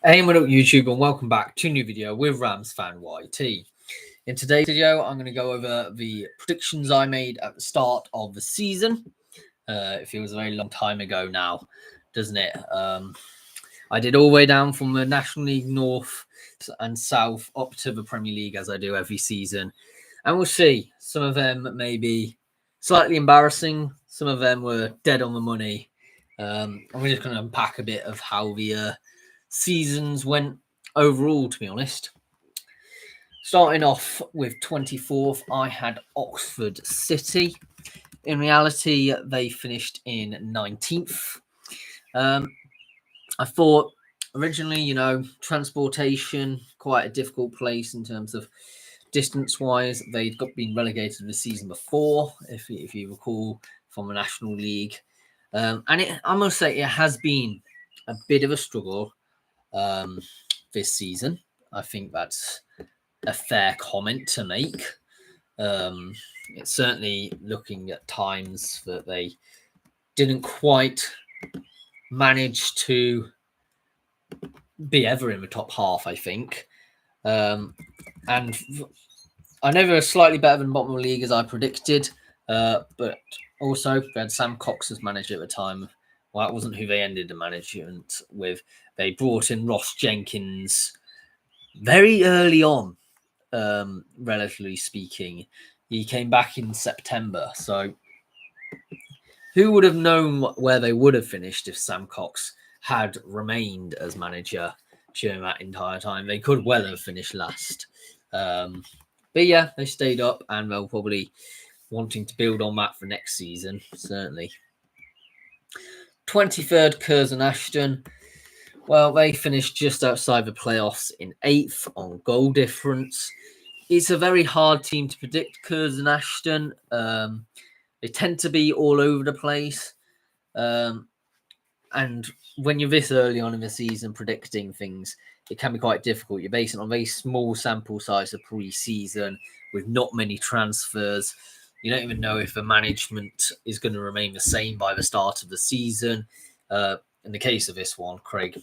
Hey, what up YouTube, and welcome back to a new video with Rams Fan YT. In today's video, I'm going to go over the predictions I made at the start of the season. It feels a very long time ago now, doesn't it? I did all the way down from the National League North and South up to the Premier League as I do every season. And we'll see. Some of them may be slightly embarrassing. Some of them were dead on the money. And we're just going to unpack a bit of how the seasons went overall, to be honest. Starting off with 24th, I had Oxford City. In reality, they finished in 19th. I thought originally, transportation, quite a difficult place in terms of distance-wise. They'd been relegated the season before, if you recall, from the National League. And I must say, it has been a bit of a struggle this season. I think that's a fair comment to make. It's certainly looking at times that they didn't quite manage to be ever in the top half, I think. And I know they're slightly better than bottom of the league as I predicted, but also they had Sam Cox as manager at the time. Well, that wasn't who they ended the management with. They brought in Ross Jenkins very early on, relatively speaking. He came back in September. So who would have known where they would have finished if Sam Cox had remained as manager during that entire time? They could well have finished last. But yeah, they stayed up and they'll probably wanting to build on that for next season, certainly. 23rd, Curzon Ashton. Well, they finished just outside the playoffs in 8th on goal difference. It's a very hard team to predict, Curzon Ashton. They tend to be all over the place. And when you're this early on in the season predicting things, it can be quite difficult. You're basing on a very small sample size of pre-season with not many transfers. You don't even know if the management is going to remain the same by the start of the season. In the case of this one, Craig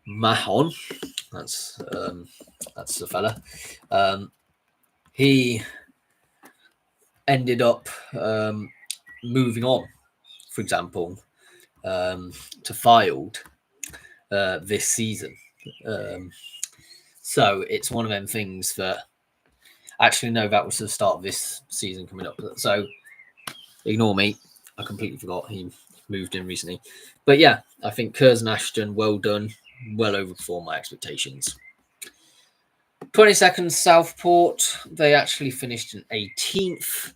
Mahon, that's the fella. He ended up moving on, for example, to Fylde this season. So it's one of them things that actually, no, that was the start of this season coming up. So ignore me. I completely forgot he moved in recently. But yeah, I think Curzon Ashton, well done. Well overperformed my expectations. 22nd, Southport. They actually finished in 18th.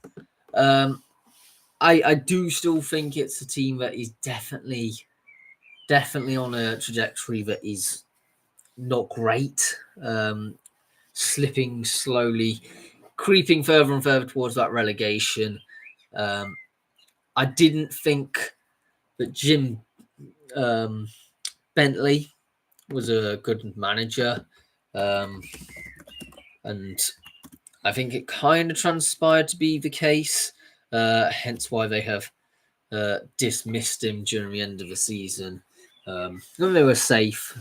I do still think it's a team that is definitely on a trajectory that is not great. Slipping slowly, creeping further and further towards that relegation. I didn't think that Jim Bentley was a good manager. And I think it kind of transpired to be the case. Hence why they have dismissed him during the end of the season. They were safe,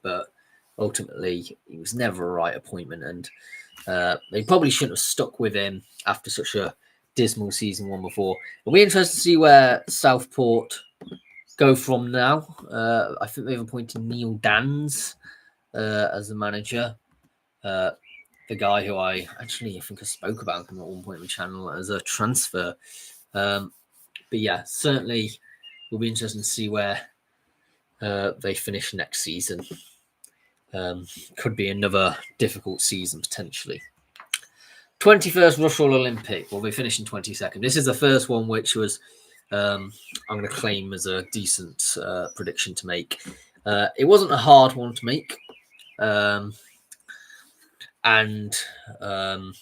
but ultimately he was never a right appointment, and they probably shouldn't have stuck with him after such a dismal season one before. It'll be interesting to see where Southport go from now. I think they've appointed Neil Dans as the manager. The guy who I think I spoke about him at one point on the channel as a transfer. But yeah, certainly will be interesting to see where they finish next season. Could be another difficult season potentially. 21st, Rushall Olympic. Well, they finished in 22nd. This is the first one which was I'm going to claim as a decent prediction to make. It wasn't a hard one to make. And the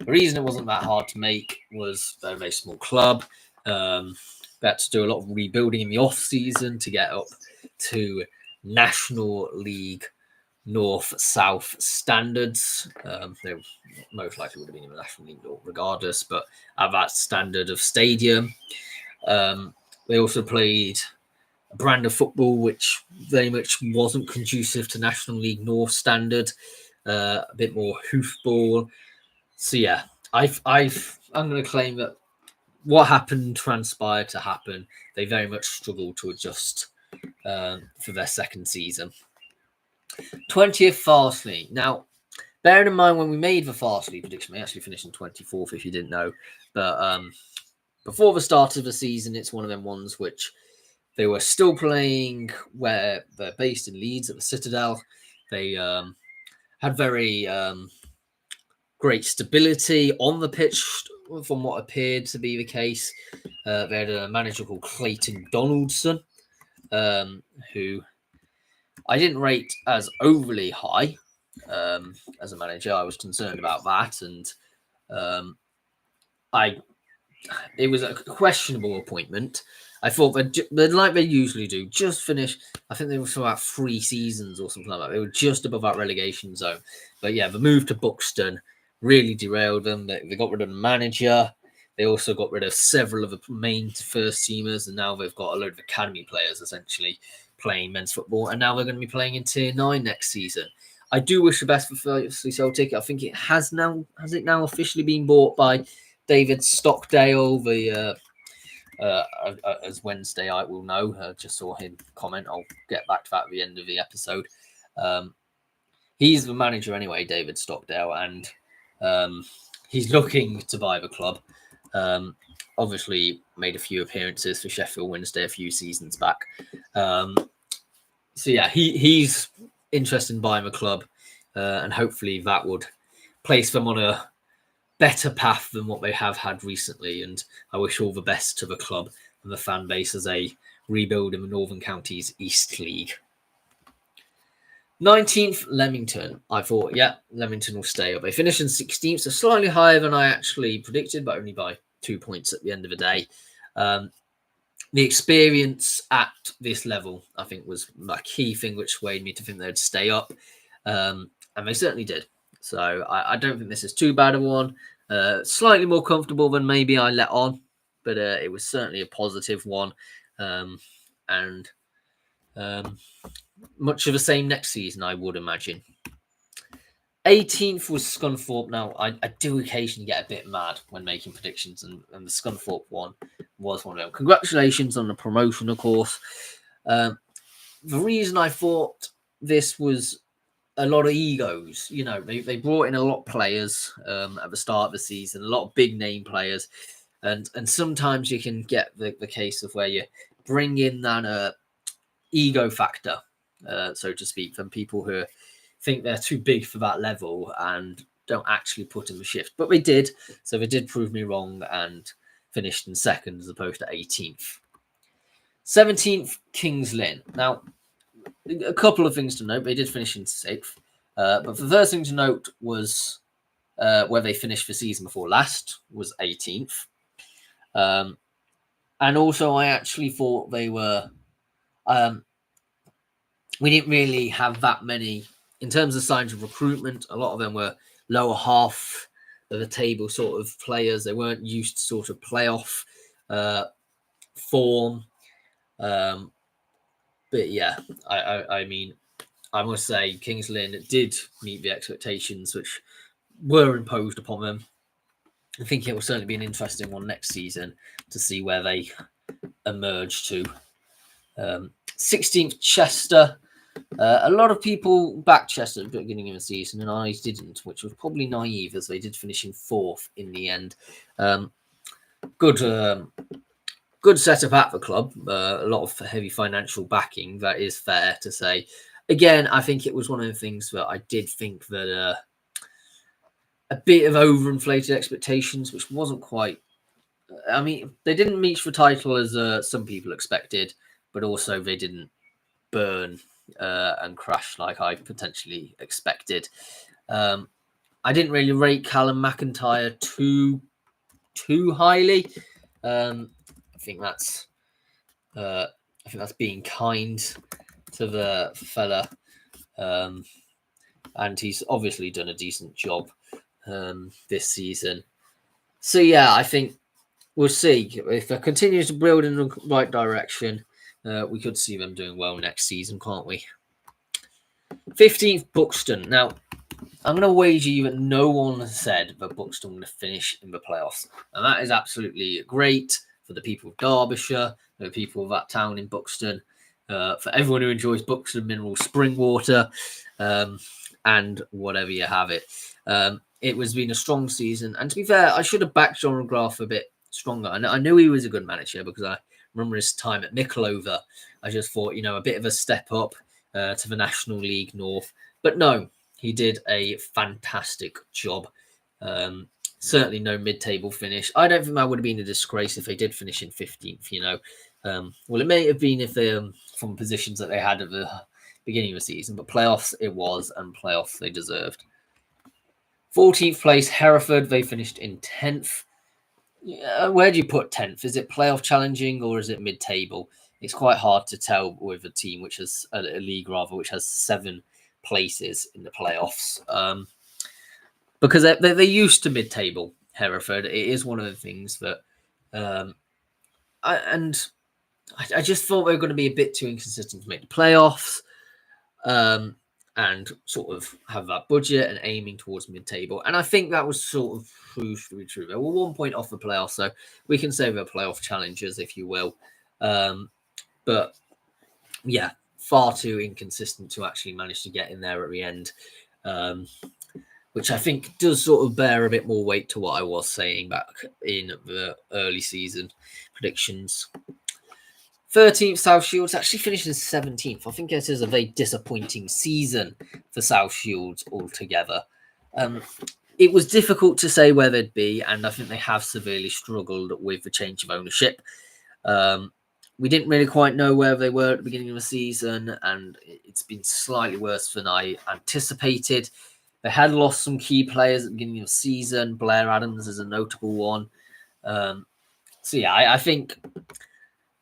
reason it wasn't that hard to make was they're a very small club. They had to do a lot of rebuilding in the off-season to get up to National League North-South standards. They most likely would have been in the National League North regardless, but at that standard of stadium. They also played brand of football which very much wasn't conducive to National League North standard, a bit more hoofball. So yeah, I'm going to claim that what happened transpired to happen. They very much struggled to adjust for their second season. 20th Fast League. Now, bearing in mind when we made the Fast League prediction, we actually finished in 24th, if you didn't know. But before the start of the season, it's one of them ones which they were still playing where they're based in Leeds at the Citadel. They had very great stability on the pitch, from what appeared to be the case. They had a manager called Clayton Donaldson, who I didn't rate as overly high as a manager. I was concerned about that, and it was a questionable appointment. I thought they'd like they usually do, just finish. I think they were for about 3 seasons or something like that. They were just above that relegation zone. But yeah, the move to Buxton really derailed them. They got rid of the manager. They also got rid of several of the main first teamers, and now they've got a load of academy players essentially playing men's football. And now they're going to be playing in Tier 9 next season. I do wish the best for Firstly Celtic. I think it has now officially been bought by David Stockdale, as Wednesday I will know. Just saw him comment. I'll get back to that at the end of the episode. He's the manager anyway, David Stockdale, and he's looking to buy the club. Obviously made a few appearances for Sheffield Wednesday a few seasons back. So yeah, he's interested in buying the club, and hopefully that would place them on a better path than what they have had recently. And I wish all the best to the club and the fan base as they rebuild in the Northern Counties East League. 19th, Leamington. I thought, yeah, Leamington will stay up. They finished in 16th, so slightly higher than I actually predicted, but only by 2 points at the end of the day. The experience at this level, I think, was a key thing which swayed me to think they'd stay up. And they certainly did. So I don't think this is too bad a one. Slightly more comfortable than maybe I let on, but it was certainly a positive one. And much of the same next season, I would imagine. 18th was Scunthorpe. Now, I do occasionally get a bit mad when making predictions, and the Scunthorpe one was one of them. Congratulations on the promotion, of course. The reason I thought this was a lot of egos, they brought in a lot of players at the start of the season, a lot of big name players, and sometimes you can get the case of where you bring in that ego factor, so to speak, from people who think they're too big for that level and don't actually put in the shift. But they did, so they did prove me wrong and finished in second as opposed to 18th. 17th, Kings Lynn. Now, a couple of things to note. They did finish in 6th. But the first thing to note was where they finished the season before last was 18th. And also, I actually thought they were... we didn't really have that many... In terms of signs of recruitment, a lot of them were lower half of the table sort of players. They weren't used to sort of playoff form. But yeah, I mean, I must say Kings Lynn did meet the expectations which were imposed upon them. I think it will certainly be an interesting one next season to see where they emerge to. 16th, Chester. A lot of people backed Chester at the beginning of the season, and I didn't, which was probably naive, as they did finish in 4th in the end. Good setup at the club. A lot of heavy financial backing. That is fair to say. Again, I think it was one of the things that I did think that a bit of overinflated expectations, which wasn't quite. I mean, they didn't reach the title as some people expected, but also they didn't burn and crash like I potentially expected. I didn't really rate Callum McIntyre too highly. I think that's being kind to the fella, and he's obviously done a decent job this season. So yeah, I think we'll see if they continue to build in the right direction. we could see them doing well next season, can't we? 15th, Buxton. Now, I'm going to wager you that no one has said that Buxton will finish in the playoffs. And that is absolutely great for the people of Derbyshire, for the people of that town in Buxton, for everyone who enjoys Buxton mineral spring water, and whatever you have it. It was been a strong season. And to be fair, I should have backed John McGrath a bit stronger. I knew he was a good manager because I remember his time at Mickleover. I just thought, a bit of a step up to the National League North. But no, he did a fantastic job. Certainly no mid-table finish. I don't think that would have been a disgrace if they did finish in 15th, Well, it may have been if they from positions that they had at the beginning of the season, but playoffs it was, and playoffs they deserved. 14th place, Hereford. They finished in 10th. Where do you put 10th? Is it playoff challenging or is it mid-table? It's quite hard to tell with a team which has a league rather which has 7 places in the playoffs, because they're used to mid-table. Hereford. It is one of the things that I just thought they were going to be a bit too inconsistent to make the playoffs, and sort of have that budget and aiming towards mid-table. And I think that was sort of proved to be true. They were 1 point off the playoffs, so we can say they're playoff challengers, if you will. But yeah, far too inconsistent to actually manage to get in there at the end, which I think does sort of bear a bit more weight to what I was saying back in the early season predictions. 13th, South Shields actually finished in 17th. I think it is a very disappointing season for South Shields altogether. It was difficult to say where they'd be, and I think they have severely struggled with the change of ownership. We didn't really quite know where they were at the beginning of the season, and it's been slightly worse than I anticipated. They had lost some key players at the beginning of the season. Blair Adams is a notable one. So yeah, I think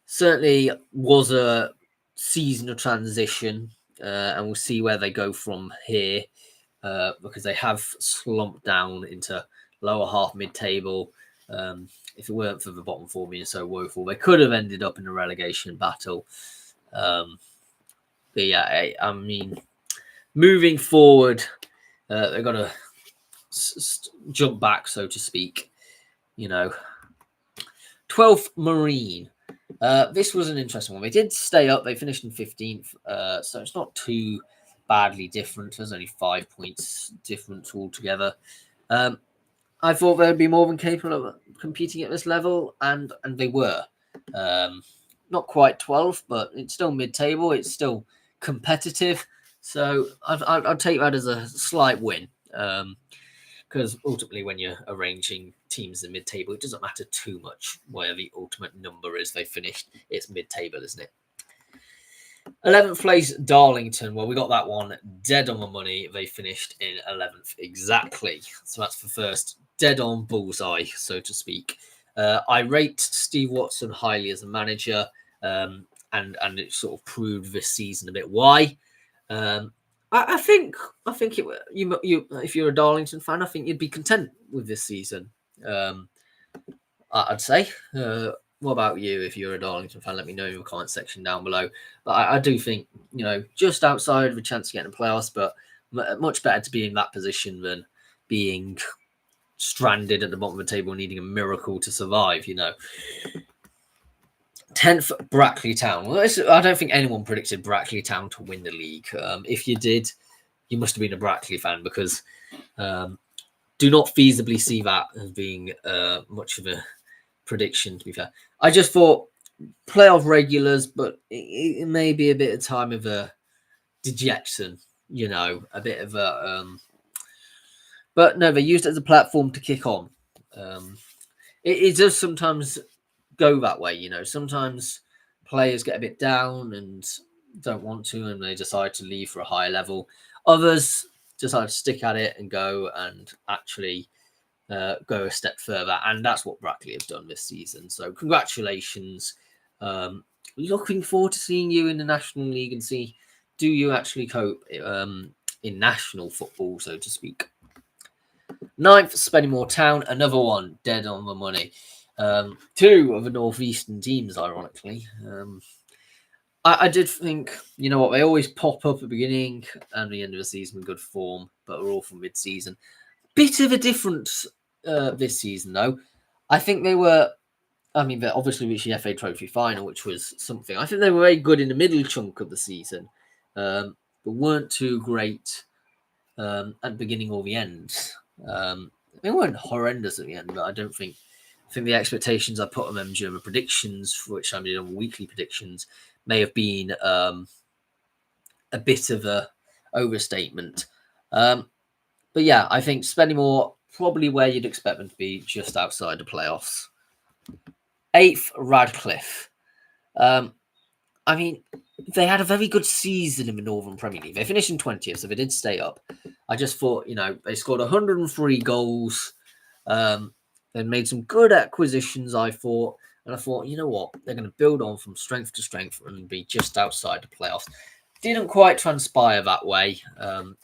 certainly was a season of transition, and we'll see where they go from here, because they have slumped down into lower half mid-table. If it weren't for the bottom 4 being so woeful, they could have ended up in a relegation battle. But yeah, I mean, moving forward, they've got to jump back, so to speak. 12th, Marine. This was an interesting one. They did stay up. They finished in 15th, so it's not too badly different. There's only 5 points difference altogether. I thought they'd be more than capable of competing at this level, and they were. Not quite 12th, but it's still mid-table. It's still competitive. So I'll take that as a slight win, because ultimately when you're arranging teams in mid-table, it doesn't matter too much where the ultimate number is they finished. It's mid-table, isn't it? 11th place, Darlington. Well, we got that one dead on the money. They finished in 11th exactly. So that's the first dead-on bullseye, so to speak. I rate Steve Watson highly as a manager, and it sort of proved this season a bit why. I think you if you're a Darlington fan, I think you'd be content with this season. I'd say. What about you? If you're a Darlington fan, let me know in the comment section down below. But I do think, just outside of a chance to get in the playoffs, but much better to be in that position than being stranded at the bottom of the table, needing a miracle to survive. 10th, Brackley Town. Well, I don't think anyone predicted Brackley Town to win the league. If you did, you must have been a Brackley fan, because do not feasibly see that as being much of a prediction, to be fair. I just thought playoff regulars, but it may be a bit of time of a dejection, a bit of a... But no, they used it as a platform to kick on. It does sometimes go that way, Sometimes players get a bit down and don't want to, and they decide to leave for a higher level. Others decide to stick at it and go and actually go a step further, and that's what Brackley have done this season. So congratulations. Looking forward to seeing you in the National League and see, do you actually cope in national football, so to speak. 9th, Spennymoor Town, another one dead on the money. 2 of the northeastern teams, ironically. I did think, you know what, they always pop up at the beginning and the end of the season in good form, but we're all from mid-season. Bit of a difference this season, though. I think they were, I mean, they obviously reached the FA Trophy final, which was something. I think they were very good in the middle chunk of the season, but weren't too great at the beginning or the end. They weren't horrendous at the end, but I think the expectations I put on them during the predictions, for which I did on weekly predictions, may have been a bit of a overstatement. But yeah, I think Spennymoor probably where you'd expect them to be, just outside the playoffs. 8th, Radcliffe. I mean, they had a very good season in the Northern Premier League. They finished in 20th, so they did stay up. I just thought, they scored 103 goals. They made some good acquisitions, I thought. And I thought, you know what? They're going to build on from strength to strength and be just outside the playoffs. Didn't quite transpire that way.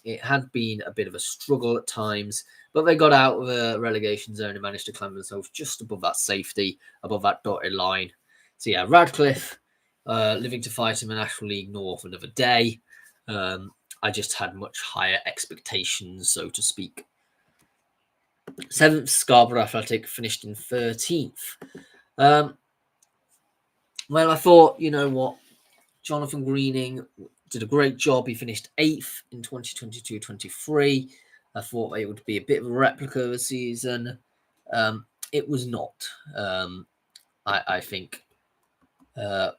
It had been a bit of a struggle at times, but they got out of the relegation zone and managed to climb themselves just above that safety, above that dotted line. So yeah, Radcliffe, living to fight in the National League North another day. I just had much higher expectations, so to speak. 7th, Scarborough Athletic finished in 13th. Well, I thought, you know what, Jonathan Greening did a great job. He finished 8th in 2022-23. I thought it would be a bit of a replica of the season. It was not. I think they're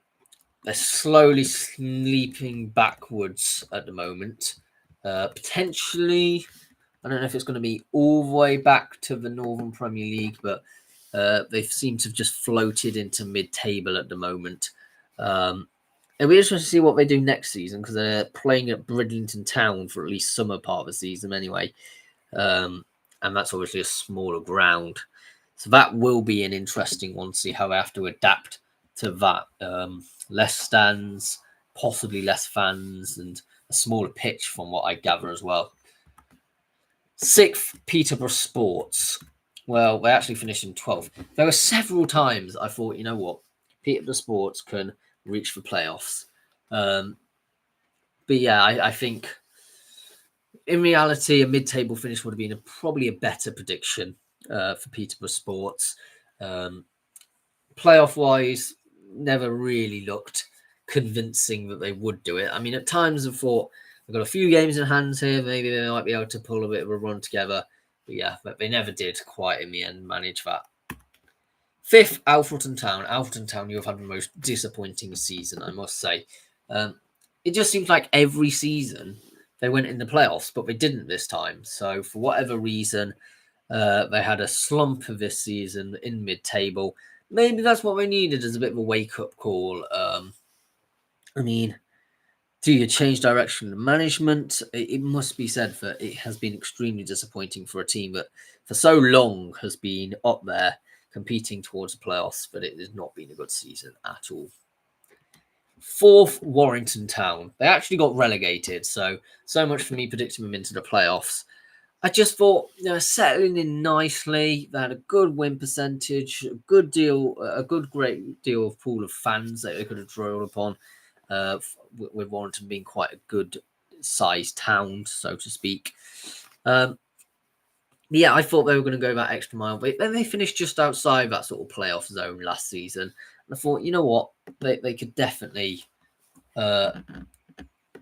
slowly sleeping backwards at the moment. Potentially, I don't know if it's going to be all the way back to the Northern Premier League, but they seem to have just floated into mid-table at the moment. It'll be interesting to see what they do next season, because they're playing at Bridlington Town for at least summer part of the season anyway. And that's obviously a smaller ground. So that will be an interesting one to see how they have to adapt to that. Less stands, possibly less fans, and a smaller pitch from what I gather as well. 6th, Peterborough Sports. Well, they actually finished in 12th. There were several times I thought, you know what, Peterborough Sports can reach the playoffs. But yeah, I think in reality, a mid-table finish would have been probably a better prediction for Peterborough Sports. Playoff-wise, never really looked convincing that they would do it. I mean, at times I thought, they've got a few games in hand here. Maybe they might be able to pull a bit of a run together. But yeah, but they never did quite in the end manage that. 5th, Alfreton Town. Alfreton Town, you have had the most disappointing season, I must say. It just seems like every season they went in the playoffs, but they didn't this time. So for whatever reason, they had a slump of this season in mid-table. Maybe that's what they needed as a bit of a wake-up call. I mean, do you change direction of management? It must be said that it has been extremely disappointing for a team that for so long has been up there competing towards the playoffs, but it has not been a good season at all. 4th, Warrington Town. They actually got relegated, so much for me predicting them into the playoffs. I just thought they were settling in nicely. They had a good win percentage, a great deal of pool of fans that they could have drawn upon. With Warrington being quite a good sized town, so to speak. Yeah, I thought they were going to go that extra mile, but then they finished just outside that sort of playoff zone last season. And I thought, you know what, they could definitely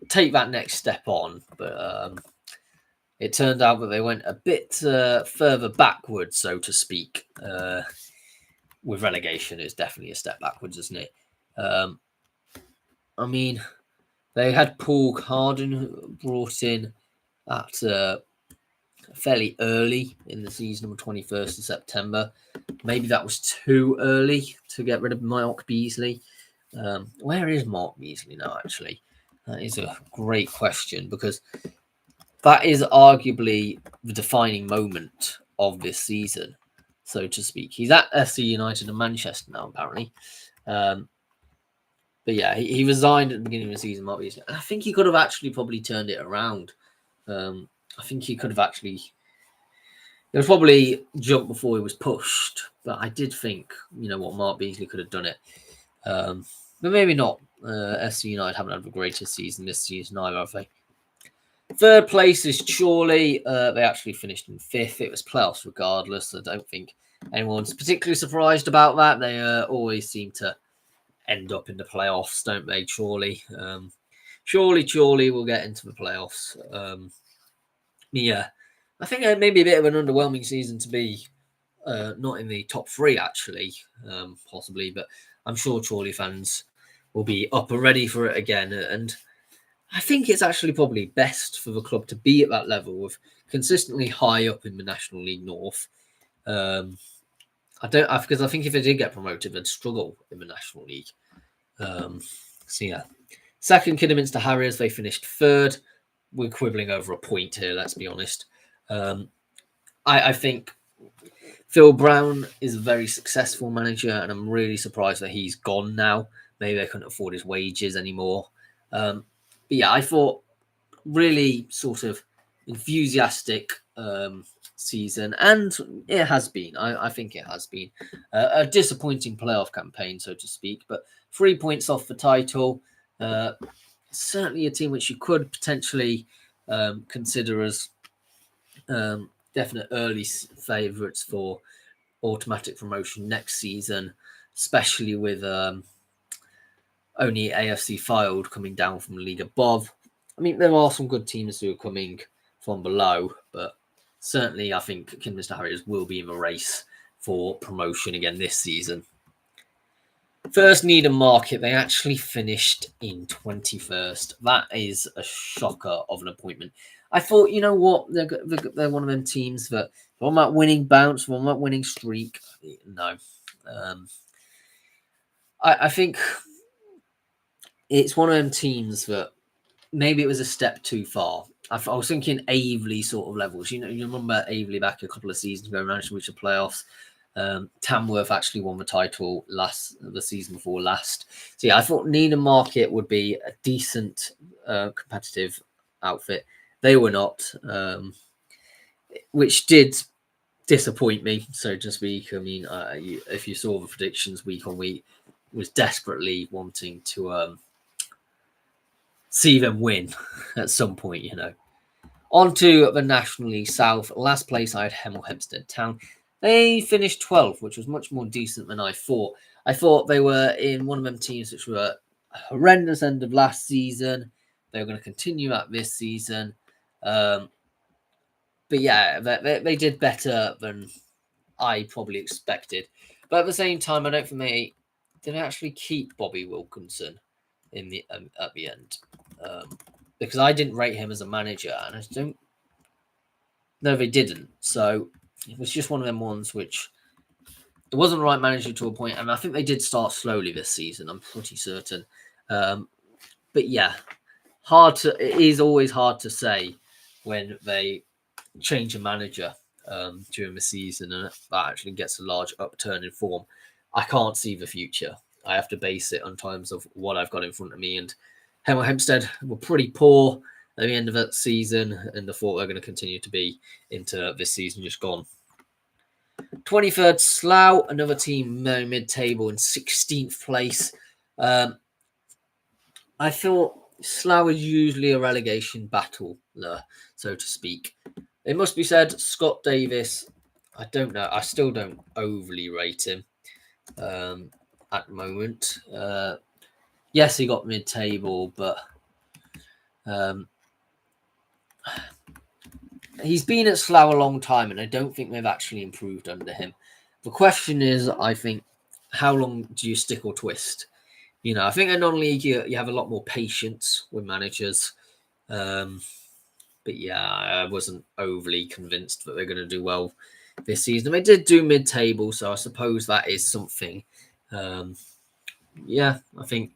take that next step on, but it turned out that they went a bit further backwards, so to speak. With relegation, it's definitely a step backwards, isn't it? I mean, they had Paul Carden brought in at fairly early in the season on the 21st of September. Maybe that was too early to get rid of Mark Beasley. Where is Mark Beasley now, actually? That is a great question, because that is arguably the defining moment of this season, so to speak. He's at FC United and Manchester now, apparently. But yeah, he resigned at the beginning of the season, Mark Beasley. And I think he could have actually probably turned it around. I think he could have actually... It was probably jumped before he was pushed. But I did think, you know what, Mark Beasley could have done it. But maybe not. SC United haven't had the greatest season this season either, have they? Third place is Chorley. They actually finished in 5th. It was playoffs regardless. I don't think anyone's particularly surprised about that. They always seem to end up in the playoffs, don't they, Chorley? Chorley will get into the playoffs. Yeah, I think it may be a bit of an underwhelming season to be not in the top 3, actually, possibly. But I'm sure Chorley fans will be up and ready for it again. And I think it's actually probably best for the club to be at that level of consistently high up in the National League North. Because I think if they did get promoted, they'd struggle in the National League. So yeah, second Kidderminster Harriers, they finished 3rd. We're quibbling over a point here, let's be honest. I think Phil Brown is a very successful manager, and I'm really surprised that he's gone now. Maybe they couldn't afford his wages anymore. But yeah, I thought really sort of enthusiastic season, and it has been. I think it has been a disappointing playoff campaign, so to speak, but 3 points off the title. Certainly a team which you could potentially consider as definite early favourites for automatic promotion next season, especially with only AFC Fylde coming down from the league above. I mean, there are some good teams who are coming from below, but certainly I think Kidderminster Harriers will be in the race for promotion again this season. First Needham Market, they actually finished in 21st. That is a shocker of an appointment. I thought, you know what, they're one of them teams that on that winning bounce, on that winning streak. No. I think it's one of them teams that maybe it was a step too far. I was thinking Aveley sort of levels. You remember Aveley back a couple of seasons ago, managed to reach the playoffs. Tamworth actually won the title the season before last. So yeah, I thought Needham Market would be a decent competitive outfit. They were not, which did disappoint me, so to speak. I mean, if you saw the predictions week on week, was desperately wanting to see them win at some point, you know. On to the National League South. Last place, I had Hemel Hempstead Town. They finished 12th, which was much more decent than I thought. I thought they were in one of them teams which were horrendous end of last season. They were going to continue at this season. But yeah, they did better than I probably expected. But at the same time, I don't think they did actually keep Bobby Wilkinson in the at the end. Because I didn't rate him as a manager, and I don't. No, they didn't. So it was just one of them ones which it wasn't the right manager to a point, and I think they did start slowly this season. I'm pretty certain. But yeah, it is always hard to say when they change a manager during the season, and that actually gets a large upturn in form. I can't see the future. I have to base it on terms of what I've got in front of me, and Hemel Hempstead were pretty poor at the end of that season, and I thought they're going to continue to be into this season just gone. 23rd, Slough, another team mid-table in 16th place. I thought Slough is usually a relegation battle, so to speak. It must be said, Scott Davis, I don't know. I still don't overly rate him at the moment. Yes, he got mid-table, but he's been at Slough a long time, and I don't think they've actually improved under him. The question is, I think, how long do you stick or twist? You know, I think in non-league you have a lot more patience with managers. But yeah, I wasn't overly convinced that they're going to do well this season. They did do mid-table, so I suppose that is something. Yeah, I think.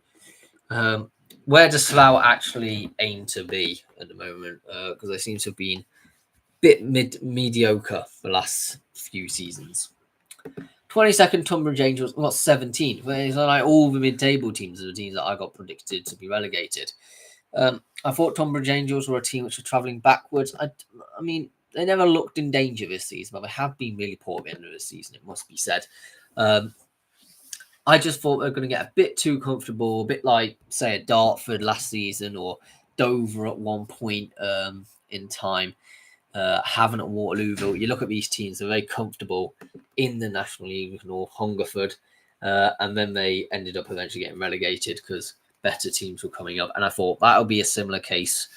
Where does Slough actually aim to be at the moment? Because they seem to have been bit mediocre the last few seasons. 22nd, Tunbridge Angels, not 17th. It's not like all the mid-table teams are the teams that I got predicted to be relegated. I thought Tunbridge Angels were a team which were travelling backwards. I mean, they never looked in danger this season, but they have been really poor at the end of the season, it must be said. I just thought they were going to get a bit too comfortable, a bit like, say, a Dartford last season or Dover at one point in time, Havant at Waterlooville. You look at these teams; they're very comfortable in the National League or Hungerford, and then they ended up eventually getting relegated because better teams were coming up. And I thought that'll be a similar case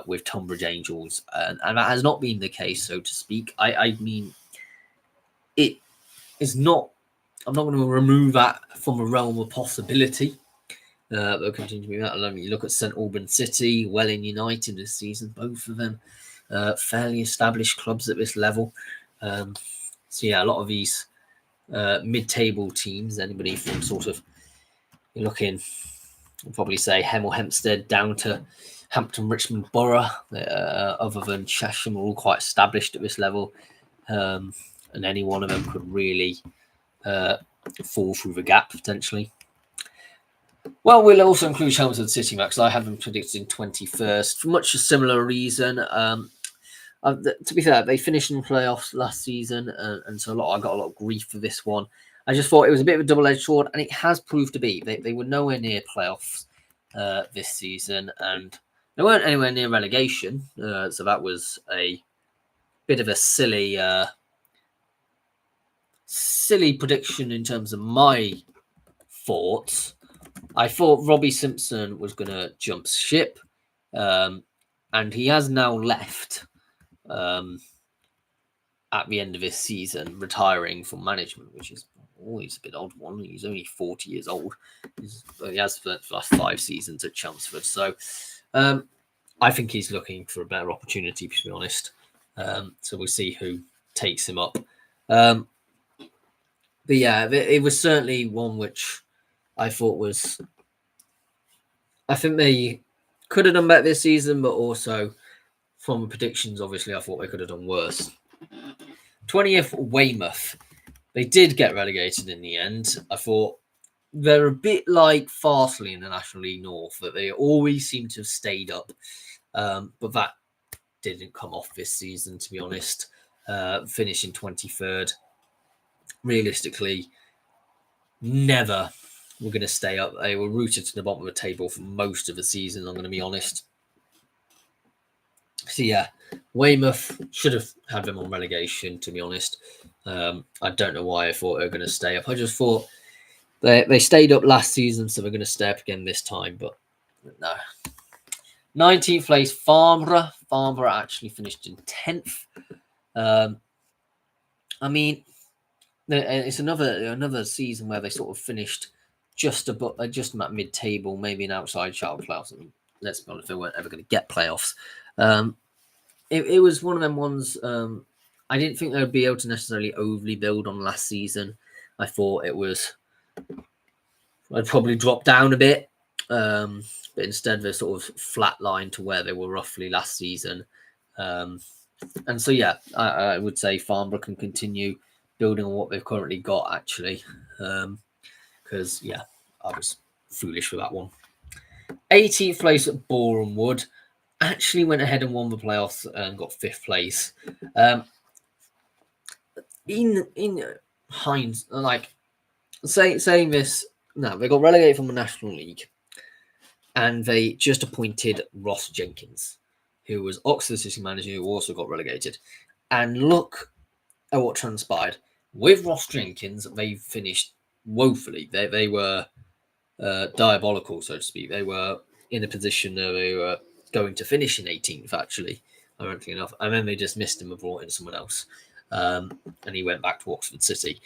with Tonbridge Angels, and that has not been the case, so to speak. I mean, it is not. I'm not going to remove that from a realm of possibility. They'll continue to be that. I mean, you look at St Albans City, Welling United this season, both of them fairly established clubs at this level. So yeah, a lot of these mid-table teams, anybody from sort of, you're looking, I'll probably say Hemel Hempstead down to Hampton Richmond Borough, other than Chesham, are all quite established at this level. And any one of them could really fall through the gap potentially. Well, we'll also include Chelmsford City, Max. I have them predicted in 21st for much a similar reason. To be fair, they finished in playoffs last season, and so I got a lot of grief for this one. I just thought it was a bit of a double-edged sword, and it has proved to be. They were nowhere near playoffs this season, and they weren't anywhere near relegation. So that was a bit of a silly prediction in terms of my thoughts. I thought Robbie Simpson was going to jump ship, and he has now left at the end of his season, retiring from management, which is always a bit odd one. He's only 40 years old. He has for the last 5 seasons at Chelmsford. So I think he's looking for a better opportunity, to be honest. So we'll see who takes him up. But yeah, it was certainly one which I thought was... I think they could have done better this season, but also from predictions, obviously, I thought they could have done worse. 20th, Weymouth. They did get relegated in the end. I thought they're a bit like Farsley in the National League North, that they always seem to have stayed up. But that didn't come off this season, to be honest. Finishing 23rd. Realistically, never were going to stay up. They were rooted to the bottom of the table for most of the season, I'm going to be honest. So yeah, Weymouth should have had them on relegation, to be honest. I don't know why I thought they were going to stay up. I just thought they stayed up last season, so they're going to stay up again this time, but no. 19th place, Farnborough. Farnborough actually finished in 10th. I mean, it's another season where they sort of finished just about mid-table, maybe an outside shout playoffs. I mean, let's be honest, they weren't ever going to get playoffs. It was one of them ones. I didn't think they would be able to necessarily overly build on last season. I thought I'd probably drop down a bit, but instead they're sort of flatlined to where they were roughly last season. And so yeah, I would say Farnborough can continue building on what they've currently got, actually, because yeah, I was foolish with that one. 18th place at Boreham Wood actually went ahead and won the playoffs and got 5th place. In hindsight, like saying this, no, they got relegated from the National League, and they just appointed Ross Jenkins, who was Oxford City manager, who also got relegated. And look at what transpired. With Ross Jenkins, they finished woefully. They were diabolical, so to speak. They were in a position where they were going to finish in 18th, actually, ironically enough. And then they just missed him and brought in someone else. And he went back to Oxford City.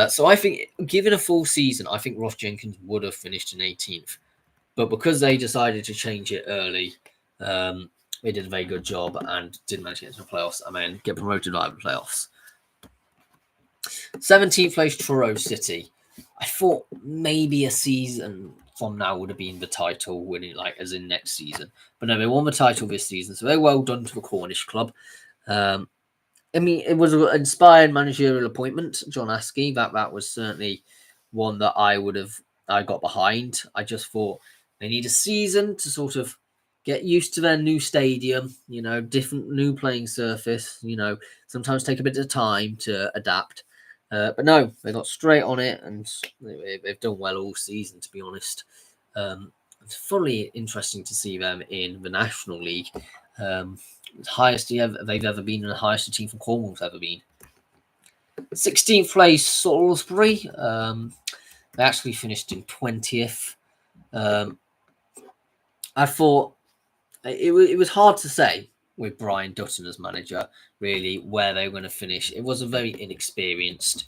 So I think, given a full season, I think Ross Jenkins would have finished in 18th. But because they decided to change it early, they did a very good job and didn't manage to get into the playoffs. I mean, get promoted out of the playoffs. 17th place, Truro City. I thought maybe a season from now would have been the title winning, like as in next season. But no, they won the title this season, so very well done to the Cornish club. I mean, it was an inspired managerial appointment, John Askey. That was certainly one that I got behind. I just thought they need a season to sort of get used to their new stadium, different new playing surface, sometimes take a bit of time to adapt. But no, they got straight on it, and they've done well all season, to be honest. It's fully interesting to see them in the National League. Highest they've ever been, and the highest a team from Cornwall's ever been. 16th place, Salisbury. They actually finished in 20th. I thought it was hard to say with Brian Dutton as manager, really, where they were going to finish. It was a very inexperienced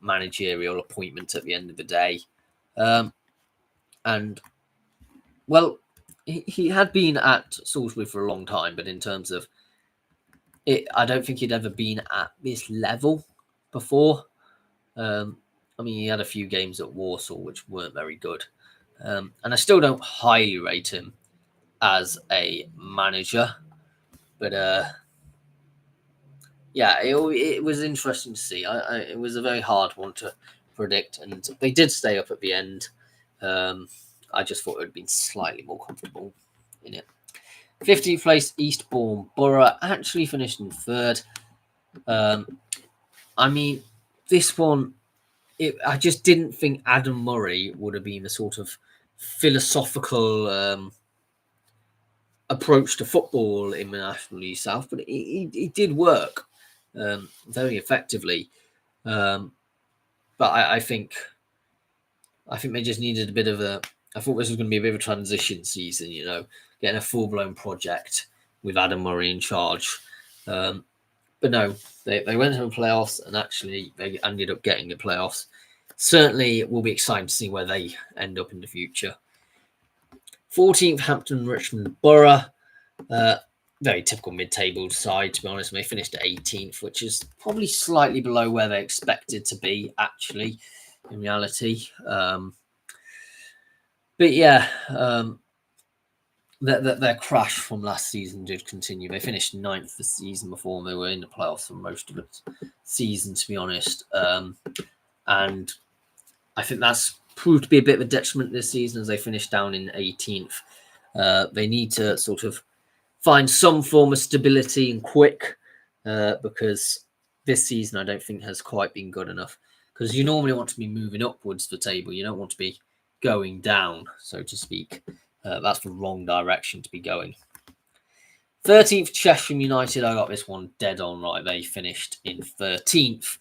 managerial appointment at the end of the day. And, well, he had been at Salisbury for a long time, but in terms of it, I don't think he'd ever been at this level before. I mean, he had a few games at Walsall which weren't very good. And I still don't highly rate him as a manager. But yeah, it was interesting to see. It was a very hard one to predict, and they did stay up at the end. I just thought it would have been slightly more comfortable in it. 15th place, Eastbourne Borough actually finished in 3rd. I mean, this one, I just didn't think Adam Murray would have been the sort of philosophical approach to football in the National League South, but it did work very effectively. But I think they just needed a bit of a. I thought this was going to be a bit of a transition season, getting a full-blown project with Adam Murray in charge. But no, they went to the playoffs, and actually they ended up getting the playoffs. Certainly, it will be exciting to see where they end up in the future. 14th, Hampton Richmond Borough. Very typical mid-table side, to be honest. They finished at 18th, which is probably slightly below where they expected to be, actually, in reality. But yeah, their crash from last season did continue. They finished 9th the season before, and they were in the playoffs for most of the season, to be honest. And I think that's proved to be a bit of a detriment this season as they finished down in 18th. They need to sort of find some form of stability and quick, because this season I don't think has quite been good enough. Because you normally want to be moving upwards the table. You don't want to be going down, so to speak. That's the wrong direction to be going. 13th, Chesham United. I got this one dead on right. They finished in 13th.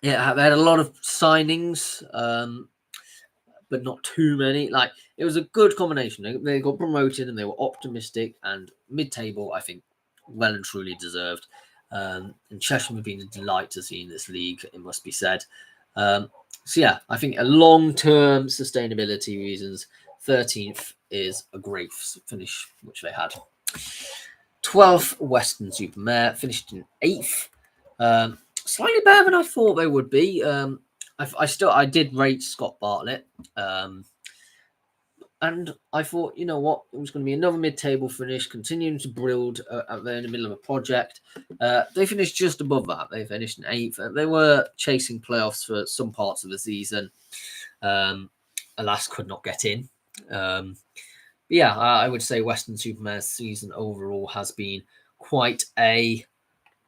Yeah, they had a lot of signings, but not too many. Like, it was a good combination. They got promoted and they were optimistic, and mid-table, I think, well and truly deserved. And Chesham have been a delight to see in this league, it must be said. So yeah, I think a long-term sustainability reasons, 13th is a great finish, which they had. 12th, Weston-super-Mare, finished in 8th. Slightly better than I thought they would be. I did rate Scott Bartlett, and I thought, you know what, it was going to be another mid-table finish, continuing to build. They're in the middle of a project. They finished just above that. They finished in 8th. They were chasing playoffs for some parts of the season. Alas, could not get in. Yeah, I would say Weston-super-Mare's season overall has been quite a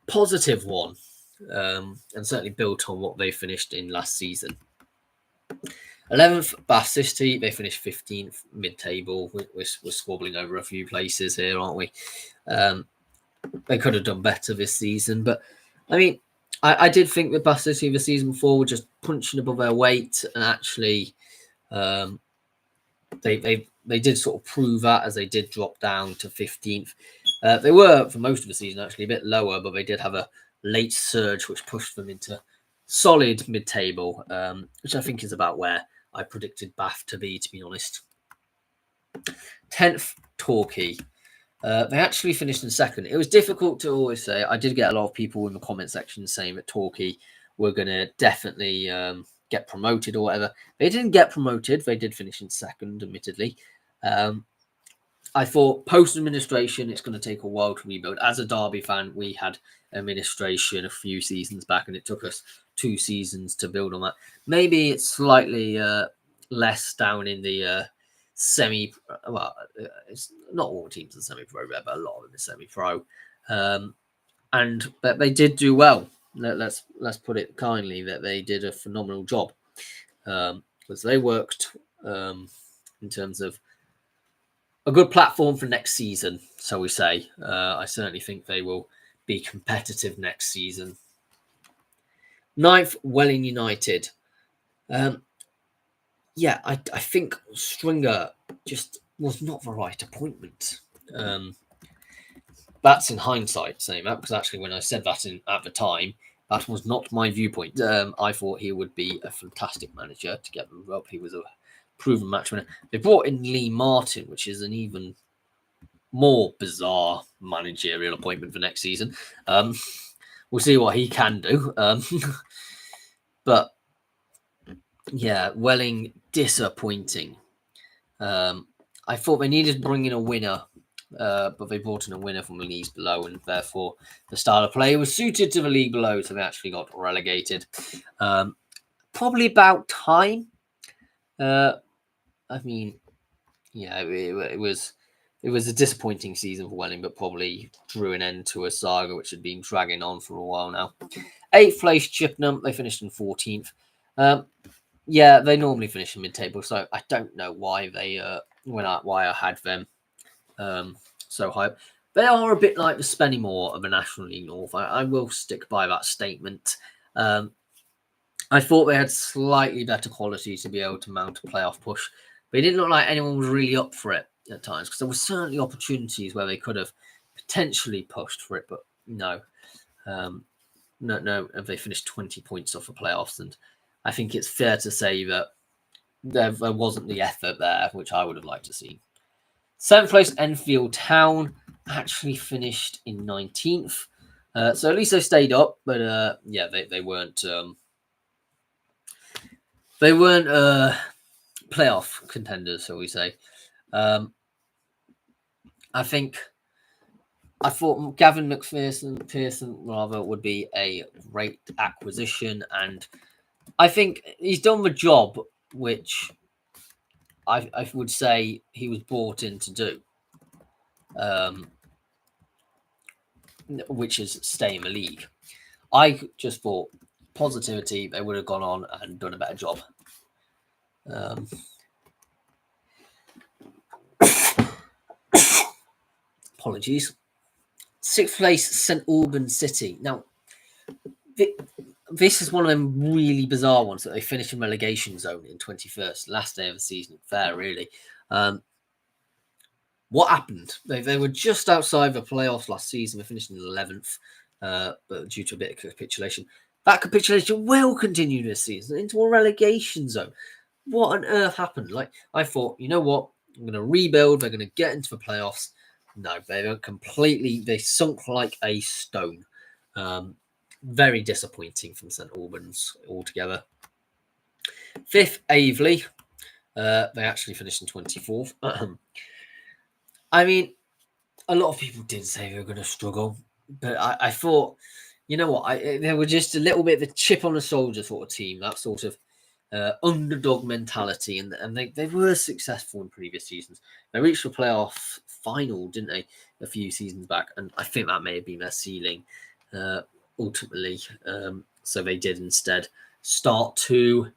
positive one. And certainly built on what they finished in last season. 11th, Bath City. They finished 15th mid-table. We're squabbling over a few places here, aren't we? They could have done better this season, but I mean, I did think that Bath City the season before were just punching above their weight, and actually, they did sort of prove that as they did drop down to 15th. They were for most of the season actually a bit lower, but they did have a late surge which pushed them into solid mid-table, which I think is about where I predicted Bath to be honest. 10th, Torquay. They actually finished in 2nd. It was difficult to always say. I did get a lot of people in the comment section saying that Torquay were going to definitely get promoted or whatever. They didn't get promoted. They did finish in 2nd, admittedly. I thought post-administration, it's going to take a while to rebuild. As a Derby fan, we had administration a few seasons back, and it took us 2 seasons to build on that. Maybe it's slightly less down in the semi. Well, it's not all teams are semi-pro, but a lot of them are semi-pro. But they did do well. let's put it kindly that they did a phenomenal job, because they worked in terms of a good platform for next season, so we say. I certainly think they will be competitive next season. 9th, Welling United. Yeah, I think Stringer just was not the right appointment. That's in hindsight saying that, because actually when I said that at the time, that was not my viewpoint. I thought he would be a fantastic manager to get them up. He was a proven match winner. They brought in Lee Martin, which is an even more bizarre managerial appointment for next season. We'll see what he can do. But yeah, Welling, disappointing. I thought they needed to bring in a winner, but they brought in a winner from the leagues below, and therefore the style of play was suited to the league below, so they actually got relegated. Probably about time. I mean, yeah, it was a disappointing season for Welling, but probably drew an end to a saga which had been dragging on for a while now. 8th place, Chippenham. They finished in 14th. Yeah, they normally finish in mid-table, so I don't know why they why I had them so high. They are a bit like the Spennymoor of the National League North. I will stick by that statement. I thought they had slightly better quality to be able to mount a playoff push, but it didn't look like anyone was really up for it at times, because there were certainly opportunities where they could have potentially pushed for it, but no. No, they finished 20 points off the playoffs, and I think it's fair to say that there wasn't the effort there, which I would have liked to see. 7th place, Enfield Town, actually finished in 19th. So at least they stayed up, but yeah, they weren't playoff contenders, so we say. I thought Gavin Pearson rather would be a great acquisition, and I think he's done the job which I would say he was brought in to do, which is stay in the league. I just thought positivity, they would have gone on and done a better job. Apologies. 6th place, St Albans City. Now, this is one of them really bizarre ones that they finished in relegation zone in 21st, last day of the season. Fair, really. What happened? They were just outside the playoffs last season. They finished in 11th, but due to a bit of capitulation. That capitulation will continue this season into a relegation zone. What on earth happened? Like, I thought, you know what? I'm going to rebuild. They're going to get into the playoffs. No, they were completely, they sunk like a stone. Very disappointing from St Albans altogether. 5th, Aveley. They actually finished in 24th. I mean, a lot of people did say they were going to struggle, but I thought, you know what? They were just a little bit of a chip on the shoulder sort of team, that sort of underdog mentality, and they were successful in previous seasons. They reached the playoff final, didn't they, a few seasons back, and I think that may have been their ceiling ultimately. So they did instead start to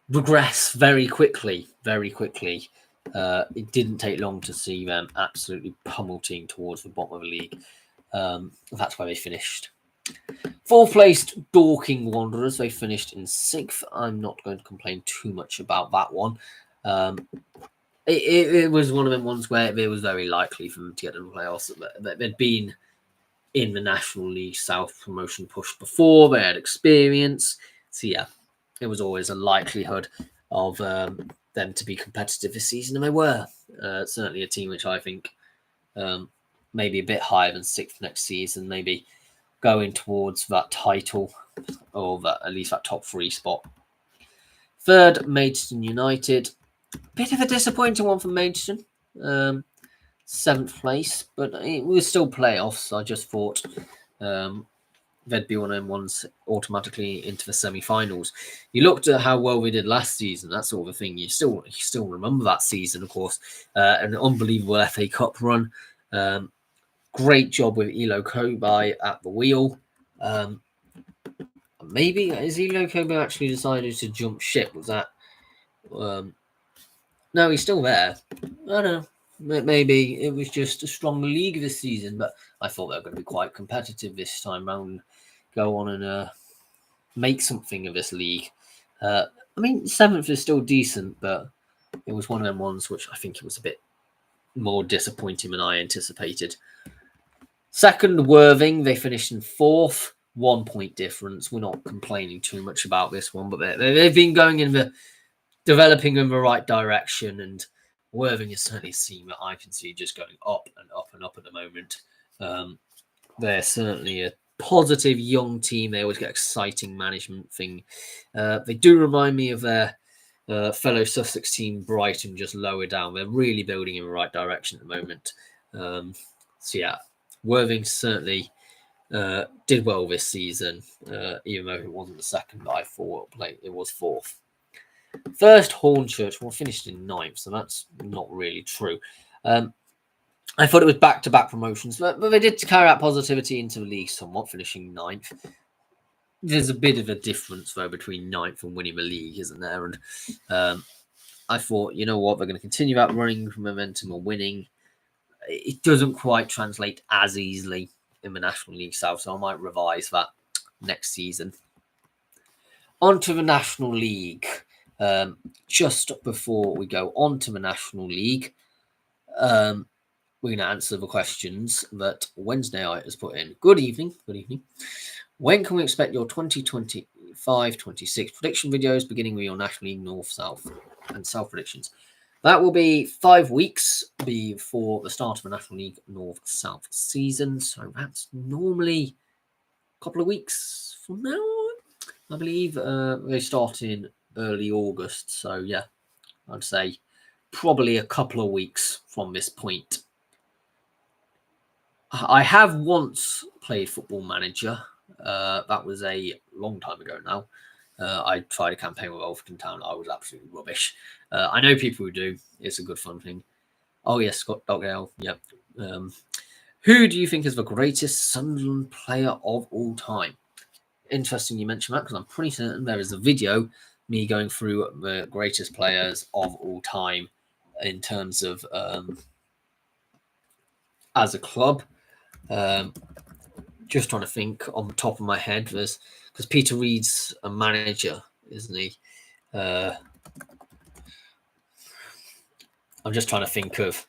regress very quickly. It didn't take long to see them absolutely pummeling towards the bottom of the league. That's where they finished. 4th placed, Dorking Wanderers. They finished in 6th. I'm not going to complain too much about that one. It was one of them ones where it was very likely for them to get to the playoffs. They'd been in the National League South promotion push before. They had experience. So yeah, it was always a likelihood of them to be competitive this season, and they were. Certainly a team which I think maybe a bit higher than 6th next season, maybe going towards that title, or that at least that top 3 spot. 3rd, Maidstone United. Bit of a disappointing one for Maidstone. 7th place, but it was still playoffs. I just thought they'd be one of them ones automatically into the semi-finals. You looked at how well we did last season, that sort of thing. You still remember that season, of course. An unbelievable FA Cup run. Great job with Elo Kobai at the wheel. Maybe is Elo Kobo actually decided to jump ship? Was that? No, he's still there. I don't know. Maybe it was just a stronger league this season, but I thought they were going to be quite competitive this time round. Go on and make something of this league. I mean, 7th is still decent, but it was one of them ones which I think it was a bit more disappointing than I anticipated. Second, Worthing, they finished in 4th, 1 point difference. We're not complaining too much about this one, but they've been going in the developing in the right direction, and Worthing is certainly a team that I can see just going up and up and up at the moment. They're certainly a positive young team. They always get exciting management thing. They do remind me of their fellow Sussex team, Brighton, just lower down. They're really building in the right direction at the moment. So yeah, Worthing certainly did well this season, even though it wasn't the second that I thought it was 4th. First, Hornchurch, finished in 9th, so that's not really true. I thought it was back-to-back promotions, but they did carry out positivity into the league somewhat, finishing 9th. There's a bit of a difference, though, between 9th and winning the league, isn't there? And I thought, you know what, they're going to continue that running momentum of winning. It doesn't quite translate as easily in the National League South, so I might revise that next season. On to the National League. Just before we go on to the National League, we're going to answer the questions that Wednesday Night has put in. Good evening. Good evening. When can we expect your 2025-26 prediction videos, beginning with your National League North, South, and South predictions? That will be 5 weeks before the start of the National League North, South season. So that's normally a couple of weeks from now, I believe. They start in early August. So yeah, I'd say probably a couple of weeks from this point. I have once played Football Manager. That was a long time ago now. I tried a campaign with Alfreton Town. I was absolutely rubbish. I know people who do. It's a good fun thing. Oh, yes, Scott Dogdale. Yep. Who do you think is the greatest Sunderland player of all time? Interesting you mentioned that, because I'm pretty certain there is a video me going through the greatest players of all time in terms of as a club. Just trying to think on the top of my head, because Peter Reid's a manager, isn't he? I'm just trying to think of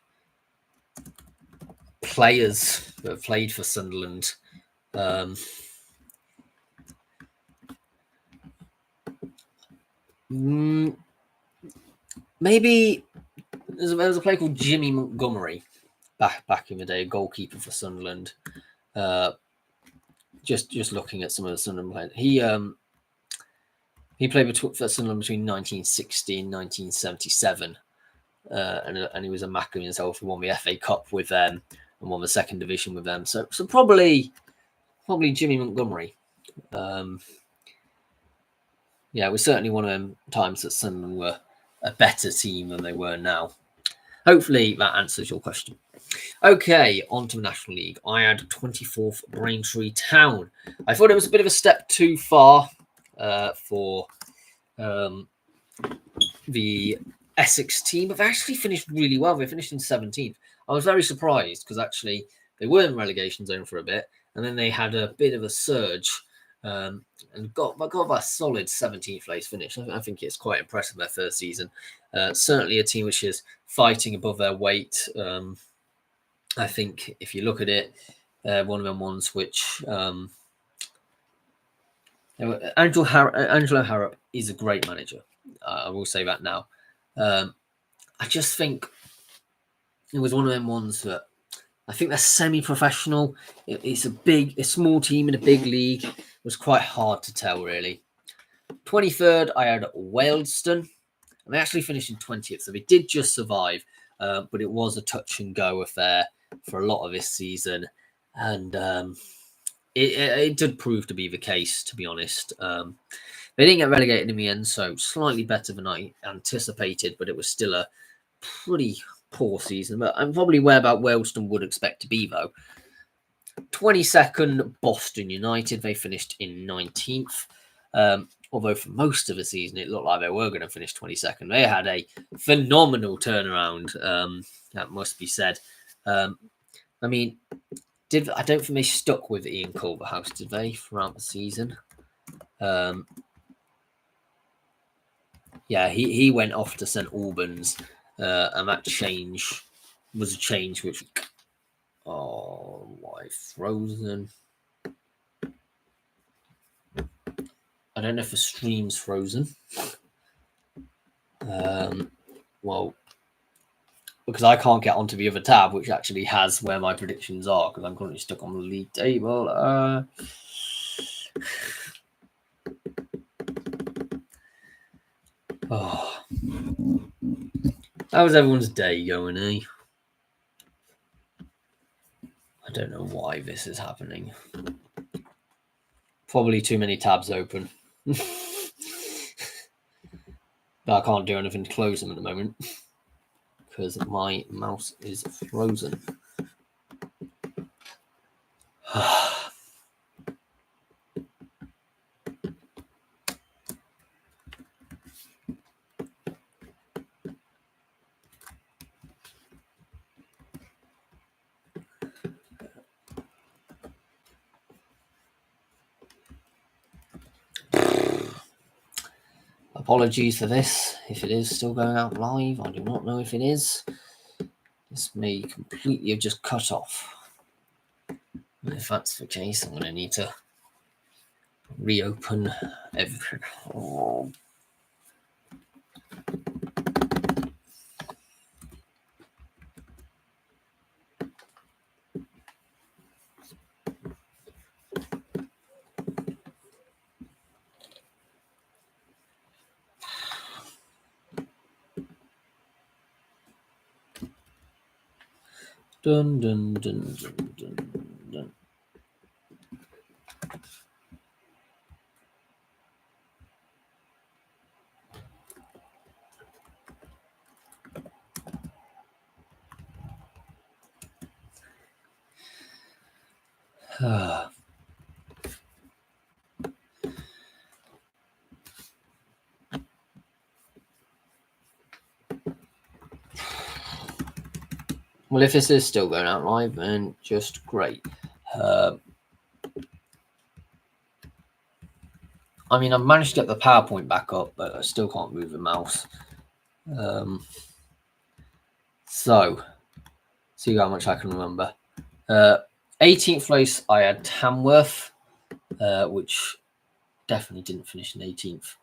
players that have played for Sunderland. Maybe there was a player called Jimmy Montgomery back in the day, goalkeeper for Sunderland. Just looking at some of the Sunderland players, he played for Sunderland between 1960 and 1977, and he was a Macca himself. He won the FA Cup with them and won the second division with them. So probably Jimmy Montgomery. Yeah, it was certainly one of them times that Sunderland were a better team than they were now. Hopefully that answers your question. Okay, on to the National League. I had 24th Braintree Town. I thought it was a bit of a step too far for the Essex team, but they actually finished really well. They finished in 17th. I was very surprised, because actually they were in relegation zone for a bit, and then they had a bit of a surge and got a solid 17th place finish. I think it's quite impressive their first season. Certainly a team which is fighting above their weight. I think if you look at it, one of them ones which Angelo Harrop is a great manager. I will say that now. I just think it was one of them ones that I think they're semi-professional. It's a small team in a big league. It was quite hard to tell, really. 23rd, I had Wealdstone, and they actually finished in 20th, so they did just survive, but it was a touch and go affair for a lot of this season, and it did prove to be the case, to be honest. They didn't get relegated in the end, so slightly better than I anticipated, but it was still a pretty poor season. But I'm probably where about Wealdstone would expect to be, though. 22nd, Boston United. They finished in 19th. Although for most of the season, it looked like they were going to finish 22nd. They had a phenomenal turnaround, that must be said. I mean, I don't think they stuck with Ian Culverhouse, did they, throughout the season? Yeah, he went off to St Albans, and that change was a change which... Oh, why frozen? I don't know if the stream's frozen. Well, because I can't get onto the other tab, which actually has where my predictions are, because I'm currently stuck on the league table. Oh, how's everyone's day going, eh? I don't know why this is happening. Probably too many tabs open. But I can't do anything to close them at the moment because my mouse is frozen. Apologies for this. If it is still going out live, I do not know if it is. This may completely have just cut off. And if that's the case, I'm going to need to reopen everything. Oh. Dun, dun, dun, dun, dun, dun. Well, if this is still going out live, then just great. I mean, I've managed to get the PowerPoint back up, but I still can't move the mouse. So, see how much I can remember. 18th place, I had Tamworth, which definitely didn't finish in 18th.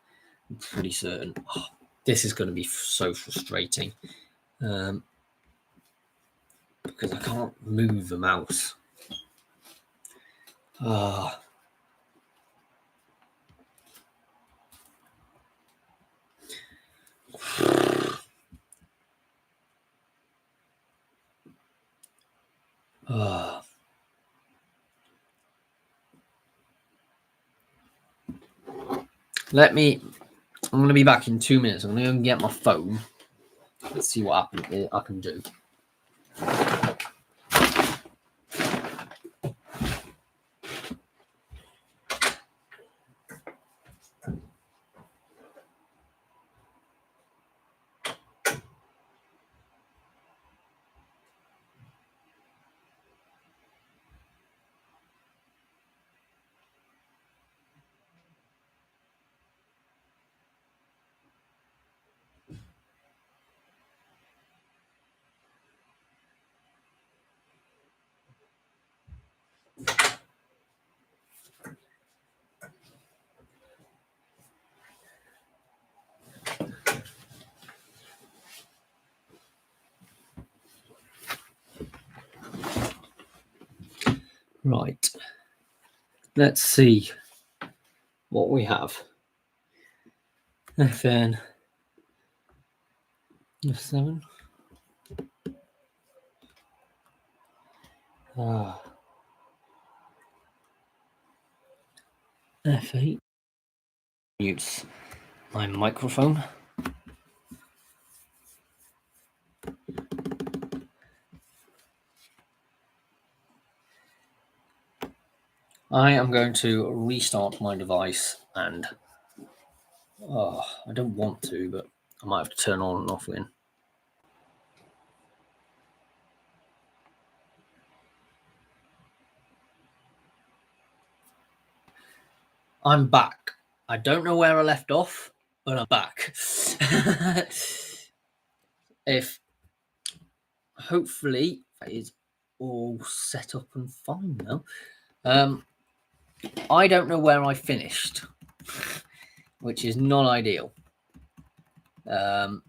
I'm pretty certain. Oh, this is going to be so frustrating because I can't move the mouse. I'm going to be back in 2 minutes. I'm going to go and get my phone. Let's see what I can do. Right. Let's see what we have. FN F7. F8. Mutes my microphone. I am going to restart my device And I don't want to, but I might have to turn on and off again. I'm back. I don't know where I left off, but I'm back. If hopefully that is all set up and fine now. I don't know where I finished, which is not ideal. I'm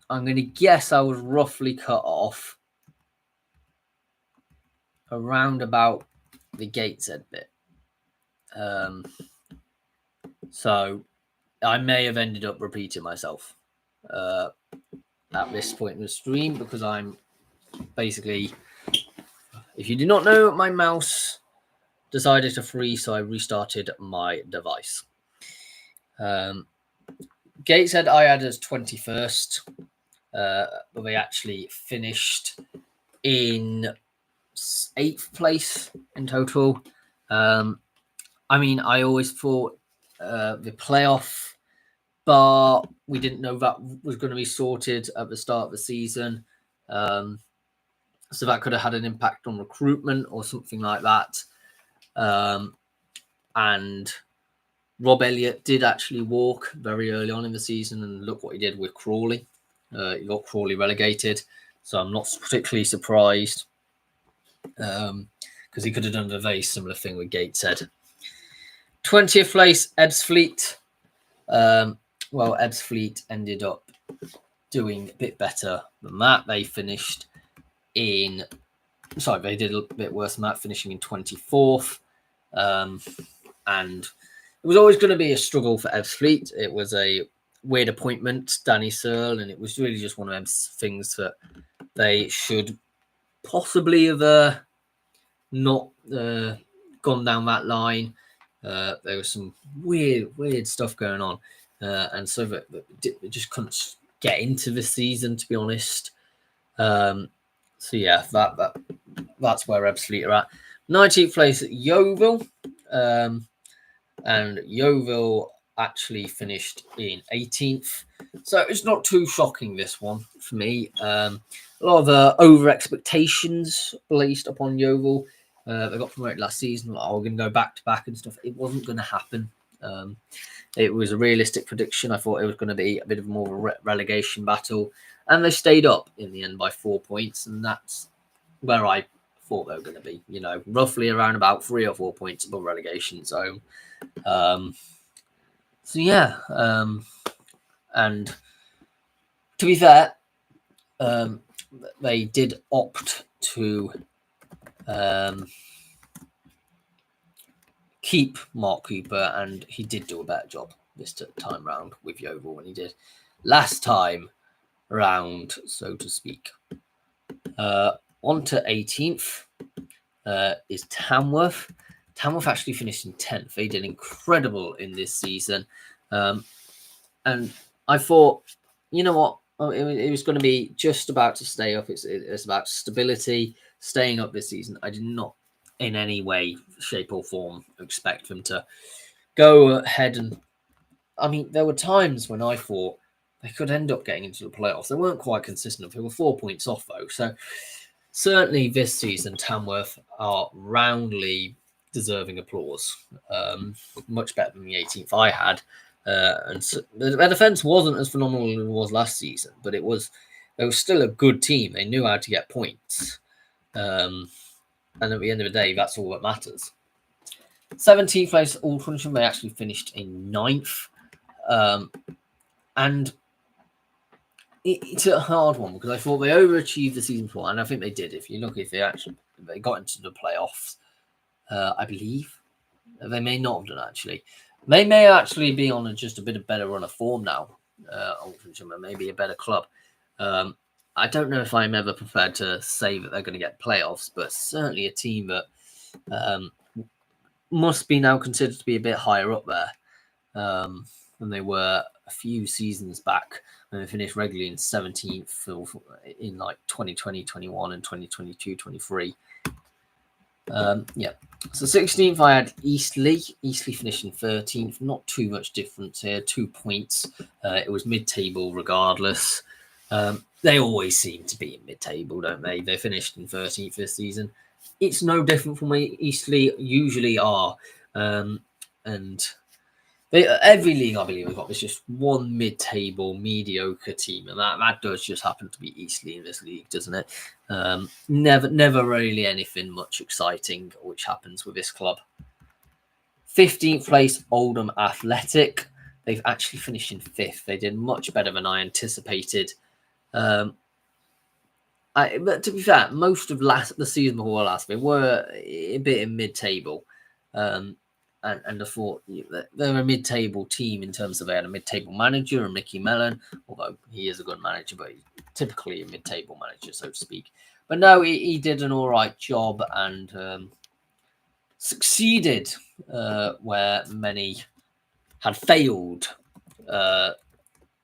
going to guess I was roughly cut off around about the Gateshead bit. So I may have ended up repeating myself at this point in the stream, because I'm basically, if you do not know, my mouse decided to freeze, so I restarted my device. Gateshead I had as 21st, but they actually finished in 8th place in total. I mean, I always thought the playoff bar, we didn't know that was going to be sorted at the start of the season. So that could have had an impact on recruitment or something like that. And Rob Elliott did actually walk very early on in the season, and look what he did with Crawley. He got Crawley relegated, so I'm not particularly surprised, because he could have done a very similar thing with Gateshead. 20th place, Ebbsfleet. Well, Ebbsfleet ended up doing a bit better than that. They finished in... Sorry, they did a bit worse than that, finishing in 24th. And it was always going to be a struggle for Ebbsfleet. It was a weird appointment, Danny Searle, and it was really just one of those things that they should possibly have not gone down that line. There was some weird stuff going on, and so that it just couldn't get into the season, to be honest. So yeah, that's where Ebbsfleet are at. 19th place at Yeovil, and Yeovil actually finished in 18th. So it's not too shocking, this one, for me. A lot of over expectations placed upon Yeovil. They got promoted last season. Like, we're going to go back to back and stuff. It wasn't going to happen. It was a realistic prediction. I thought it was going to be a bit of more of a relegation battle. And they stayed up in the end by 4 points. And that's where I thought they were going to be. You know, roughly around about 3 or 4 points above relegation zone. So yeah, and to be fair, they did opt to keep Mark Cooper, and he did do a better job this time round with Yeovil than he did last time round, so to speak. On to 18th is Tamworth. Tamworth actually finished in 10th. They did incredible in this season. And I thought, you know what? It was going to be just about to stay up. It's about stability, staying up this season. I did not in any way, shape or form expect them to go ahead. And I mean, there were times when I thought they could end up getting into the playoffs. They weren't quite consistent. They were 4 points off, though. So certainly this season, Tamworth are roundly deserving applause. Much better than the 18th I had. And so their defense wasn't as phenomenal as it was last season, but it was still a good team. They knew how to get points. And at the end of the day, that's all that matters. 17th place, Aldrincham, they actually finished in 9th. And it's a hard one, because I thought they overachieved the season before, and I think they did. If you look, if they got into the playoffs, I believe. They may not have done, actually. They may actually be on just a bit of better run of form now. Aldrincham, maybe a better club. I don't know if I'm ever prepared to say that they're going to get playoffs, but certainly a team that must be now considered to be a bit higher up there than they were a few seasons back, when they finished regularly in 17th in like 2020, 21 and 2022, 23. Yeah. So 16th, I had Eastleigh. Eastleigh finishing 13th. Not too much difference here. 2 points. It was mid-table regardless. They always seem to be in mid-table, don't they? They finished in 13th this season. It's no different from where Eastleigh usually are. And every league, I believe, we've got is just one mid-table mediocre team, and that does just happen to be Eastleigh in this league, doesn't it? Never really anything much exciting which happens with this club. 15th place, Oldham Athletic. They've actually finished in 5th. They did much better than I anticipated. But to be fair, most of the season before last, they were a bit in mid-table. And I thought they're a mid-table team in terms of they had a mid-table manager, and Mickey Mellon, although he is a good manager, but he's typically a mid-table manager, so to speak. But no, he did an all right job and succeeded where many had failed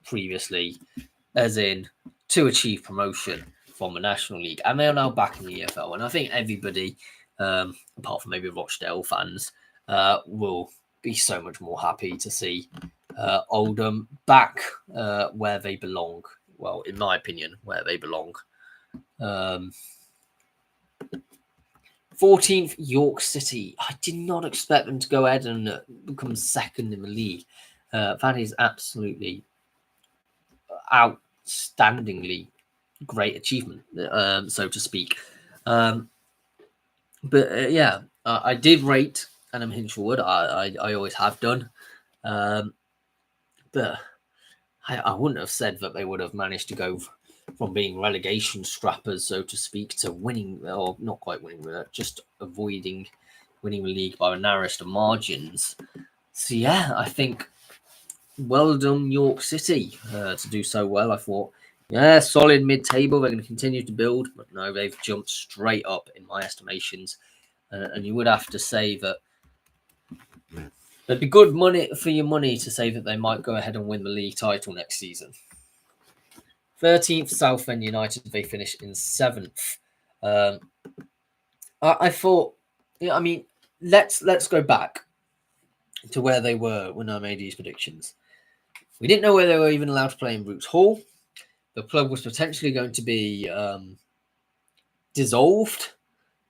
previously, as in to achieve promotion from the National League. And they are now back in the EFL. And I think everybody, apart from maybe Rochdale fans, will be so much more happy to see Oldham back where they belong. Well, in my opinion, where they belong. 14th, York City. I did not expect them to go ahead and become second in the league. That is absolutely outstandingly great achievement, so to speak. But yeah, I did rate Adam Hinshelwood. I always have done. But I wouldn't have said that they would have managed to go from being relegation strappers, so to speak, to winning, or not quite winning, just avoiding winning the league by the narrowest of margins. So yeah, I think well done, York City, to do so well. I thought, yeah, solid mid-table. They're going to continue to build, but no, they've jumped straight up in my estimations. And you would have to say that it'd be good money for your money to say that they might go ahead and win the league title next season. 13th, Southend United. They finished in 7th. I thought, I mean, let's go back to where they were when I made these predictions. We didn't know whether they were even allowed to play in Roots Hall. The club was potentially going to be dissolved,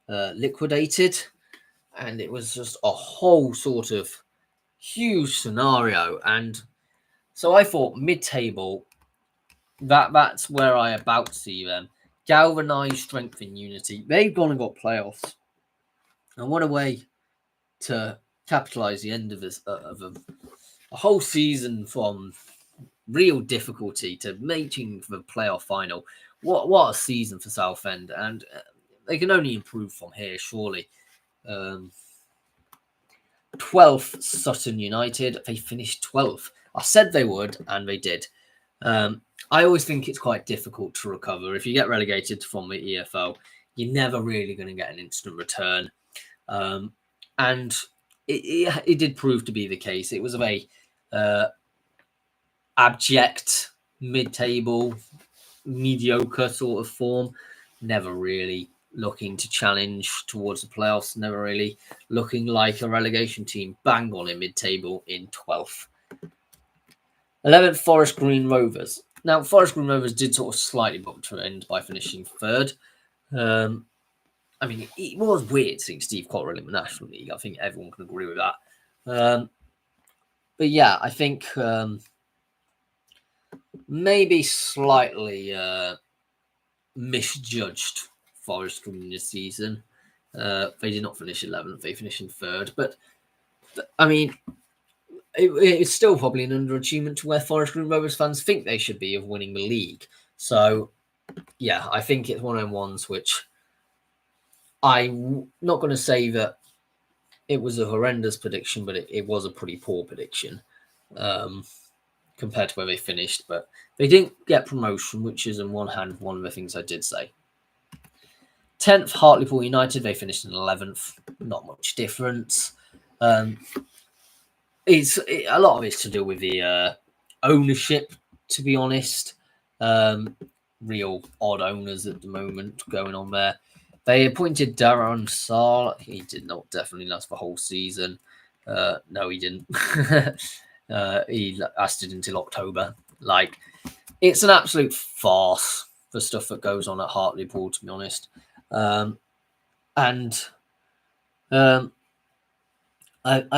liquidated, and it was just a whole sort of huge scenario. And so I thought mid-table, that's where I about see them. Galvanized, strength, and unity. They've gone and got playoffs. And what a way to capitalize the end of this of a whole season from real difficulty to making the playoff final. What a season for Southend, and they can only improve from here, surely. 12th, Sutton United. They finished 12th. I said they would, and they did. I always think it's quite difficult to recover. If you get relegated from the EFL, you're never really going to get an instant return. And it did prove to be the case. It was a very abject, mid-table, mediocre sort of form. Never really looking to challenge towards the playoffs. Never really looking like a relegation team. Bang on in mid-table in 12th. 11th, Forest Green Rovers. Now, Forest Green Rovers did sort of slightly bump to end by finishing 3rd. I mean, it was weird seeing Steve Cotterill in the National League. I think everyone can agree with that. But yeah, I think maybe slightly misjudged Forest Green this season. They did not finish 11th. They finished in 3rd. But, I mean, it's still probably an underachievement to where Forest Green Rovers fans think they should be of winning the league. So, yeah, I think it's one of them ones which I'm not going to say that it was a horrendous prediction, but it was a pretty poor prediction compared to where they finished. But they didn't get promotion, which is, on one hand, one of the things I did say. 10th, Hartlepool United. They finished in 11th. Not much difference. It's a lot of it's to do with the ownership, to be honest. Real odd owners at the moment going on there. They appointed Darren Saar. He did not definitely last the whole season. No, he didn't. He lasted until October. Like, it's an absolute farce, the stuff that goes on at Hartlepool, to be honest. I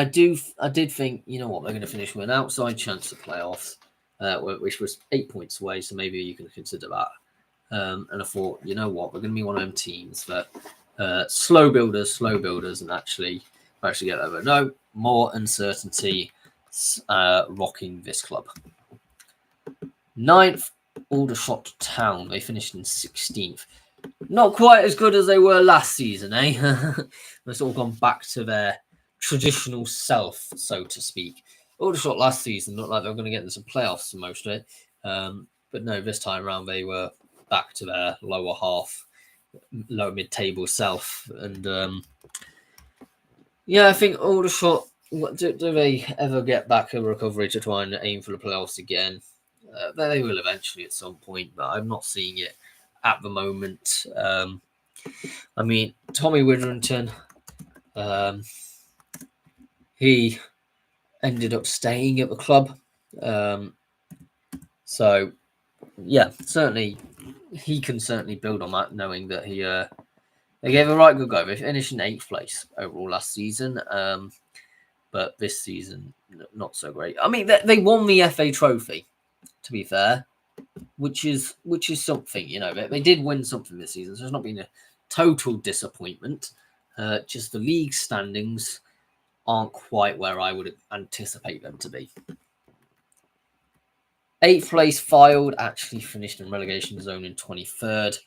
did think, you know what, they're going to finish with an outside chance of playoffs, which was 8 points away, so maybe you can consider that. And I thought, you know what, we're going to be one of them teams that slow builders, and actually get over. No, more uncertainty rocking this club. 9th, Aldershot Town. They finished in 16th. Not quite as good as they were last season, eh? They've sort of gone back to their traditional self, so to speak. Aldershot last season looked like they were going to get into some playoffs for most of it. But no, this time around they were back to their lower half, lower mid-table self. And yeah, I think Aldershot, do they ever get back a recovery to try and aim for the playoffs again? They will eventually at some point, but I'm not seeing it at the moment. I mean, Tommy Witherington, he ended up staying at the club. So, yeah, certainly he can certainly build on that, knowing that they gave a right good go. They finished in 8th place overall last season, but this season not so great. I mean, they won the FA Trophy, to be fair, which is something. You know, they did win something this season, so it's not been a total disappointment. Just the league standings aren't quite where I would anticipate them to be. 8th place, Fylde, actually finished in relegation zone in 23rd.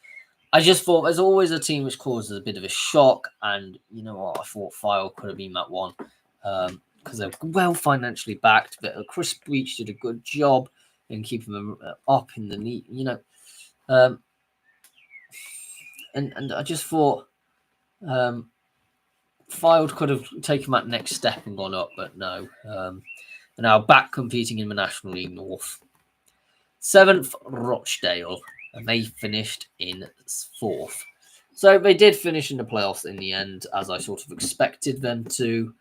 I just thought there's always a team which causes a bit of a shock, and you know what? I thought Fylde could have been that one because they're well financially backed. But Chris Breach did a good job in keeping them up in the league, you know. And I just thought Fylde could have taken that next step and gone up, but no. And now back competing in the National League North. 7th, Rochdale, and they finished in 4th. So they did finish in the playoffs in the end, as I sort of expected them to.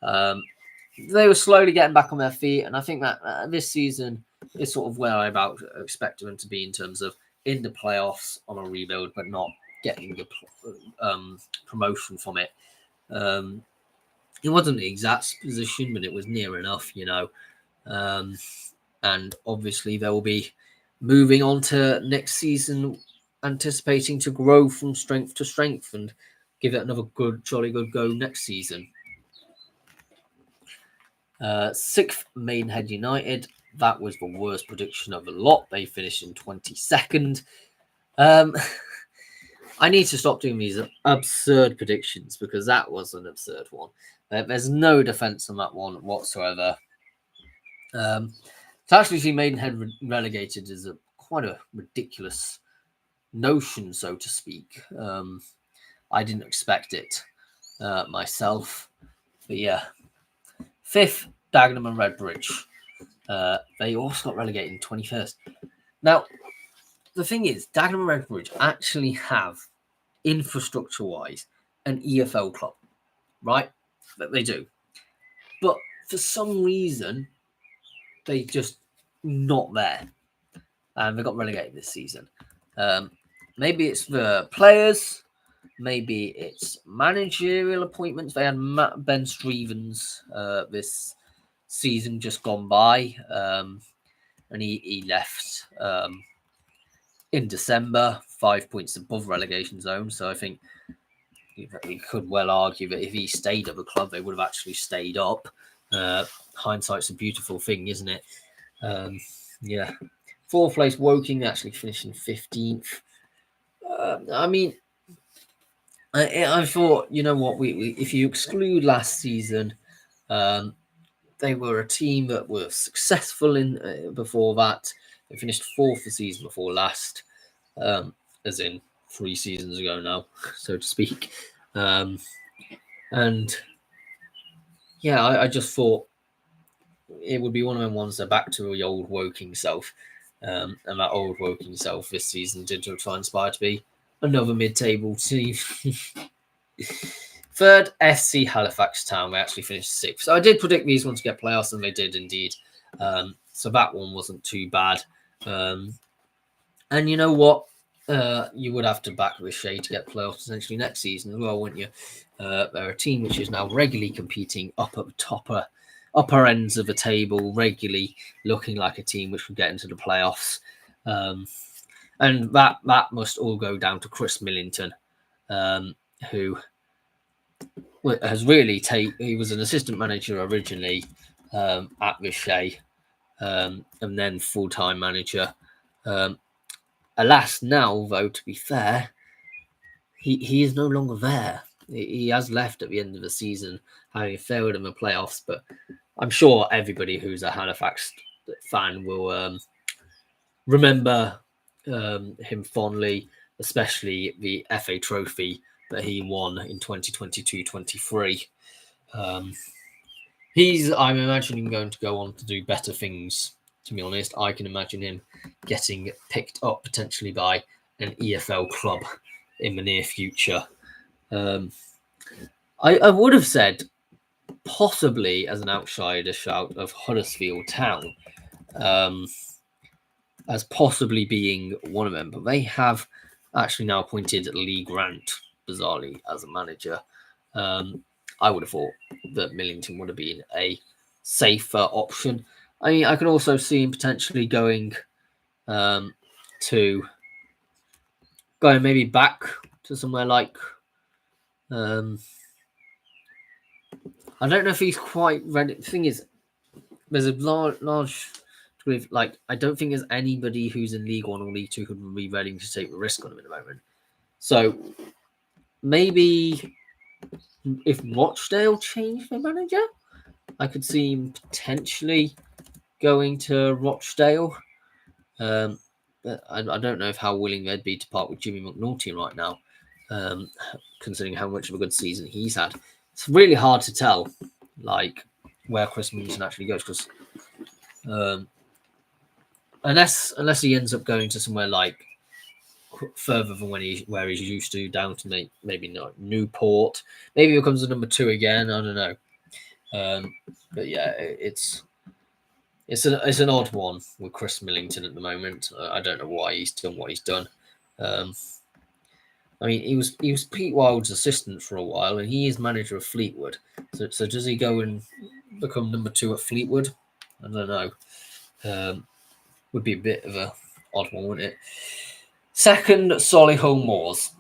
They were slowly getting back on their feet, and I think that this season is sort of where I about expect them to be in terms of in the playoffs on a rebuild, but not getting the promotion from it. It wasn't the exact position, but it was near enough, you know. And obviously they will be moving on to next season, anticipating to grow from strength to strength and give it another jolly good go next season. 6th, Maidenhead United. That was the worst prediction of the lot. They finished in 22nd. I need to stop doing these absurd predictions because that was an absurd one. There's no defense on that one whatsoever. To actually see Maidenhead relegated is quite a ridiculous notion, so to speak. I didn't expect it myself. But yeah. 5th, Dagenham and Redbridge. They also got relegated in 21st. Now, the thing is, Dagenham and Redbridge actually have, infrastructure-wise, an EFL club, right? They do. But for some reason, they just not there. And they got relegated this season. Maybe it's the players. Maybe it's managerial appointments. They had Ben Strevens this season just gone by. And he left in December, 5 points above relegation zone. So I think you could well argue that if he stayed at the club, they would have actually stayed up. Hindsight's a beautiful thing, isn't it? Yeah. 4th place, Woking, actually finishing 15th. I mean, I thought, you know what, we if you exclude last season, they were a team that were successful in before that. They finished 4th the season before last, as in 3 seasons ago now, so to speak. And yeah, I just thought it would be one of them ones that back to the old Woking self. And that old Woking self this season did transpire to be another mid-table team. Third, FC Halifax Town. We actually finished 6th. So I did predict these ones to get playoffs, and they did indeed. So that one wasn't too bad. And you know what? You would have to back Richer to get playoffs essentially next season as well, wouldn't you? They're a team which is now regularly competing up at the upper ends of the table, regularly looking like a team which would get into the playoffs. And that must all go down to Chris Millington, who has really he was an assistant manager originally at Richer, and then full-time manager. Alas, now, though, to be fair, he is no longer there. He has left at the end of the season, having failed in the playoffs. But I'm sure everybody who's a Halifax fan will remember him fondly, especially the FA Trophy that he won in 2022-23. I'm imagining going to go on to do better things. To be honest, I can imagine him getting picked up potentially by an EFL club in the near future. I would have said possibly as an outsider shout of Huddersfield Town as possibly being one of them, but they have actually now appointed Lee Grant, bizarrely, as a manager. I would have thought that Millington would have been a safer option. I mean, I can also see him potentially going maybe back to somewhere like I don't know if he's quite ready. The thing is, there's a large degree of, I don't think there's anybody who's in League One or League Two who would be ready to take the risk on him at the moment. So maybe if Rochdale changed their manager, I could see him potentially going to Rochdale. But I don't know how willing they'd be to part with Jimmy McNulty right now, considering how much of a good season he's had. It's really hard to tell, where Chris Millington actually goes, because unless he ends up going to somewhere further than where he's used to, down to maybe not Newport, maybe he becomes a number 2 again. I don't know, but yeah, it's an odd one with Chris Millington at the moment. I don't know why he's done what he's done. I mean, he was Pete Wild's assistant for a while, and he is manager of Fleetwood. So does he go and become number 2 at Fleetwood? I don't know. Would be a bit of a odd one, wouldn't it? Second, Solihull Moors.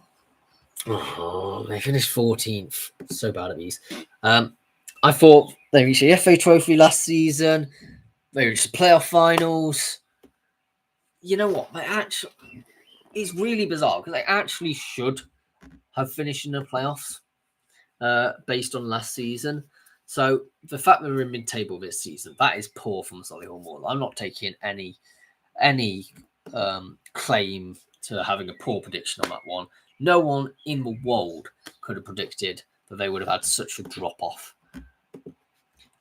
Oh, they finished 14th. So bad at these. I thought they reached the FA Trophy last season. They reached the playoff finals. You know what? It's really bizarre because they actually should have finished in the playoffs based on last season. So the fact that we're in mid-table this season, that is poor from Solihull Moors. I'm not taking any claim to having a poor prediction on that one. No one in the world could have predicted that they would have had such a drop-off.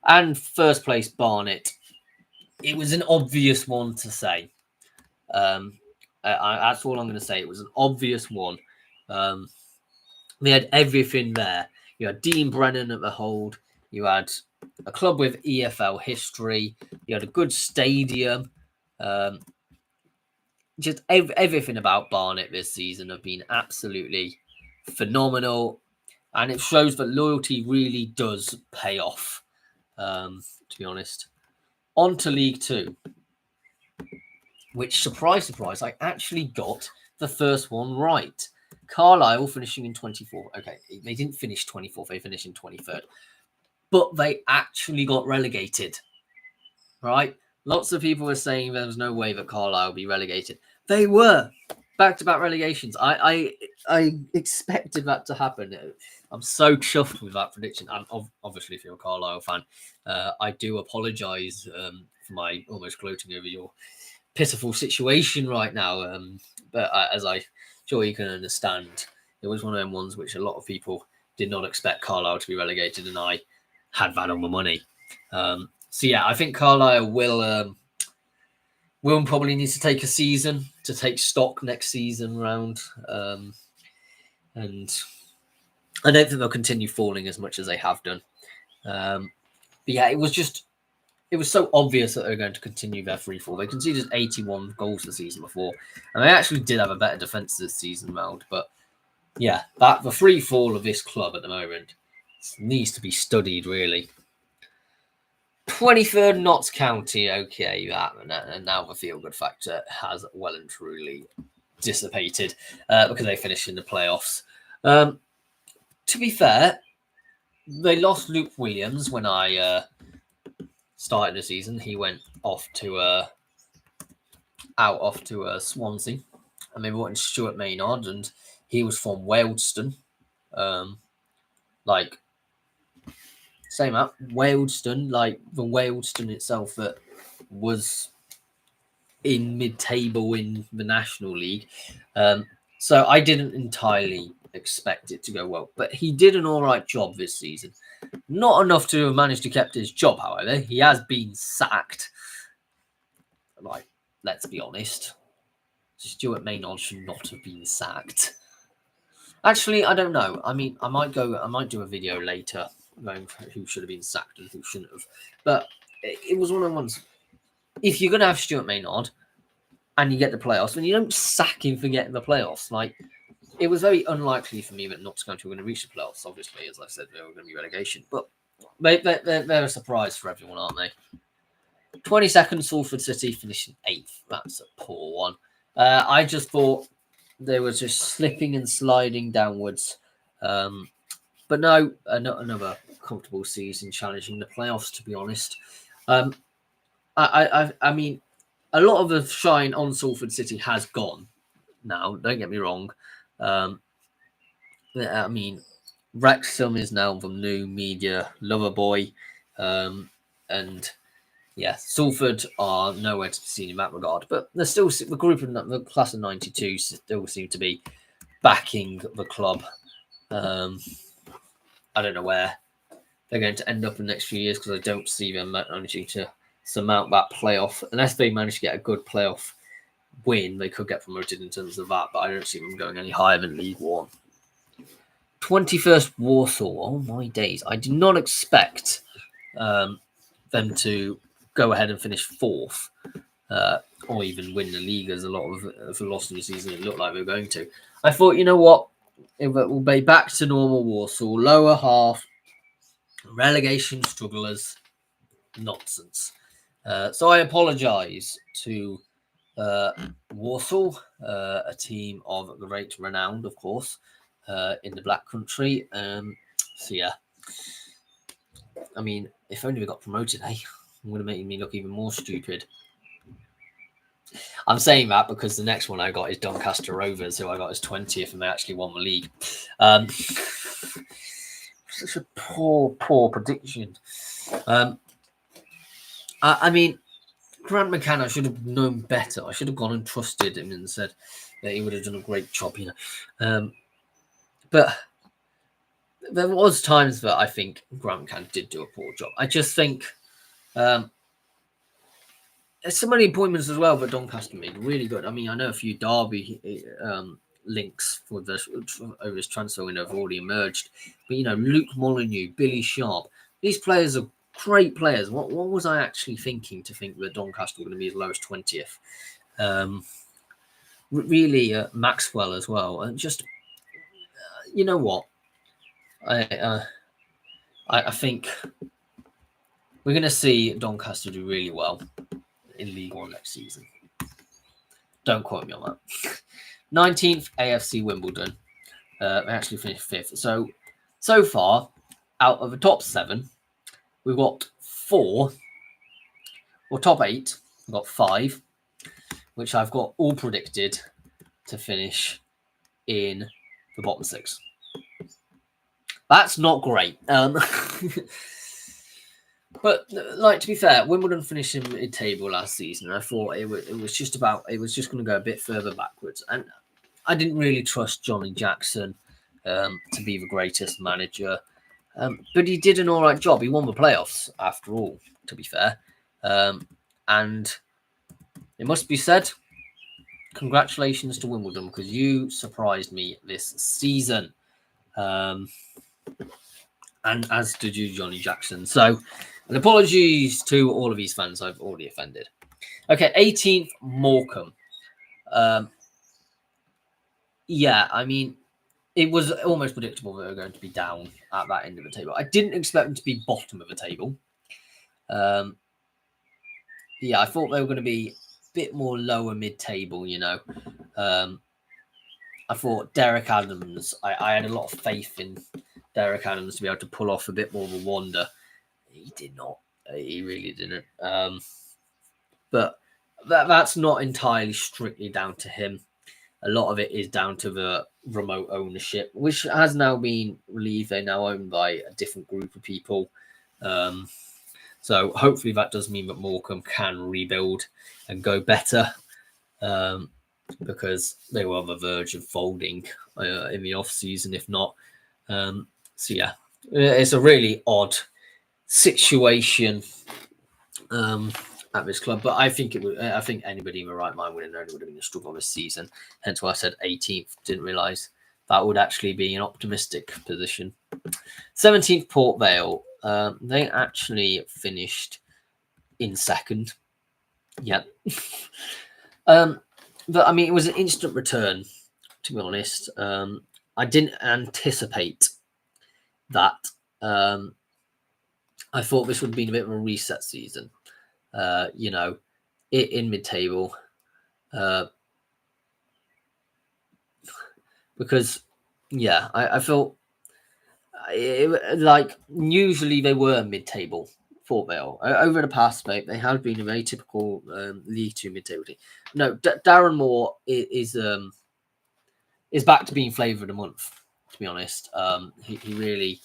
And first place, Barnet. It was an obvious one to say. That's all I'm going to say. It was an obvious one. They had everything there. You had Dean Brennan at the hold. You had a club with EFL history. You had a good stadium. Just everything about Barnet this season have been absolutely phenomenal. And it shows that loyalty really does pay off, to be honest. On to League Two, which, surprise, surprise, I actually got the first one right. Carlisle finishing in 24th. Okay, they didn't finish 24th. They finished in 23rd. But they actually got relegated, right? Lots of people were saying there was no way that Carlisle would be relegated. They were. Back-to-back relegations. I expected that to happen. I'm so chuffed with that prediction. I'm obviously, if you're a Carlisle fan, I do apologise for my almost gloating over your pitiful situation right now. But as I'm sure you can understand, it was one of them ones which a lot of people did not expect Carlisle to be relegated, and I had that on my money. So yeah, I think Carlisle will Wimbledon probably needs to take a season to take stock next season round. And I don't think they'll continue falling as much as they have done. But yeah, it was so obvious that they were going to continue their free fall. They conceded 81 goals the season before, and they actually did have a better defence this season round. But yeah, the free fall of this club at the moment needs to be studied, really. 23rd Notts County, okay, and now the feel-good factor has well and truly dissipated because they finished in the playoffs. To be fair, they lost Luke Williams when I started the season. He went off to Swansea, and they brought in Stuart Maynard, and he was from Wealdstone. Same up Wealdstone, like the Wealdstone itself that was in mid-table in the National League. So I didn't entirely expect it to go well, but he did an all right job this season. Not enough to have managed to keep his job, however. He has been sacked. Like, let's be honest. Stuart Maynard should not have been sacked. Actually, I don't know. I mean, I might do a video later going for who should have been sacked and who shouldn't have. But it was one of the ones. If you're going to have Stuart Maynard and you get the playoffs, then you don't sack him for getting the playoffs. Like, it was very unlikely for me that Notts County were going to reach the playoffs. Obviously, as I said, they were going to be relegation. But they're a surprise for everyone, aren't they? 22nd, Salford City finishing 8th. That's a poor one. I just thought they were just slipping and sliding downwards. But no, another comfortable season challenging the playoffs, to be honest. I mean, a lot of the shine on Salford City has gone now. Don't get me wrong. I mean, Wrexham is now the new media lover boy. And yeah, Salford are nowhere to be seen in that regard. But they're still, the group of the class of 92 still seem to be backing the club. I don't know where they're going to end up in the next few years because I don't see them managing to surmount that playoff. Unless they manage to get a good playoff win, they could get promoted in terms of that, but I don't see them going any higher than League One. 21st Walsall. Oh my days. I did not expect them to go ahead and finish 4th or even win the league, as a lot of the lost in the season it looked like they were going to. I thought, you know what? It will be back to normal Walsall, lower half, relegation strugglers, nonsense. So I apologise to Walsall, a team of great renown, of course, in the Black Country. So yeah, I mean, if only we got promoted, eh? I'm going to make me look even more stupid. I'm saying that because the next one I got is Doncaster Rovers, who I got as 20th, and they actually won the league. Such a poor prediction. I mean, Grant McCann, should have known better. I should have gone and trusted him and said that he would have done a great job, you know. But there was times that I think Grant McCann did do a poor job. I just think there's so many appointments as well that Doncaster made really good. I mean, I know a few Derby links for this over this transfer window have already emerged, but you know, Luke Molyneux, Billy Sharp, these players are great players. What was I actually thinking to think that Doncaster were going to be as low as 20th? Really, Maxwell as well, and just you know what, I think we're going to see Doncaster do really well in League One next season. Don't quote me on that. 19th, AFC Wimbledon. They actually finished 5th. So far, out of the top 7, we've got 4, or top 8, we've got 5, which I've got all predicted to finish in the bottom 6. That's not great. But like, to be fair, Wimbledon finished in mid-table last season. And I thought it was just going to go a bit further backwards, and I didn't really trust Johnny Jackson to be the greatest manager. But he did an all right job. He won the playoffs after all, to be fair, and it must be said, congratulations to Wimbledon because you surprised me this season. And as did you, Johnny Jackson. So, an apologies to all of these fans I've already offended. Okay, 18th, Morecambe. Yeah, I mean, it was almost predictable that they were going to be down at that end of the table. I didn't expect them to be bottom of the table. Yeah, I thought they were going to be a bit more lower mid-table, you know. I thought Derek Adams, I had a lot of faith in Derek Adams to be able to pull off a bit more of a wonder. He did not. He really didn't. But that's not entirely strictly down to him. A lot of it is down to the remote ownership, which has now been relieved. They're now owned by a different group of people. So hopefully that does mean that Morecambe can rebuild and go better, because they were on the verge of folding in the off-season, if not. So yeah, it's a really odd situation at this club, but I think I think anybody in the right mind would have known it would have been a struggle this season. Hence why I said 18th. Didn't realise that would actually be an optimistic position. 17th, Port Vale. They actually finished in second. Yep. But I mean, it was an instant return, to be honest. I didn't anticipate that. I thought this would have been a bit of a reset season. You know, in mid-table, because yeah, I felt like usually they were mid-table. Port Vale over the past, they have been a very typical League Two mid-table team. No, Darren Moore is back to being flavour of the month. To be honest, he really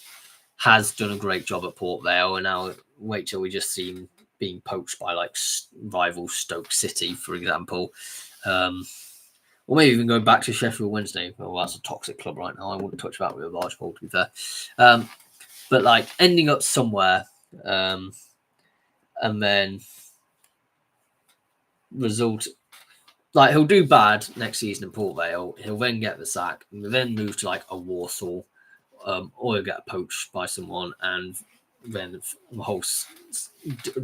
has done a great job at Port Vale, and now wait till we just see him being poached by like rival Stoke City, for example, or maybe even going back to Sheffield Wednesday. Well, that's a toxic club right now. I wouldn't touch that with a large ball, to be fair. But like ending up somewhere, and then result like he'll do bad next season in Port Vale. He'll then get the sack, and then move to like a Warsaw, or he'll get poached by someone, and then the whole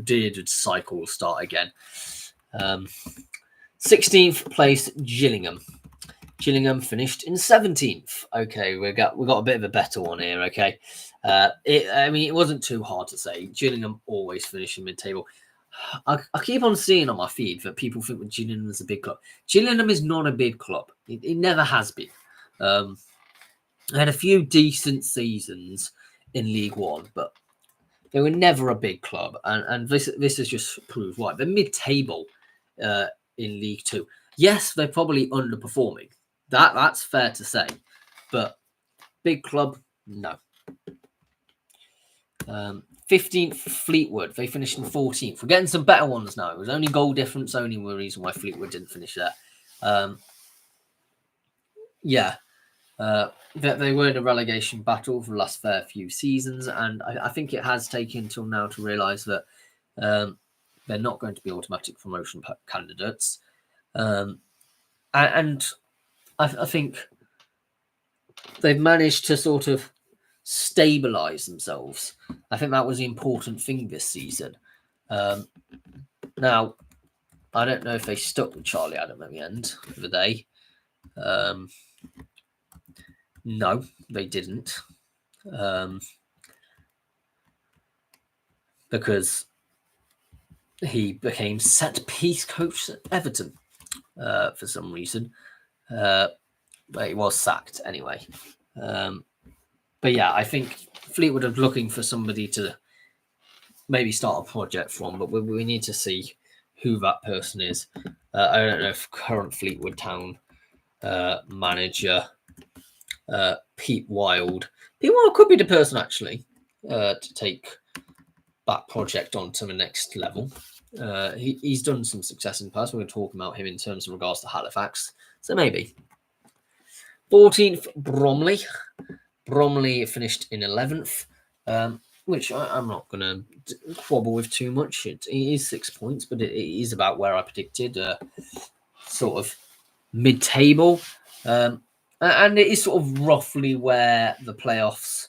did cycle will start again. 16th place, Gillingham. Gillingham finished in 17th. Okay, we got a bit of a better one here. Okay, I mean, it wasn't too hard to say. Gillingham always finish in mid-table. I keep on seeing on my feed that people think that Gillingham is a big club. Gillingham is not a big club. It never has been. I had a few decent seasons in League One, but they were never a big club. And this has just proved why. They're mid-table in League Two. Yes, they're probably underperforming. That's fair to say. But big club, no. 15th, Fleetwood. They finished in 14th. We're getting some better ones now. It was only goal difference, only the reason why Fleetwood didn't finish there. They were in a relegation battle for the last fair few seasons, and I think it has taken till now to realise that they're not going to be automatic promotion candidates. And I think they've managed to sort of stabilize themselves. I think that was the important thing this season. Now, I don't know if they stuck with Charlie Adam at the end of the day. No, they didn't. Because he became set-piece coach at Everton for some reason. But he was sacked anyway. But yeah, I think Fleetwood are looking for somebody to maybe start a project from, but we need to see who that person is. I don't know if current Fleetwood Town manager Pete Wild could be the person actually to take that project on to the next level. He's done some success in the past. We're going to talk about him in terms of regards to Halifax, so maybe. 14th, Bromley. Bromley finished in 11th. which I'm not going to quibble with too much. It is 6 points, but it is about where I predicted, sort of mid-table. And it is sort of roughly where the playoffs,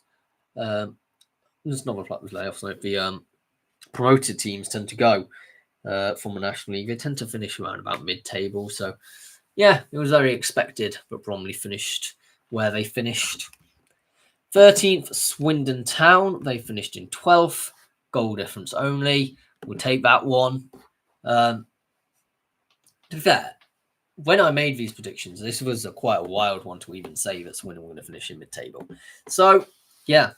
it's not the playoffs, like the promoted teams tend to go from the National League. They tend to finish around about mid-table. So, yeah, it was very expected, but Bromley finished where they finished. 13th, Swindon Town. They finished in 12th. Goal difference only. We'll take that one. To be fair, when I made these predictions, this was quite a wild one to even say that Swindon were going to finish in mid-table. So, yeah,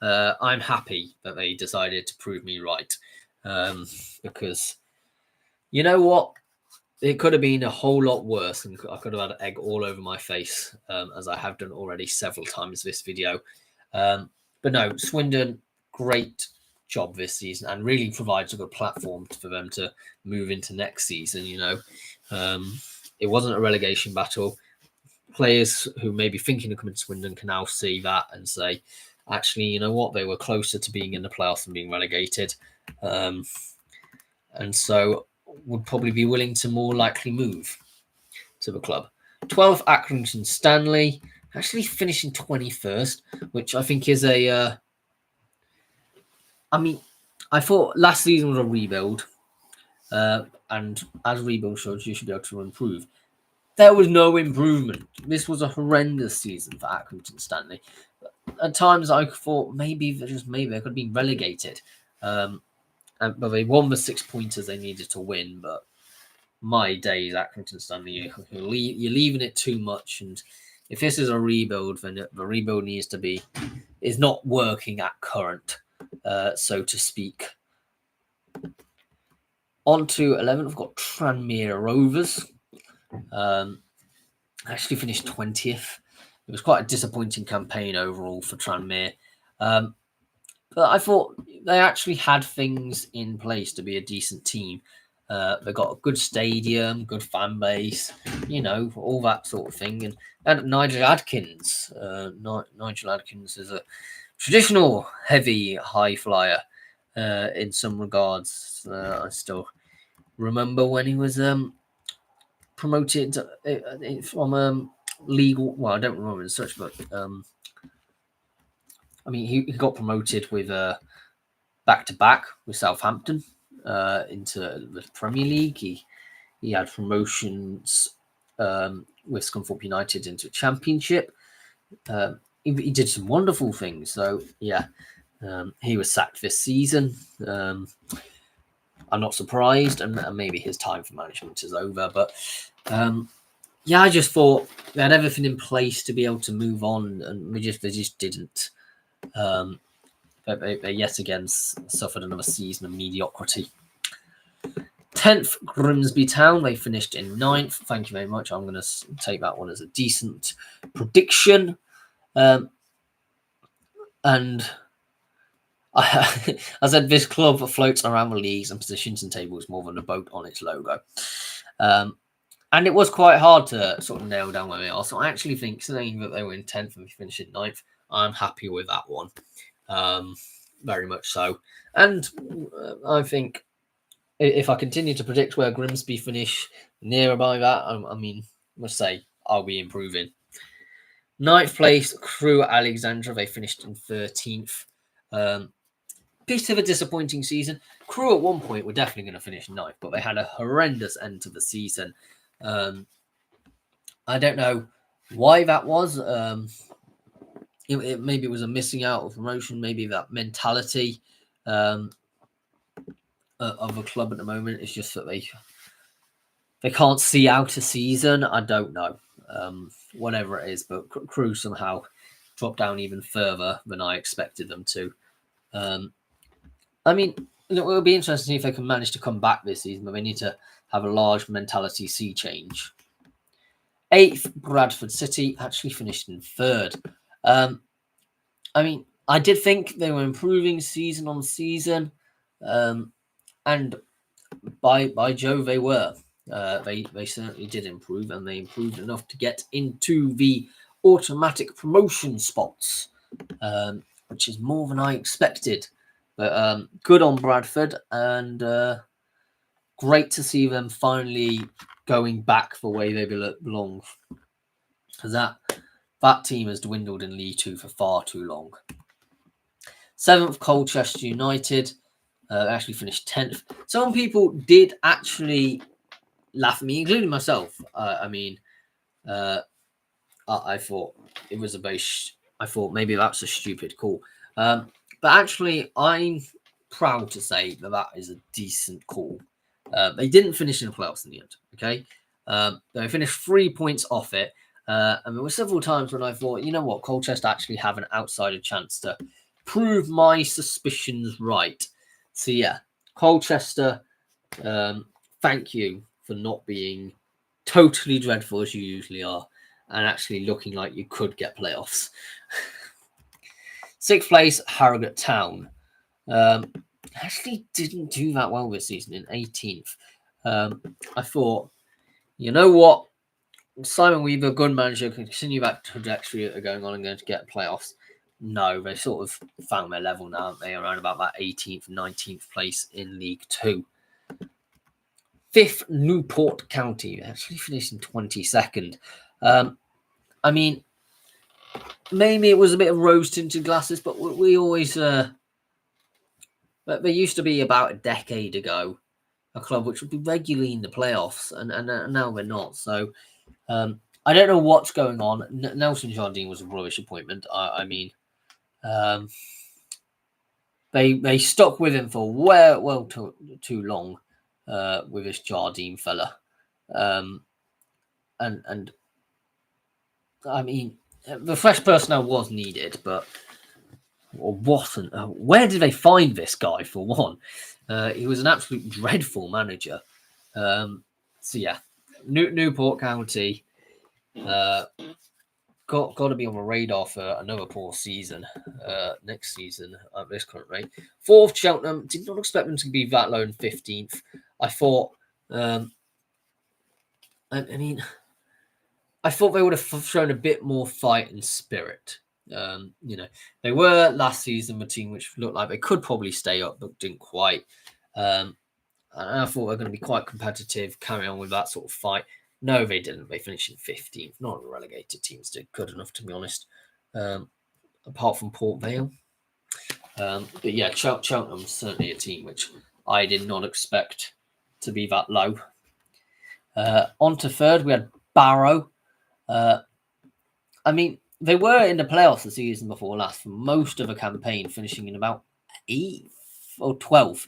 I'm happy that they decided to prove me right. Because, you know what? It could have been a whole lot worse, and I could have had egg all over my face, as I have done already several times this video. But no, Swindon, great job this season, and really provides a good platform for them to move into next season. It wasn't a relegation battle. Players who may be thinking of coming to Swindon can now see that and say, actually, you know what? They were closer to being in the playoffs than being relegated. And so would probably be willing to more likely move to the club. 12th, Accrington Stanley, actually finishing 21st, which I think is I thought last season was a rebuild, and as rebuild shows, you should be able to improve. There was no improvement. This was a horrendous season for Accrington Stanley. At times, I thought maybe they could have been relegated. But they won the 6 pointers they needed to win. But my days, Accrington Stanley, you're leaving it too much. And if this is a rebuild, then the rebuild is not working at current, so to speak. On to 11th, we've got Tranmere Rovers. Actually finished 20th. It was quite a disappointing campaign overall for Tranmere. But I thought they actually had things in place to be a decent team. They got a good stadium, good fan base, all that sort of thing. And Nigel Adkins. Nigel Adkins is a traditional heavy high flyer in some regards. I still remember when he was promoted from legal. Well, I don't remember as such, but he got promoted with back-to-back with Southampton into the Premier League. He had promotions with Scunthorpe United into a Championship. He did some wonderful things. So, yeah, he was sacked this season. I'm not surprised, and maybe his time for management is over. But, I just thought they had everything in place to be able to move on, and they just didn't. They yet again suffered another season of mediocrity. 10th, Grimsby Town. They finished in 9th. Thank you very much. I'm going to take that one as a decent prediction. And I said this club floats around the leagues and positions and tables more than a boat on its logo. And it was quite hard to sort of nail down where they are. So I actually think saying that they were in 10th and we finished in 9th, I'm happy with that one. Very much so. And I think if I continue to predict where Grimsby finish nearby that, I must say I'll be improving. 9th place, Crewe Alexandra. They finished in 13th. Bit of a disappointing season. Crewe at one point were definitely going to finish 9th, but they had a horrendous end to the season. I don't know why that was. Maybe it was a missing out of promotion. Maybe that mentality of a club at the moment is just that they can't see out a season. I don't know. Whatever it is, but Crewe somehow dropped down even further than I expected them to. It'll be interesting to see if they can manage to come back this season, but they need to have a large mentality sea change. 8th, Bradford City actually finished in 3rd. I did think they were improving season on season, and by Jove, they were. They certainly did improve, and they improved enough to get into the automatic promotion spots. which is more than I expected. But good on Bradford, and great to see them finally going back the way they belong. Because that team has dwindled in League Two for far too long. 7th, Colchester United. Actually finished 10th. Some people did actually laugh at me, including myself. I thought it was I thought maybe that's a stupid call. But actually, I'm proud to say that is a decent call. They didn't finish in the playoffs in the end. Okay, they finished 3 points off it. And there were several times when I thought, you know what, Colchester actually have an outsider chance to prove my suspicions right. So yeah, Colchester, thank you for not being totally dreadful as you usually are, and actually looking like you could get playoffs. 6th place, Harrogate Town. Actually didn't do that well this season in 18th. I thought, you know what, Simon Weaver, good manager, can continue that trajectory that they're going on and going to get playoffs. No, they sort of found their level now, aren't they? Around about that 18th, 19th place in League Two. 5th, Newport County. They actually finished in 22nd. I mean, maybe it was a bit of rose-tinted glasses, but we always... but there used to be about a decade ago a club which would be regularly in the playoffs, and now they're not. So I don't know what's going on. Nelson Jardine was a rubbish appointment. They stuck with him for too long with this Jardine fella, and I mean the fresh personnel was needed, but wasn't. Where did they find this guy for one? He was an absolute dreadful manager. So yeah, Newport County. Got to be on the radar for another poor season next season at this current rate. 4th, Cheltenham. Did not expect them to be that low in 15th. I thought, I thought they would have shown a bit more fight and spirit. They were last season the team which looked like they could probably stay up, but didn't quite. And I thought they were going to be quite competitive, carry on with that sort of fight. No, they didn't. They finished in 15th. Not relegated teams did good enough, to be honest, apart from Port Vale. But yeah, Cheltenham's certainly a team which I did not expect to be that low. On to 3rd, we had Barrow. They were in the playoffs the season before last for most of the campaign, finishing in about 8th or 12th.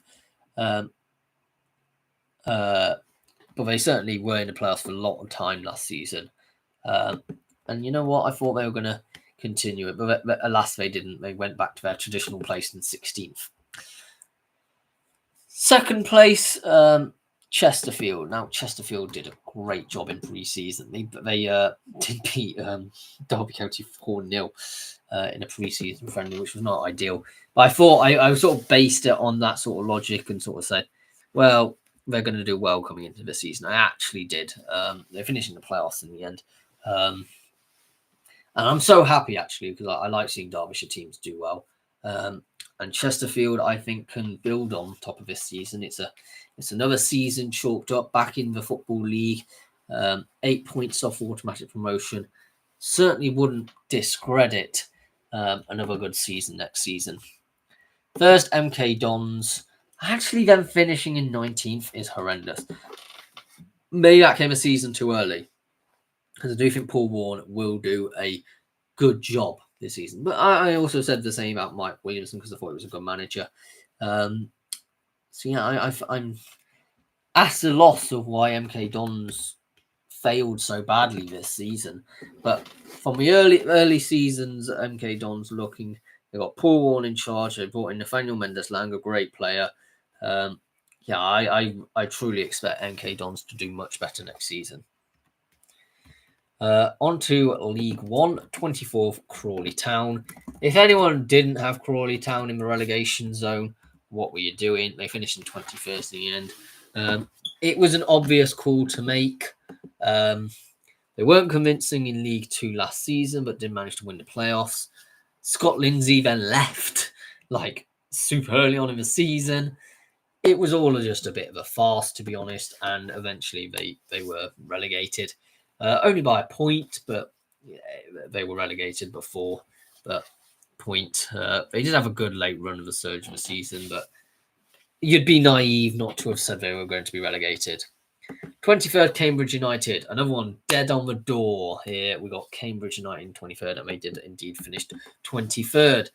But they certainly were in the playoffs for a lot of time last season. And you know what? I thought they were going to continue it, but alas, they didn't. They went back to their traditional place in 16th. 2nd place, Chesterfield. Now, Chesterfield did a great job in pre-season. They did beat Derby County 4-0 in a pre-season friendly, which was not ideal. But I thought I sort of based it on that sort of logic and sort of said, well, they're going to do well coming into the season. I actually did. They finished in the playoffs in the end. And I'm so happy, actually, because I like seeing Derbyshire teams do well. And Chesterfield, I think, can build on top of this season. It's another season chalked up back in the Football League. 8 points off automatic promotion. Certainly wouldn't discredit another good season next season. First, MK Dons. Actually, them finishing in 19th is horrendous. Maybe that came a season too early, because I do think Paul Warne will do a good job this season. But I also said the same about Mike Williamson, because I thought he was a good manager. So yeah, I'm at the loss of why MK Dons failed so badly this season. But from the early seasons, MK Dons looking, they got Paul Warne in charge. They brought in Nathaniel Mendes-Lang, a great player. I truly expect MK Dons to do much better next season. On to League One, 24th, Crawley Town. If anyone didn't have Crawley Town in the relegation zone, what were you doing? They finished in 21st in the end. It was an obvious call to make. They weren't convincing in League Two last season, but did manage to win the playoffs. Scott Lindsay then left like super early on in the season. It was all just a bit of a farce, to be honest, and eventually they were relegated, only by a point, but yeah, they were relegated before. But point, they did have a good late run of the surge of the season, but you'd be naive not to have said they were going to be relegated. 23rd, Cambridge United, another one dead on the door here. We got Cambridge United in 23rd, and they did indeed finish 23rd.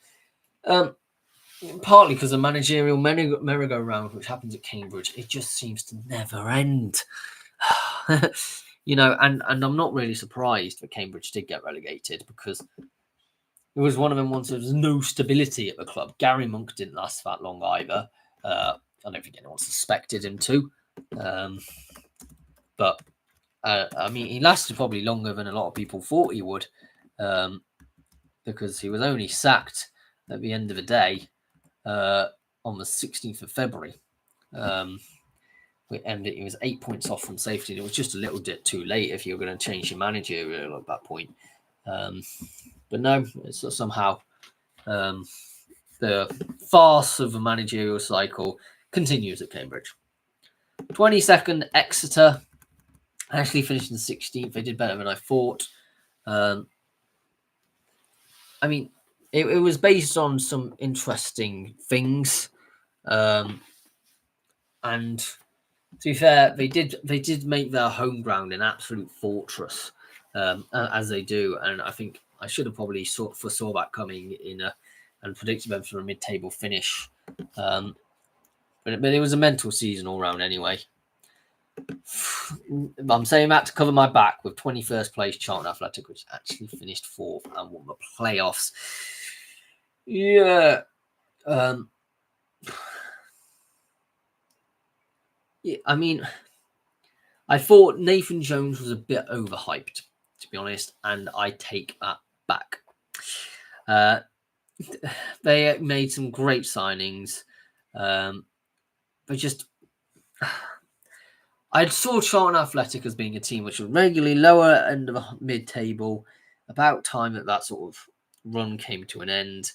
Partly because the managerial merry-go-round, which happens at Cambridge, it just seems to never end. And I'm not really surprised that Cambridge did get relegated, because it was one of them ones. There was no stability at the club. Gary Monk didn't last that long either. I don't think anyone suspected him to. But he lasted probably longer than a lot of people thought he would, because he was only sacked at the end of the day on the 16th of February. It was 8 points off from safety. And it was just a little bit too late if you were going to change your manager at that point. But no, it's somehow the farce of the managerial cycle continues at Cambridge. 22nd, Exeter. Actually finished in 16th. They did better than I thought. It was based on some interesting things. And to be fair, they did make their home ground an absolute fortress, as they do. And I think I should have probably foresaw that coming and predicted them for a mid-table finish. But it was a mental season all round anyway. I'm saying that to cover my back with 21st place Charlton Athletic, which actually finished 4th and won the playoffs. Yeah. I thought Nathan Jones was a bit overhyped, to be honest, and I take that back. They made some great signings. I saw Charlton Athletic as being a team which was regularly lower end of the mid-table. About time that sort of run came to an end.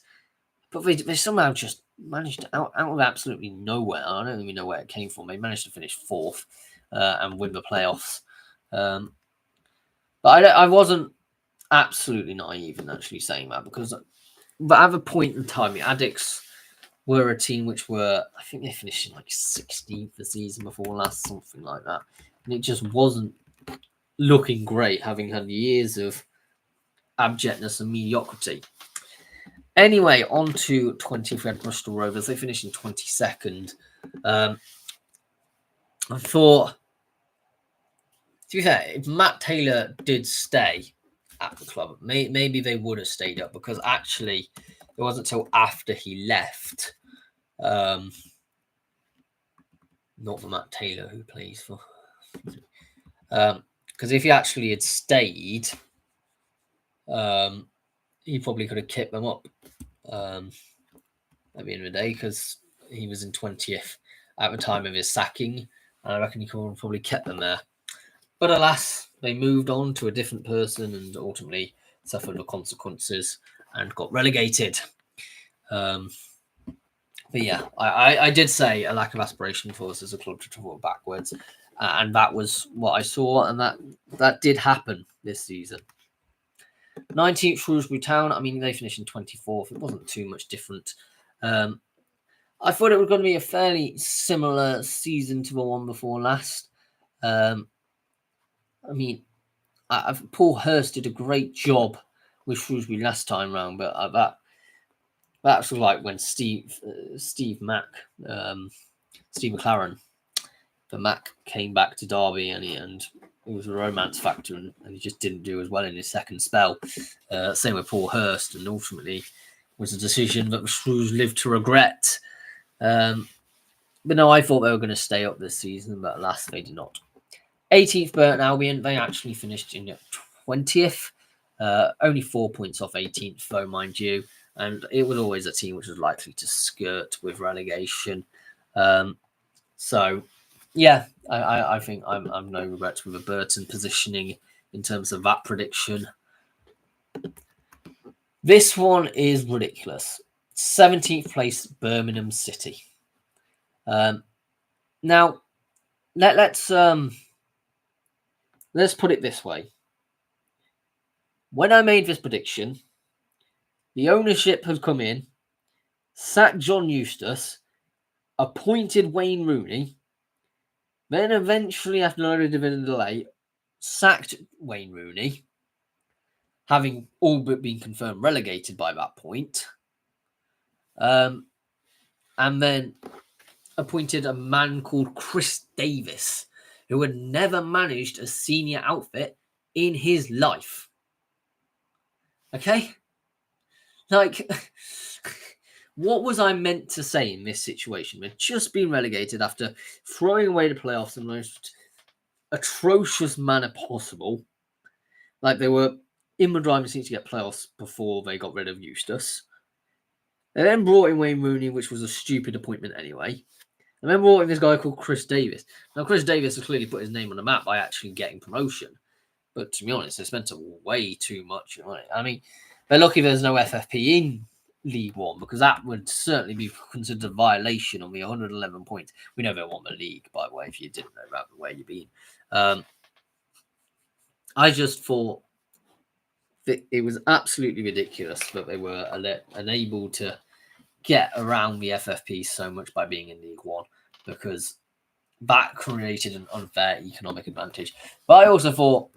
But they somehow just managed out of absolutely nowhere. I don't even know where it came from. They managed to finish 4th and win the playoffs. But I wasn't absolutely naive in actually saying that, because at the point in time, the Addicts were a team which were, I think they finished in like 16th the season before last, something like that. And it just wasn't looking great, having had years of abjectness and mediocrity. Anyway, on to 20th Bristol Rovers. They finished in 22nd. I thought, to be fair, if Matt Taylor did stay at the club, maybe they would have stayed up, because actually it wasn't until after he left, not for Matt Taylor, who plays for, because if he actually had stayed, he probably could have kept them up at the end of the day, because he was in 20th at the time of his sacking, and I reckon he could have probably kept them there. But alas, they moved on to a different person and ultimately suffered the consequences and got relegated. But yeah, I did say a lack of aspiration for us as a club to travel backwards, and that was what I saw, and that did happen this season. 19th, Shrewsbury Town. They finished in 24th. It wasn't too much different. I thought it was going to be a fairly similar season to the one before last. Paul Hurst did a great job with Shrewsbury last time round, but that's like when Steve McLaren, the Mac, came back to Derby, and it was a romance factor, and he just didn't do as well in his second spell. Same with Paul Hurst, and ultimately was a decision that the Shrews lived to regret. But no, I thought they were going to stay up this season, but alas, they did not. 18th, Burton Albion. They actually finished in 20th. Only 4 points off 18th, though, mind you. And it was always a team which was likely to skirt with relegation. So, yeah, I think I'm no regrets with the Burton positioning in terms of that prediction. This one is ridiculous. 17th place, Birmingham City. Now, let's put it this way. When I made this prediction, the ownership has come in, sacked John Eustace, appointed Wayne Rooney, then eventually, after a bit of a delay, sacked Wayne Rooney, having all but been confirmed relegated by that point, and then appointed a man called Chris Davis, who had never managed a senior outfit in his life. Okay? Like, what was I meant to say in this situation? We'd just been relegated after throwing away the playoffs in the most atrocious manner possible. Like, they were in the driving seat to get playoffs before they got rid of Eustace. They then brought in Wayne Rooney, which was a stupid appointment anyway. And then brought in this guy called Chris Davis. Now, Chris Davis has clearly put his name on the map by actually getting promotion. But to be honest, they spent way too much on it. I mean, they're lucky there's no FFP in League One, because that would certainly be considered a violation on the 111 points. We know they won the league, by the way, if you didn't know about where you've been. I just thought that it was absolutely ridiculous that they were unable to get around the FFP so much by being in League One, because that created an unfair economic advantage. But I also thought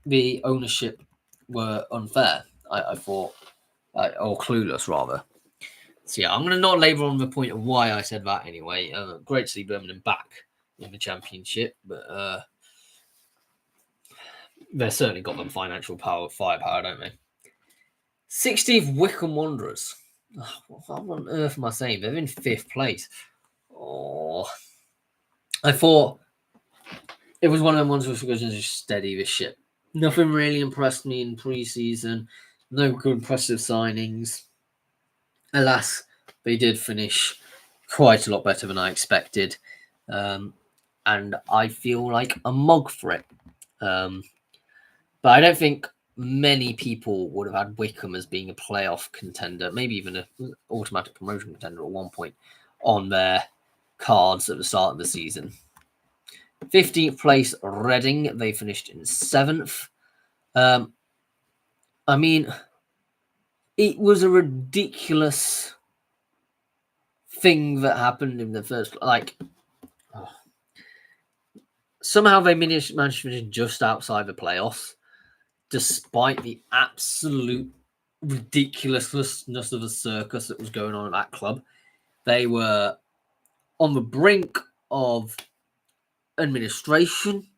the ownership were unfair. I thought, or clueless rather. So yeah, I'm going to not labour on the point of why I said that anyway. Great to see Birmingham back in the Championship, but they've certainly got them financial firepower, don't they? 16th, Wycombe Wanderers. What on earth am I saying? They're in 5th place. Oh, I thought it was one of them ones which was going to just steady the ship. Nothing really impressed me in pre-season. No good impressive signings. Alas, they did finish quite a lot better than I expected. And I feel like a mug for it. But I don't think many people would have had Wycombe as being a playoff contender, maybe even an automatic promotion contender at one point on their cards at the start of the season. 15th place, Reading. They finished in 7th. I mean, it was a ridiculous thing that happened in the first. Somehow they managed to finish just outside the playoffs, despite the absolute ridiculousness of the circus that was going on at that club. They were on the brink of administration,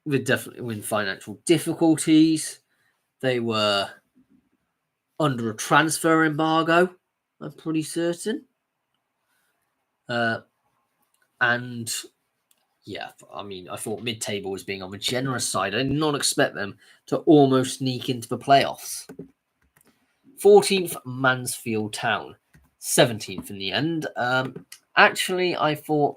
with definitely in financial difficulties. They were under a transfer embargo, I'm pretty certain. And yeah, I mean, I thought mid-table was being on the generous side. I did not expect them to almost sneak into the playoffs. 14th, Mansfield Town. 17th in the end. Actually, I thought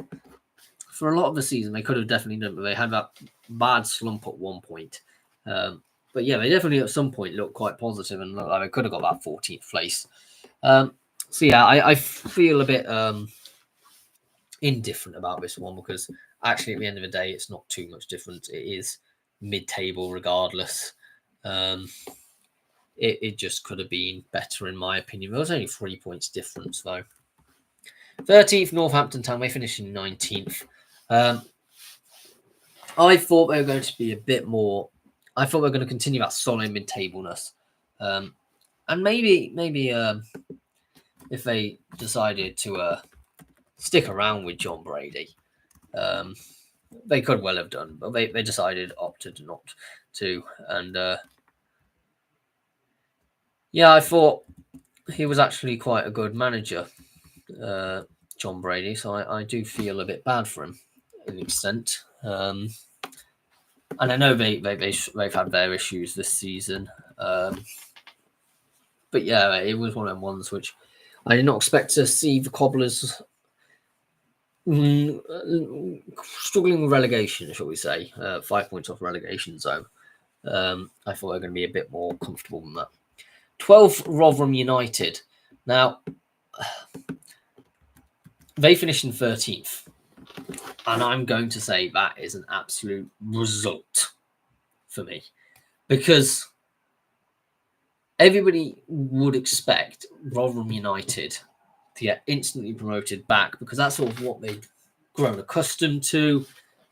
for a lot of the season they could have definitely done, but they had that bad slump at one point. But yeah, they definitely at some point looked quite positive and looked like they could have got that 14th place. So yeah, I feel a bit indifferent about this one, because actually at the end of the day, it's not too much different. It is mid-table regardless. It just could have been better in my opinion. There was only 3 points difference though. 13th, Northampton Town. They finished in 19th. I thought they were going to be a bit more. I thought they were going to continue that solid mid-tableness, and maybe if they decided to stick around with John Brady, they could well have done, but they opted not to. And yeah, I thought he was actually quite a good manager, John Brady. So I do feel a bit bad for him in an extent. And I know they've had their issues this season. But yeah, it was one of them ones which I did not expect to see the Cobblers struggling with relegation, shall we say. 5 points off relegation zone. I thought they were going to be a bit more comfortable than that. 12th, Rotherham United. Now, they finished in 13th. And I'm going to say that is an absolute result for me. Because everybody would expect Rotherham United to get instantly promoted back, because that's sort of what they'd grown accustomed to.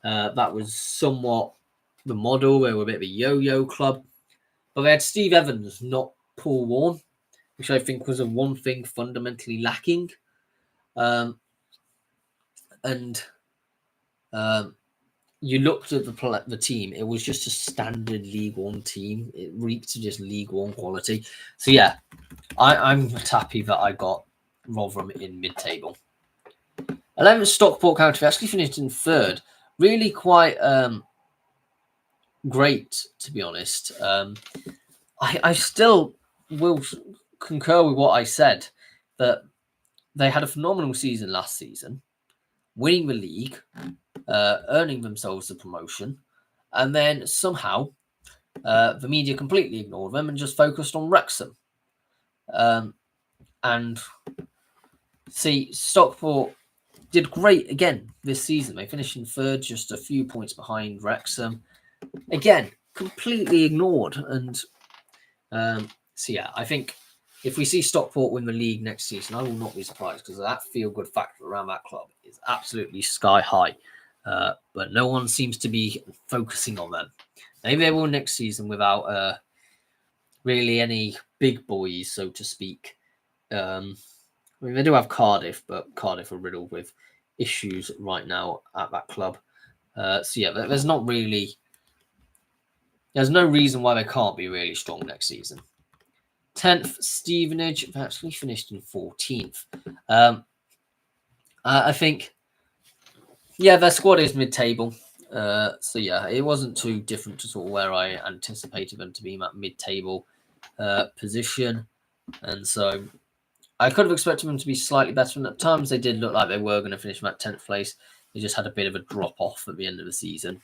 That was somewhat the model. They were a bit of a yo-yo club. But they had Steve Evans, not Paul Warne, which I think was a one thing fundamentally lacking. You looked at the team, it was just a standard League One team. It reeked of just League One quality. So yeah, I'm happy that I got Rotherham in mid-table. 11th, Stockport County actually finished in 3rd. Really quite great, to be honest. I still will concur with what I said, that they had a phenomenal season last season, winning the league, earning themselves the promotion, and then somehow the media completely ignored them and just focused on Wrexham. And see, Stockport did great again this season. They finished in 3rd, just a few points behind Wrexham. Again, completely ignored. And so yeah, I think if we see Stockport win the league next season, I will not be surprised, because that feel-good factor around that club is absolutely sky high. But no one seems to be focusing on them. Maybe they will next season without really any big boys, so to speak. I mean, they do have Cardiff, but Cardiff are riddled with issues right now at that club. So yeah, there's no reason why they can't be really strong next season. 10th, Stevenage. They actually finished in 14th. I think, yeah, their squad is mid-table. So yeah, it wasn't too different to sort of where I anticipated them to be in that mid-table position. And so I could have expected them to be slightly better, and at times they did look like they were going to finish at 10th place. They just had a bit of a drop-off at the end of the season.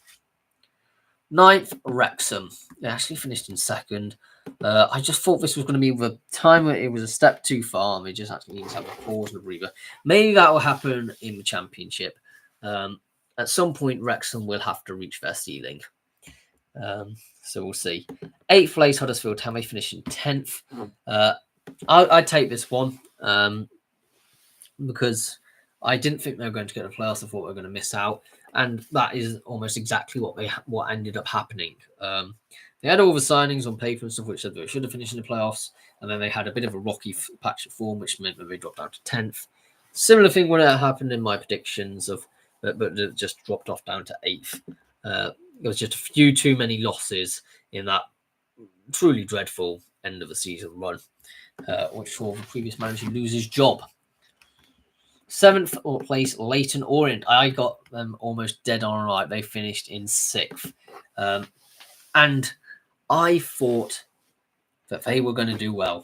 9th, Wrexham. They actually finished in 2nd. I just thought this was going to be the time where it was a step too far, and they just actually need to have a pause and a breather. Maybe that will happen in the Championship. At some point, Wrexham will have to reach their ceiling. So we'll see. 8th place, Huddersfield Town. They finished in 10th. I'd take this one because I didn't think they were going to get the playoffs. I thought they were going to miss out, and that is almost exactly what ended up happening. They had all the signings on paper and stuff, which said they should have finished in the playoffs, and then they had a bit of a rocky patch of form, which meant that they dropped down to 10th. Similar thing when it happened in my predictions but it just dropped off down to 8th. There was just a few too many losses in that truly dreadful end of the season run, which saw the previous manager lose his job. 7th place, Leyton Orient. I got them almost dead on right. They finished in 6th. And I thought that they were going to do well.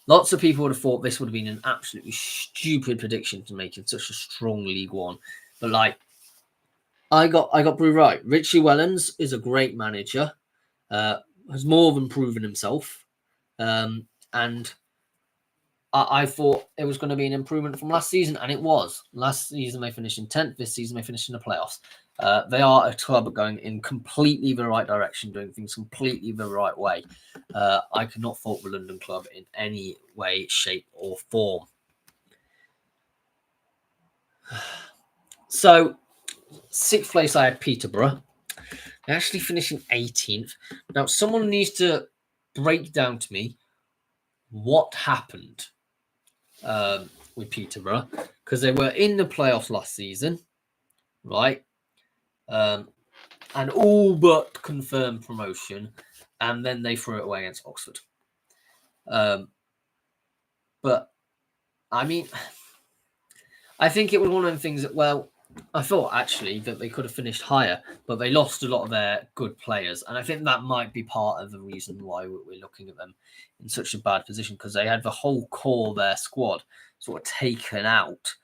Lots of people would have thought this would have been an absolutely stupid prediction to make in such a strong League One. But like, I got Brew right. Richie Wellens is a great manager. Has more than proven himself. And I thought it was going to be an improvement from last season, and it was. Last season they finished in 10th. This season they finished in the playoffs. They are a club going in completely the right direction, doing things completely the right way. I could not fault the London club in any way, shape, or form. So, 6th place I had Peterborough. They actually finished in 18th. Now, someone needs to break down to me what happened with Peterborough, because they were in the playoffs last season, right? And all but confirmed promotion, and then they threw it away against Oxford. But I mean, I think it was one of the things that, well, I thought actually that they could have finished higher, but they lost a lot of their good players. And I think that might be part of the reason why we're looking at them in such a bad position, because they had the whole core of their squad sort of taken out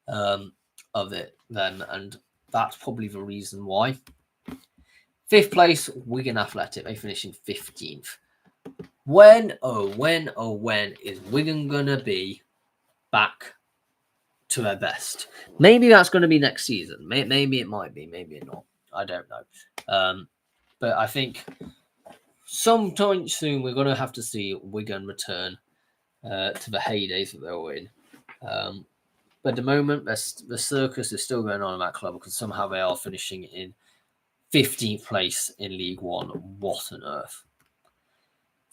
of it then. And that's probably the reason why. 5th place, Wigan Athletic. They finish in 15th. When is Wigan going to be back to their best? Maybe that's going to be next season. Maybe it might be. Maybe not. I don't know. But I think sometime soon we're going to have to see Wigan return to the heydays that they were in. But at the moment, the circus is still going on in that club because somehow they are finishing in 15th place in League One. What on earth?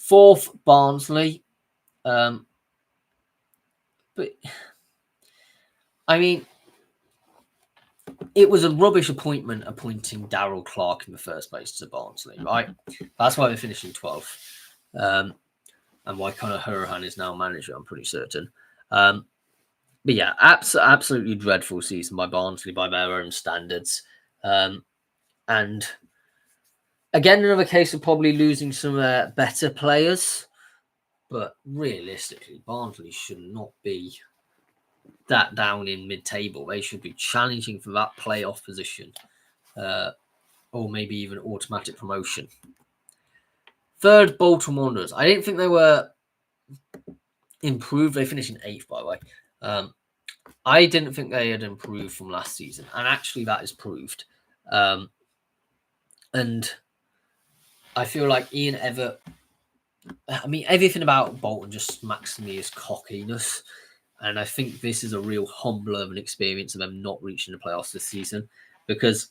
4th, Barnsley. But I mean, it was a rubbish appointing Darrell Clarke in the first place to Barnsley, right? That's why they finished in 12th. And why Conor Hourihane is now manager, I'm pretty certain. But yeah, absolutely dreadful season by Barnsley by their own standards. And again, another case of probably losing some better players. But realistically, Barnsley should not be that down in mid-table. They should be challenging for that playoff position. Or maybe even automatic promotion. 3rd, Bolton Wanderers. I didn't think they were improved. They finished in 8th, by the way. I didn't think they had improved from last season. And actually, that is proved. And I feel like Ian Evatt... I mean, everything about Bolton just smacks me as cockiness. And I think this is a real humbler of an experience of them not reaching the playoffs this season. Because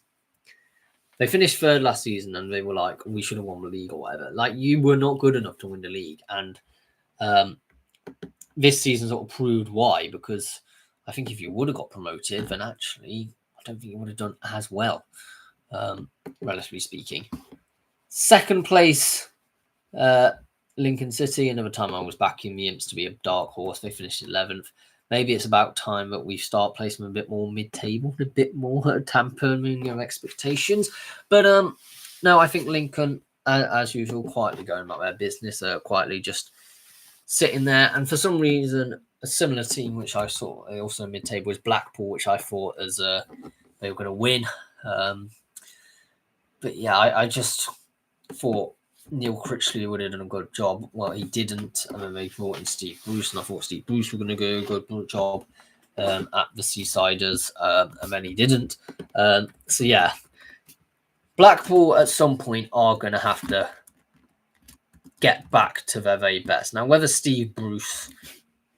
they finished 3rd last season and they were like, we should have won the league or whatever. Like, you were not good enough to win the league. And this season sort of proved why. Because I think if you would have got promoted, then actually, I don't think you would have done as well, relatively speaking. 2nd place, Lincoln City. Another time I was backing the Imps to be a dark horse. They finished 11th. Maybe it's about time that we start placing them a bit more mid-table, a bit more tampering of expectations. But no, I think Lincoln, as usual, quietly going about their business, quietly just sitting there. And for some reason, a similar team, which I saw also mid-table, is Blackpool, which I thought as they were going to win. But yeah, I just thought Neil Critchley would have done a good job. Well, he didn't. And then they brought in Steve Bruce, and I thought Steve Bruce were going to do a good job at the Seasiders, and then he didn't. So yeah, Blackpool at some point are going to have to get back to their very best. Now, whether Steve Bruce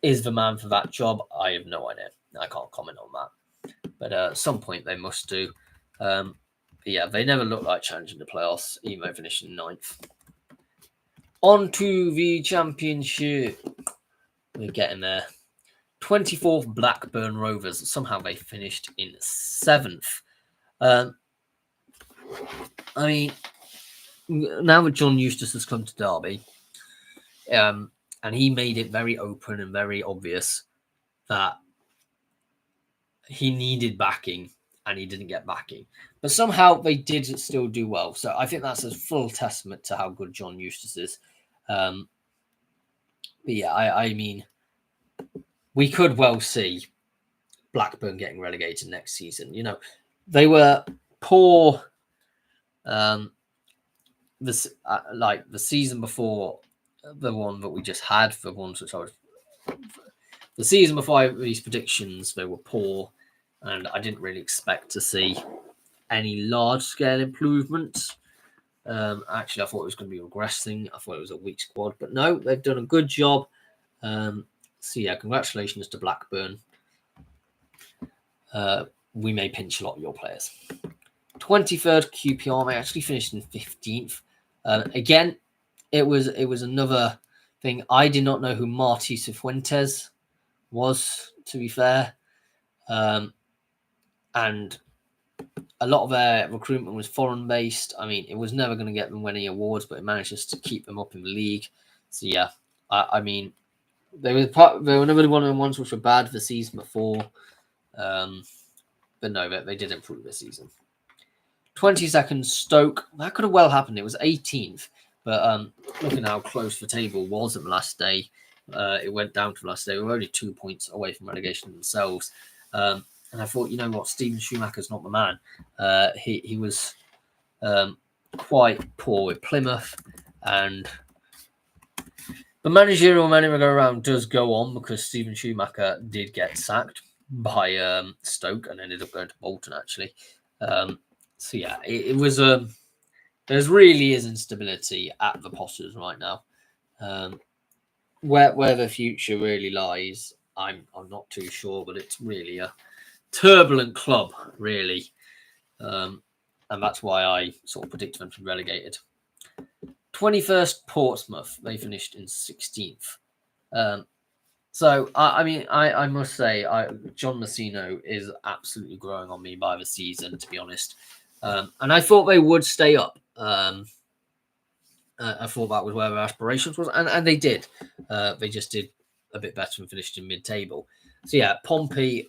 is the man for that job, I have no idea. I can't comment on that. But at some point they must do. But yeah, they never look like challenging the playoffs, even though finishing 9th. On to the Championship. We're getting there. 24th, Blackburn Rovers. Somehow they finished in 7th. I mean, now that John Eustace has come to Derby, and he made it very open and very obvious that he needed backing and he didn't get backing. But somehow they did still do well. So I think that's a full testament to how good John Eustace is. But yeah, I mean, we could well see Blackburn getting relegated next season. You know, they were poor the season before the one that we just had, the ones which I was... The season before these predictions, they were poor, and I didn't really expect to see any large-scale improvements. Actually, I thought it was going to be regressing. I thought it was a weak squad, but no, they've done a good job. So yeah, congratulations to Blackburn. We may pinch a lot of your players. 23rd, QPR. They actually finished in 15th. Again, it was another thing. I did not know who Martí Cifuentes was, to be fair. And a lot of their recruitment was foreign-based. I mean, it was never going to get them any awards, but it managed to keep them up in the league. So yeah, I mean, they were never one of the ones which were bad the season before. But no, they did improve this season. 22nd, Stoke. That could have well happened. It was 18th. But looking at how close the table was at the last day, it went down to the last day. We were only 2 points away from relegation themselves. And I thought, you know what, Steven Schumacher's not the man. He was quite poor with Plymouth, and the managerial merry-go-round does go on because Stephen Schumacher did get sacked by Stoke and ended up going to Bolton, actually. So yeah, it was there's really is instability at the Potters right now. Where the future really lies, I'm not too sure, but it's really a turbulent club, really. And that's why I sort of predicted them to be relegated. 21st Portsmouth, they finished in 16th. So I must say, John Messino is absolutely growing on me by the season, to be honest. And I thought they would stay up. I thought that was where their aspirations was, and they did. They just did a bit better and finished in mid-table. So yeah, Pompey,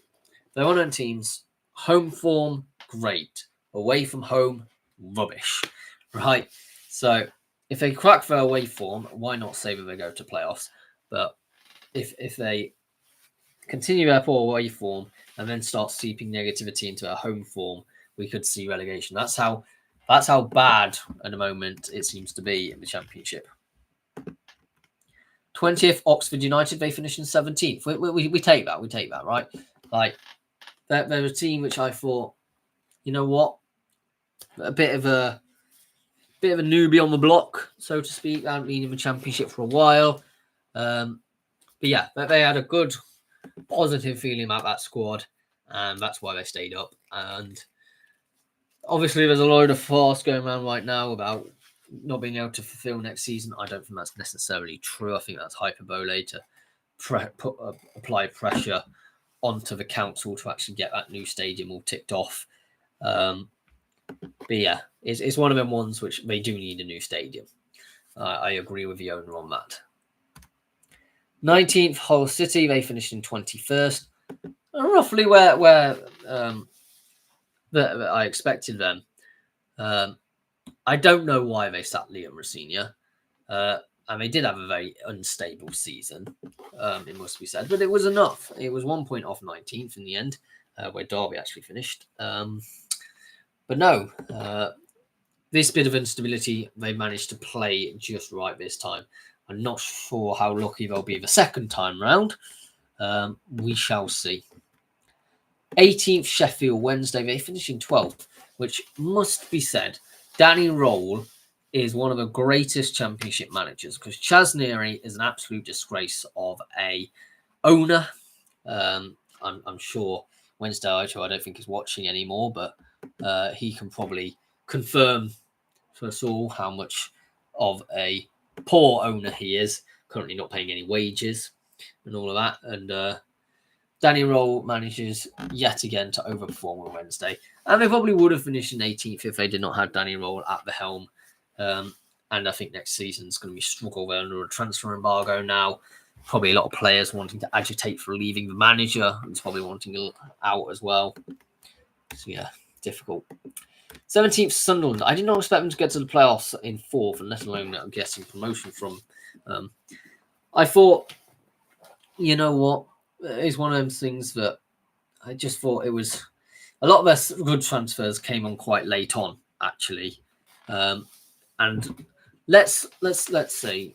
they're on their teams. Home form, great. Away from home, rubbish. Right? So if they crack their away form, why not say that they go to playoffs? But if they continue their poor away form and then start seeping negativity into their home form, we could see relegation. That's how bad at the moment it seems to be in the Championship. 20th, Oxford United, they finished in 17th. We take that. We take that, right? Like, they're a team which I thought, you know what? A bit of a newbie on the block, so to speak. They haven't been in the Championship for a while. But yeah, they had a good, positive feeling about that squad, and that's why they stayed up. And obviously, there's a load of farce going around right now about not being able to fulfill next season. I don't think that's necessarily true. I think that's hyperbole to apply pressure onto the council to actually get that new stadium all ticked off. But yeah, it's one of them ones which they do need a new stadium. I agree with the owner on that. 19th, Hull City, they finished in 21st. Roughly where I expected them. I don't know why they sat Liam Rosenior. And they did have a very unstable season, it must be said. But it was enough. It was 1 point off 19th in the end, where Derby actually finished. But no, this bit of instability, they managed to play just right this time. I'm not sure how lucky they'll be the second time round. We shall see. 18th, Sheffield Wednesday, they finished in 12th, which must be said. Danny Rowell is one of the greatest Championship managers because Chas Neary is an absolute disgrace of a owner. I'm sure Wednesday Ocho, I don't think is watching anymore, but he can probably confirm to us all how much of a poor owner he is, currently not paying any wages and all of that. And Danny Rowell manages yet again to overperform on Wednesday. And they probably would have finished in 18th if they did not have Danny Rowell at the helm. And I think next season's going to be struggle. They're under a transfer embargo now. Probably a lot of players wanting to agitate for leaving the manager. He's probably wanting out as well. So yeah, difficult. 17th, Sunderland. I did not expect them to get to the playoffs in 4th, and let alone getting promotion from. I thought, you know what? It's one of those things that I just thought it was a lot of their good transfers came on quite late on, actually. And let's say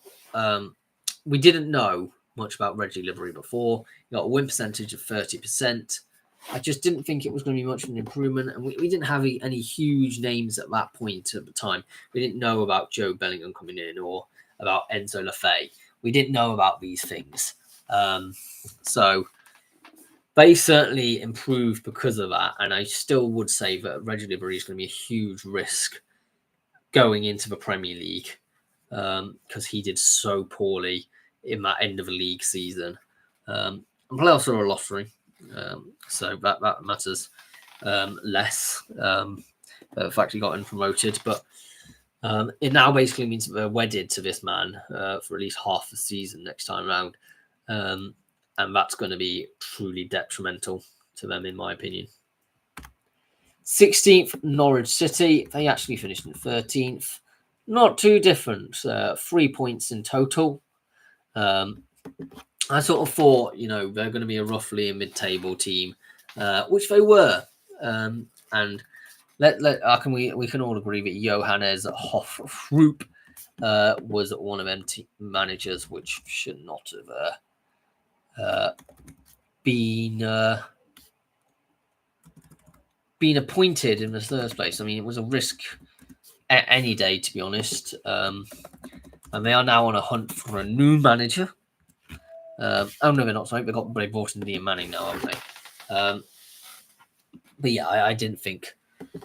we didn't know much about Reggie Livery before. He got a win percentage of 30%. I just didn't think it was going to be much of an improvement, and we didn't have any huge names at that point at the time. We didn't know about Joe Bellingham coming in or about Enzo Lafay. We didn't know about these things. So they certainly improved because of that, and I still would say that Reggie Livery is going to be a huge risk going into the Premier League because he did so poorly in that end of the league season. And playoffs are a lottery, so that matters less. The fact he got promoted, but it now basically means that they're wedded to this man for at least half the season next time round. And that's going to be truly detrimental to them, in my opinion. 16th, Norwich City. They actually finished in 13th. Not too different. 3 points in total. I sort of thought, they're going to be roughly a mid-table team, which they were. And we can all agree that Johannes Hoffrup was one of them managers which should not have been appointed in the first place. I mean, it was a risk any day, to be honest. And they are now on a hunt for a new manager. Oh no, they're not. Sorry, they brought in Ian Manning now, haven't they? But yeah, I didn't think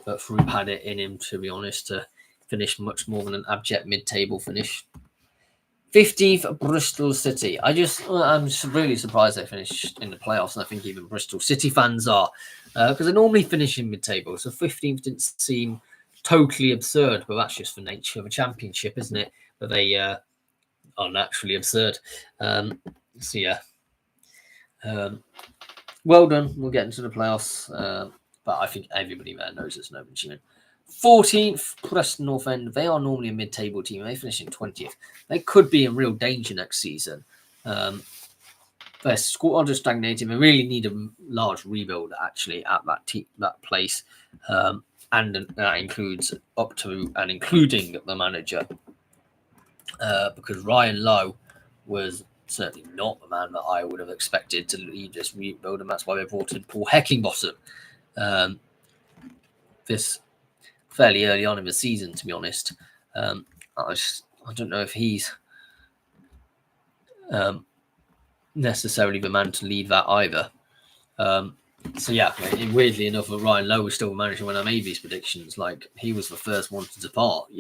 that Froome had it in him, to be honest, to finish much more than an abject mid-table finish. 15th, Bristol City. I'm really surprised they finished in the playoffs, and I think even Bristol City fans are, because they normally finish in mid-table. So 15th didn't seem totally absurd, but that's just the nature of a championship, isn't it? But they are naturally absurd. So yeah, well done. We'll get into the playoffs, but I think everybody there knows it's no achievement. 14th, Preston North End. They are normally a mid-table team. They finish in 20th. They could be in real danger next season. Their squad is stagnating. They really need a large rebuild, actually, at that place. And that includes up to and including the manager. Because Ryan Lowe was certainly not the man that I would have expected to lead this rebuild, and that's why they brought in Paul Heckingbottom. This fairly early on in the season, to be honest. I don't know if he's necessarily the man to lead that either. So yeah, weirdly enough, Ryan Lowe was still the manager when I made these predictions. Like, he was the first one to depart,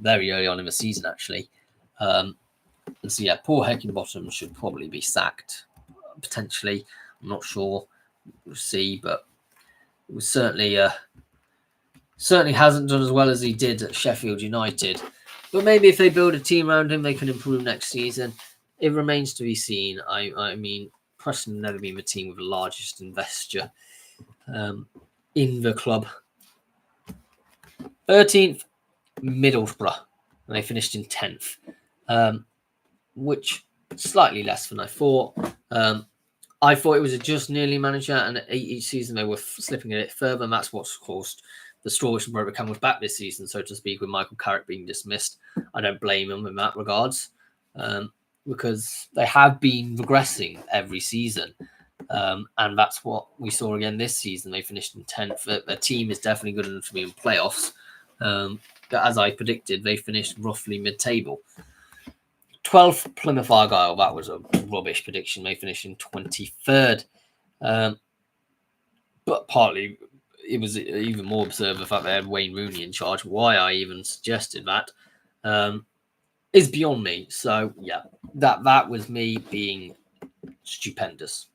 very early on in the season, actually. And so yeah, Paul Heckingbottom should probably be sacked, potentially. I'm not sure. We'll see, but it was certainly hasn't done as well as he did at Sheffield United. But maybe if they build a team around him, they can improve next season. It remains to be seen. I mean, Preston have never been the team with the largest investor in the club. 13th, Middlesbrough. And they finished in 10th, which slightly less than I thought. I thought it was a just nearly manager, and each season they were slipping a bit further, and that's what's caused the straw which broke the camel's back this season, so to speak, with Michael Carrick being dismissed. I don't blame him in that regards, because they have been regressing every season, and that's what we saw again this season. They finished in 10th. Their team is definitely good enough to be in playoffs, but as I predicted, they finished roughly mid-table. 12th, Plymouth Argyle. That was a rubbish prediction. They finished in 23rd. But partly, it was even more absurd the fact they had Wayne Rooney in charge. Why I even suggested that is beyond me. So, yeah, that was me being stupendous.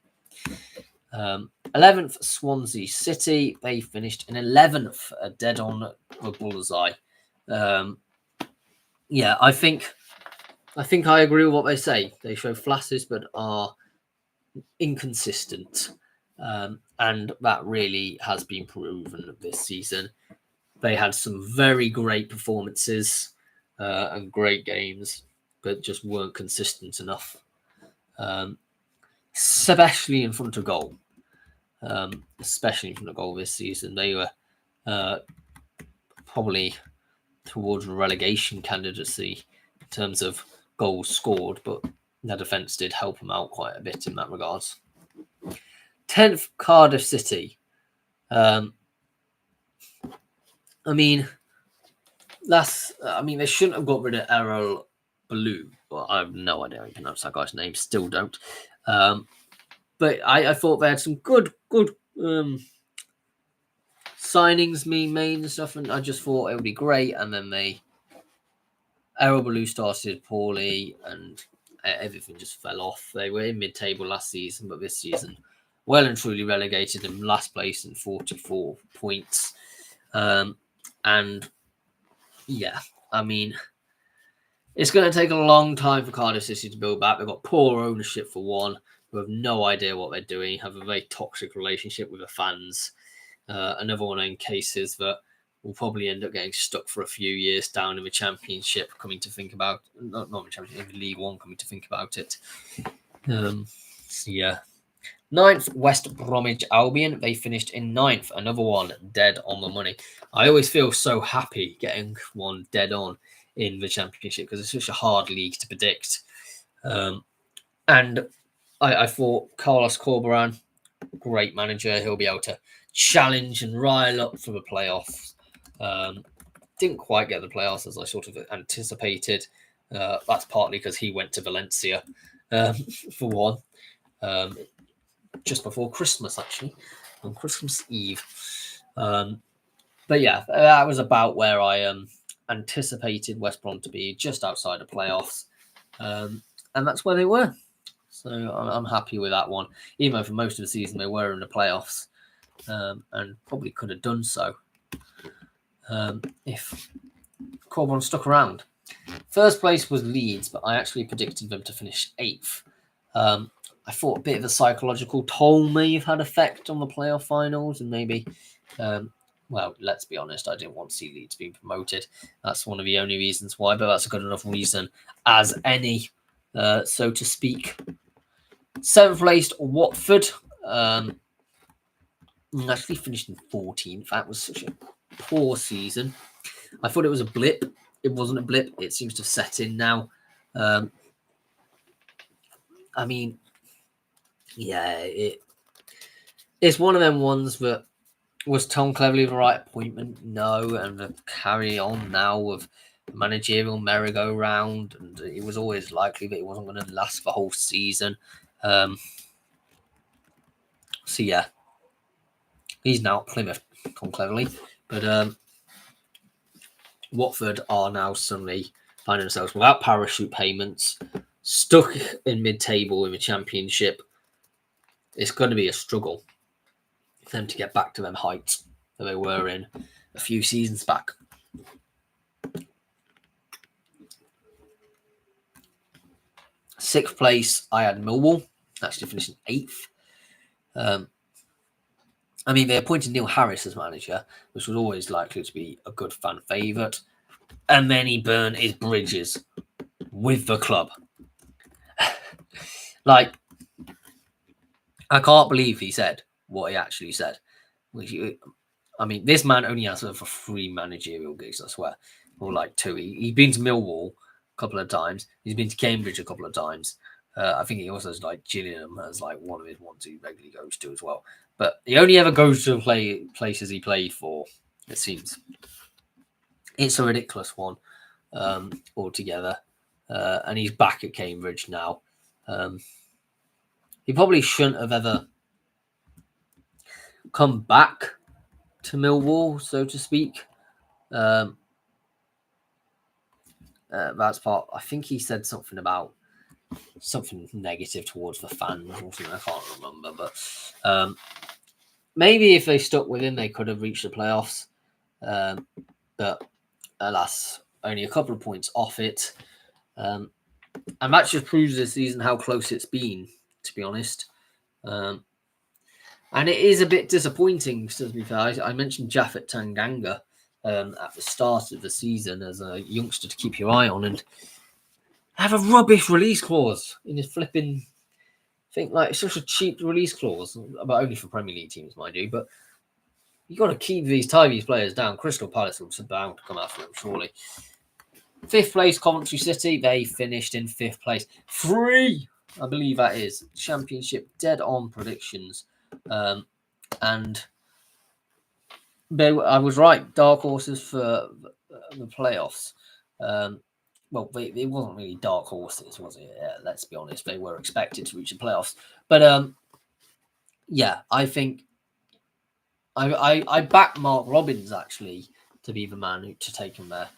11th, Swansea City. They finished in 11th, dead on the bullseye. Yeah, I think I agree with what they say. They show flashes but are inconsistent. And that really has been proven this season. They had some very great performances and great games, but just weren't consistent enough. Especially in front of goal. Especially in front of goal this season. They were probably towards relegation candidacy in terms of goals scored, but their defence did help them out quite a bit in that regards. 10th, Cardiff City. I mean, they shouldn't have got rid of Errol Balou, but I have no idea how you pronounce that guy's name. Still don't. But I thought they had some good signings being made and stuff, and I just thought it would be great. And then Errol Balou started poorly, and everything just fell off. They were in mid-table last season, but this season, well and truly relegated in last place in 44 points. And yeah, I mean, it's going to take a long time for Cardiff City to build back. They've got poor ownership for one, who have no idea what they're doing, have a very toxic relationship with the fans. Another one in cases that will probably end up getting stuck for a few years down in the Championship, coming to think about, not the Championship, in the League One, coming to think about it. So yeah, Ninth, West Bromwich Albion. They finished in ninth. Another one dead on the money. I always feel so happy getting one dead on in the Championship because it's such a hard league to predict. And I thought Carlos Corberán, great manager. He'll be able to challenge and rile up for the playoffs. Didn't quite get the playoffs as I sort of anticipated. That's partly because he went to Valencia for one. Just before Christmas, actually, on Christmas Eve. But yeah, that was about where I anticipated West Brom to be, just outside of playoffs. And that's where they were. So I'm happy with that one, even though for most of the season they were in the playoffs and probably could have done so if Corberan stuck around. First place was Leeds, but I actually predicted them to finish 8th. I thought a bit of a psychological toll may have had effect on the playoff finals, and maybe, well, let's be honest, I didn't want to see Leeds being promoted. That's one of the only reasons why, but that's a good enough reason as any, so to speak. 7th placed Watford, actually finished in 14th. That was such a poor season. I thought it was a blip. It wasn't a blip. It seems to have set in now. I mean, yeah, it's one of them ones that was Tom Cleverley the right appointment? No, and the carry on now with managerial merry-go-round, and it was always likely that it wasn't going to last the whole season. So yeah, he's now at Plymouth, Tom Cleverley, but Watford are now suddenly finding themselves without parachute payments, stuck in mid-table in the Championship. It's going to be a struggle for them to get back to them heights that they were in a few seasons back. Sixth place, I had Millwall, actually finishing 8th. I mean, they appointed Neil Harris as manager, which was always likely to be a good fan favourite. And then he burned his bridges with the club. Like, I can't believe he said what he actually said. I mean, this man only has over 3 managerial gigs, I swear. Or like 2. He's been to Millwall a couple of times. He's been to Cambridge a couple of times. I think he also has like Gillingham as like one of his ones he regularly goes to as well. But he only ever goes to places he played for, it seems. It's a ridiculous one altogether. And he's back at Cambridge now. He probably shouldn't have ever come back to Millwall, so to speak. That's part. I think he said something about something negative towards the fans or something. I can't remember, but maybe if they stuck with him, they could have reached the playoffs. But alas, only a couple of points off it. And that just proves this season how close it's been, to be honest. And it is a bit disappointing, to be fair. I mentioned Japhet Tanganga at the start of the season as a youngster to keep your eye on, and have a rubbish release clause in his flipping thing. Like, it's such a cheap release clause, but only for Premier League teams, mind you. But you got to keep tie these players down. Crystal Palace was bound to come after them, surely. 5th place, Coventry City. They finished in 5th place. 3, I believe that is. Championship dead on predictions. And I was right. Dark horses for the playoffs. Well, it wasn't really dark horses, was it? Yeah, let's be honest. They were expected to reach the playoffs. But yeah, I think I backed Mark Robbins, actually, to be the man to take him there.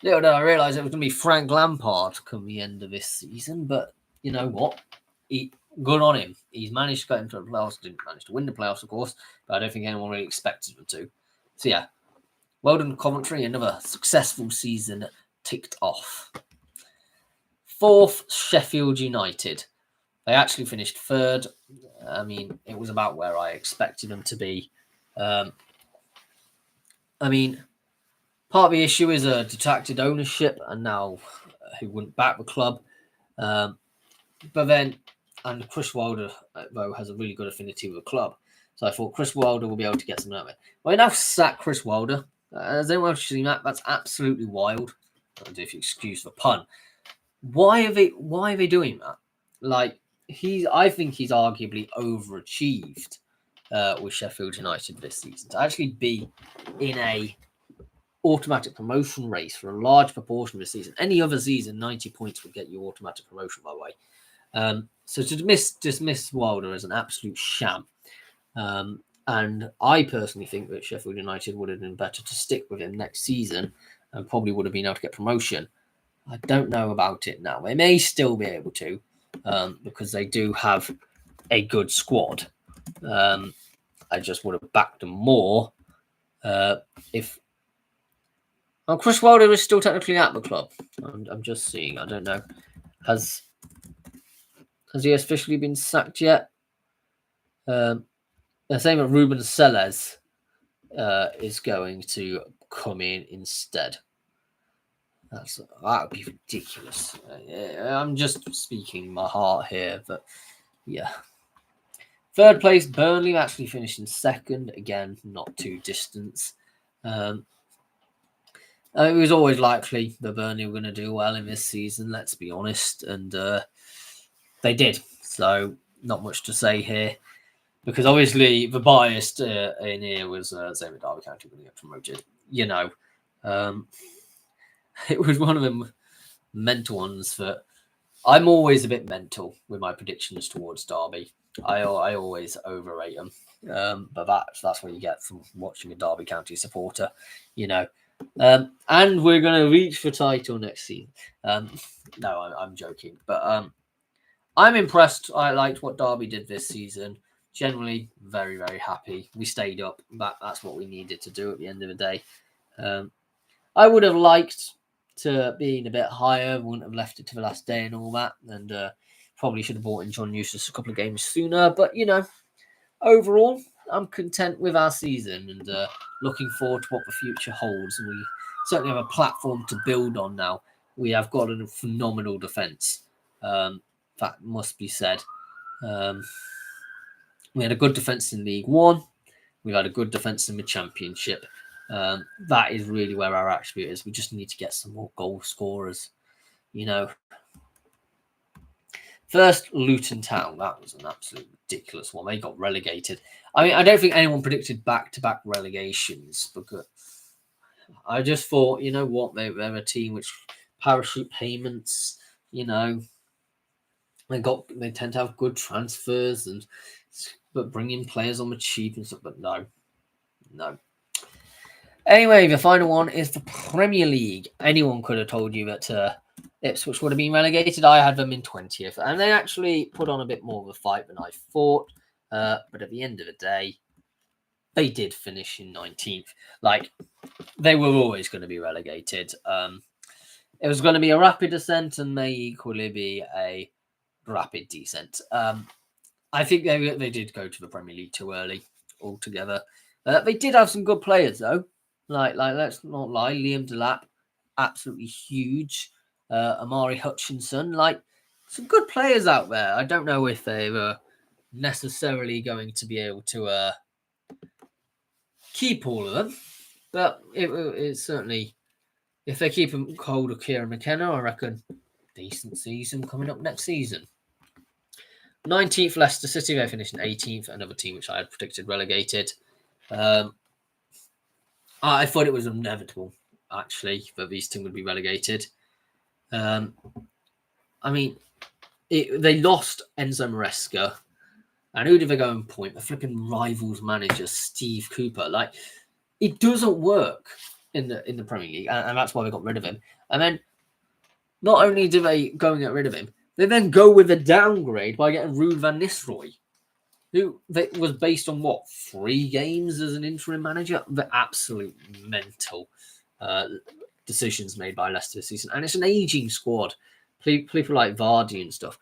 Little did I realise it was going to be Frank Lampard come the end of this season. But you know what? Good on him. He's managed to get into the playoffs. Didn't manage to win the playoffs, of course, but I don't think anyone really expected him to. So yeah, well done, Coventry. Another successful season ticked off. 4th, Sheffield United. They actually finished 3rd. I mean, it was about where I expected them to be. I mean, part of the issue is a detracted ownership, and now who wouldn't back the club. But then And Chris Wilder, though, has a really good affinity with the club. So I thought Chris Wilder will be able to get something out of it. Well, now sack Chris Wilder. Has anyone else seen that? That's absolutely wild. If you excuse the pun. Why are they doing that? Like, I think he's arguably overachieved with Sheffield United this season. To actually be in a automatic promotion race for a large proportion of the season. Any other season, 90 points would get you automatic promotion, by the way. So to dismiss Wilder as an absolute sham. And I personally think that Sheffield United would have been better to stick with him next season and probably would have been able to get promotion. I don't know about it now. They may still be able to because they do have a good squad. I just would have backed them more if... Oh, Chris Wilder is still technically at the club. I'm just seeing. I don't know. Has he officially been sacked yet? The same that Ruben Sellés is going to come in instead. That would be ridiculous. I'm just speaking my heart here, but yeah. Third place, Burnley actually finished in second. Again, not too distant. It was always likely that Burnley were going to do well in this season, let's be honest. And they did. So not much to say here. Because obviously the bias in here was saying that Derby County were going to get promoted. You know, it was one of them mental ones that I'm always a bit mental with my predictions towards Derby. I always overrate them. But that's what you get from watching a Derby County supporter, you know. And we're going to reach for title next season. No, I'm joking. But I'm impressed. I liked what Derby did this season. Generally, very, very happy. We stayed up. That's what we needed to do at the end of the day. I would have liked to be a bit higher. Wouldn't have left it to the last day and all that. And probably should have brought in John Eustace a couple of games sooner. But, you know, overall, I'm content with our season and looking forward to what the future holds. And we certainly have a platform to build on now. We have got a phenomenal defence. That must be said. We had a good defence in League One. We've had a good defence in the Championship. That is really where our attribute is. We just need to get some more goal scorers. You know. First, Luton Town. That was an absolute ridiculous one. They got relegated. I mean, I don't think anyone predicted back-to-back relegations because I just thought, you know what, they're a team which parachute payments, you know, they tend to have good transfers but bringing players on the cheap and stuff. But no. Anyway, the final one is the Premier League. Anyone could have told you that Ipswich would have been relegated. I had them in 20th, and they actually put on a bit more of a fight than I thought. But at the end of the day, they did finish in 19th. Like, they were always going to be relegated. It was going to be a rapid ascent and may equally be a rapid descent. I think they did go to the Premier League too early altogether. They did have some good players, though. Like let's not lie, Liam Delap, absolutely huge. Amari Hutchinson, like some good players out there. I don't know if they were necessarily going to be able to keep all of them, but it's certainly, if they keep hold of Kieran McKenna, I reckon decent season coming up next season. 19th, Leicester City, they finished in 18th, another team which I had predicted relegated. I thought it was inevitable, actually, that these two would be relegated. I mean, they lost Enzo Maresca, and who did they go and point? The flipping rivals manager, Steve Cooper. Like, it doesn't work in the Premier League, and that's why they got rid of him. And then, not only do they go and get rid of him, they then go with a downgrade by getting Ruud van Nistelrooy, who was based on, 3 games as an interim manager? The absolute mental decisions made by Leicester this season. And it's an aging squad. People like Vardy and stuff.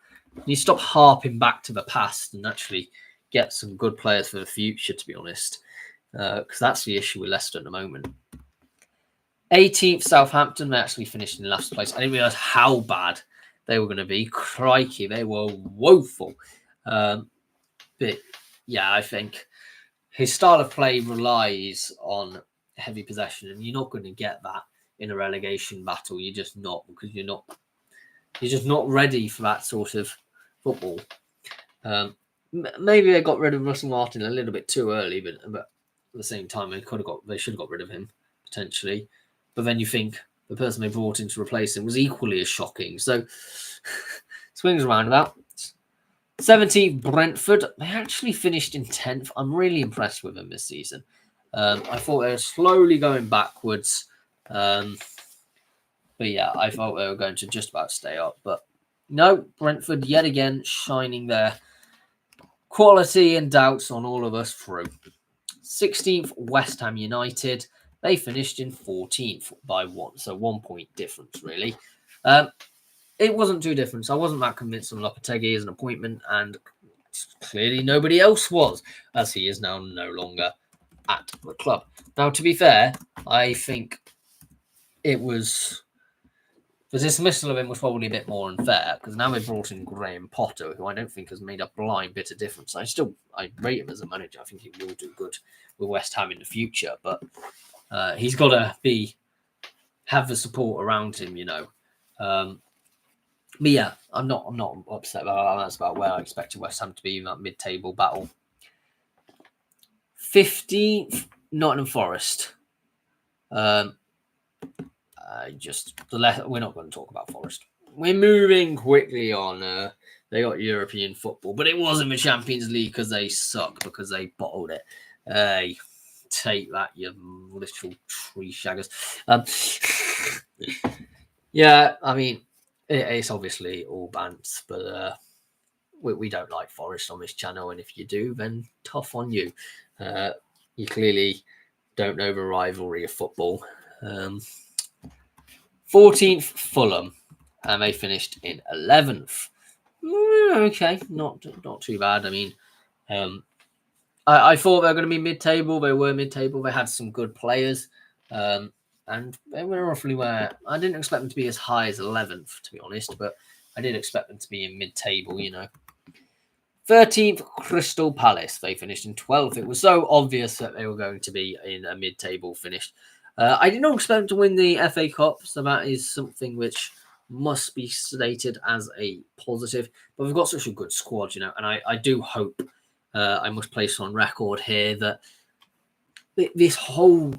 You stop harping back to the past and actually get some good players for the future, to be honest. Because that's the issue with Leicester at the moment. 18th, Southampton, they actually finished in last place. I didn't realise how bad they were going to be. Crikey, they were woeful. But yeah, I think his style of play relies on heavy possession, and you're not going to get that in a relegation battle. You're just not, because you're just not ready for that sort of football. Maybe they got rid of Russell Martin a little bit too early, but at the same time, they should have got rid of him potentially. But then you think the person they brought in to replace him was equally as shocking. So swings around about. 17th, Brentford. They actually finished in 10th. I'm really impressed with them this season. I thought they were slowly going backwards. But yeah, I thought they were going to just about stay up. But no, Brentford yet again shining their quality and doubts on all of us through. 16th, West Ham United. They finished in 14th by 1. So 1 point difference, really. It wasn't too different. I wasn't that convinced on Lopetegui as an appointment, and clearly nobody else was, as he is now no longer at the club. Now, to be fair, I think it was the dismissal of him was probably a bit more unfair, because now they've brought in Graham Potter, who I don't think has made a blind bit of difference. I rate him as a manager. I think he will do good with West Ham in the future, but he's got to have the support around him, you know. But yeah, I'm not upset about that. That's about where I expected West Ham to be in that mid-table battle. 15th, Nottingham Forest. We're not going to talk about Forest. We're moving quickly on. They got European football, but it wasn't the Champions League because they suck, because they bottled it. Take that, you little tree shaggers. Yeah, I mean, it's obviously all bants, but we don't like Forest on this channel, and if you do, then tough on you. You clearly don't know the rivalry of football. 14th, Fulham, and they finished in 11th. Okay, not too bad. I mean, I thought they were going to be mid-table. They were mid-table. They had some good players. And they were roughly where I didn't expect them to be as high as 11th, to be honest, but I did expect them to be in mid-table, you know. 13th, Crystal Palace. They finished in 12th. It was so obvious that they were going to be in a mid-table finish. I did not expect them to win the FA Cup, so that is something which must be stated as a positive. But we've got such a good squad, you know, and I do hope, I must place on record here, that this whole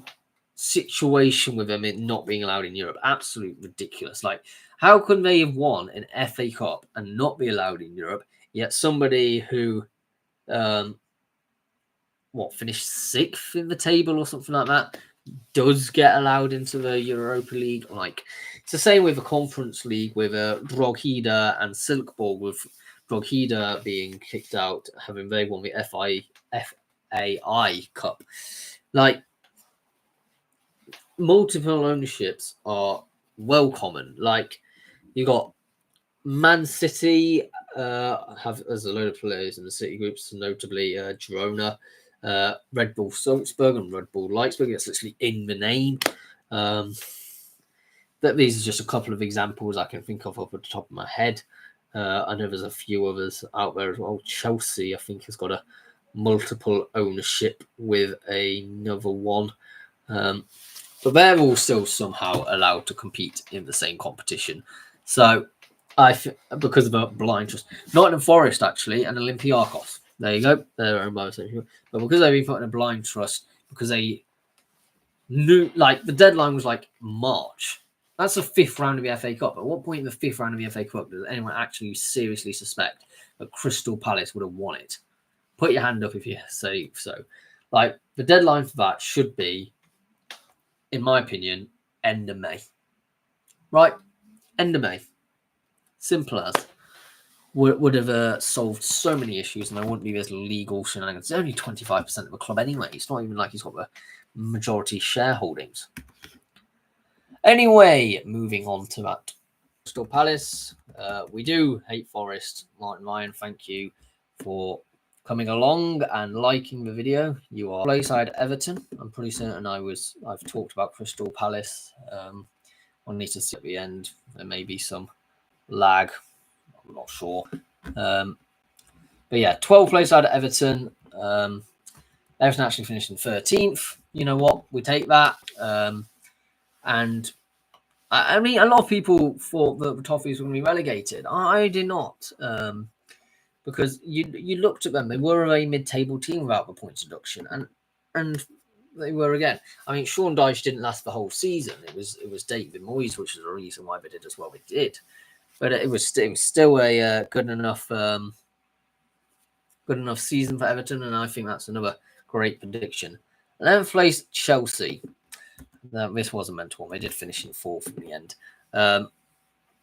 situation with them not being allowed in Europe, absolute ridiculous. Like, how can they have won an FA Cup and not be allowed in Europe, yet somebody who finished 6th in the table or something like that does get allowed into the Europa League? Like, it's the same with the Conference League with Drogheda and Silkeborg, with Drogheda being kicked out, having they won the FAI Cup. Like, multiple ownerships are well common. Like, you got Man City has a load of players in the City groups, notably Girona, Red Bull Salzburg, and Red Bull Leipzig. It's literally in the name. These are just a couple of examples I can think of off the top of my head. I know there's a few others out there as well. Chelsea, I think, has got a multiple ownership with another one. But they're all still somehow allowed to compete in the same competition. So, because of a blind trust, Nottingham Forest actually and Olympiacos. There you go. They're owned by the same. But because they've been put in a blind trust, because they knew, like, the deadline was like March. That's the 5th round of the FA Cup. At what point in the 5th round of the FA Cup does anyone actually seriously suspect that Crystal Palace would have won it? Put your hand up if you say so. Like, the deadline for that should be, in my opinion, end of May. Right? End of May. Simple as. Would have solved so many issues, and there wouldn't be this legal shenanigans. It's only 25% of the club anyway. It's not even like he's got the majority shareholdings. Anyway, moving on to that. Crystal Palace. We do hate Forest. Martin Ryan, thank you for coming along and liking the video. You are Playside Everton. I'm pretty certain I've talked about Crystal Palace. I'll need to see at the end. There may be some lag. I'm not sure. But yeah, 12th place out of Everton. Everton actually finished in 13th. You know what? We take that. And I mean, a lot of people thought that the Toffees were going to be relegated. I did not. Because you looked at them, they were a mid-table team without the points deduction, and they were again. I mean, Sean Dyche didn't last the whole season. It was David Moyes, which is the reason why they did as well they did. But it was still a good enough season for Everton, and I think that's another great prediction. 11th place Chelsea. This wasn't meant to one. They did finish in 4th in the end,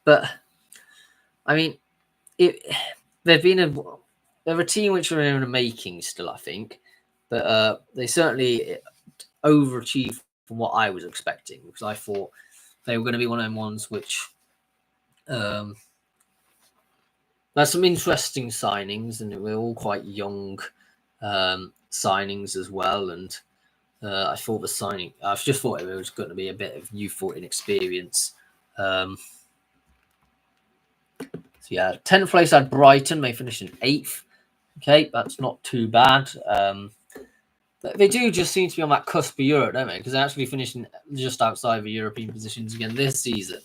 but I mean, they're a team which are in the making still, I think, but they certainly overachieved from what I was expecting, because I thought they were going to be one of them ones which there's some interesting signings, and we're all quite young signings as well. And I just thought it was going to be a bit of youthful inexperience. So yeah, 10th place had Brighton. They finished in 8th. Okay, that's not too bad. They do just seem to be on that cusp of Europe, don't they? Because they're actually finishing just outside the European positions again this season.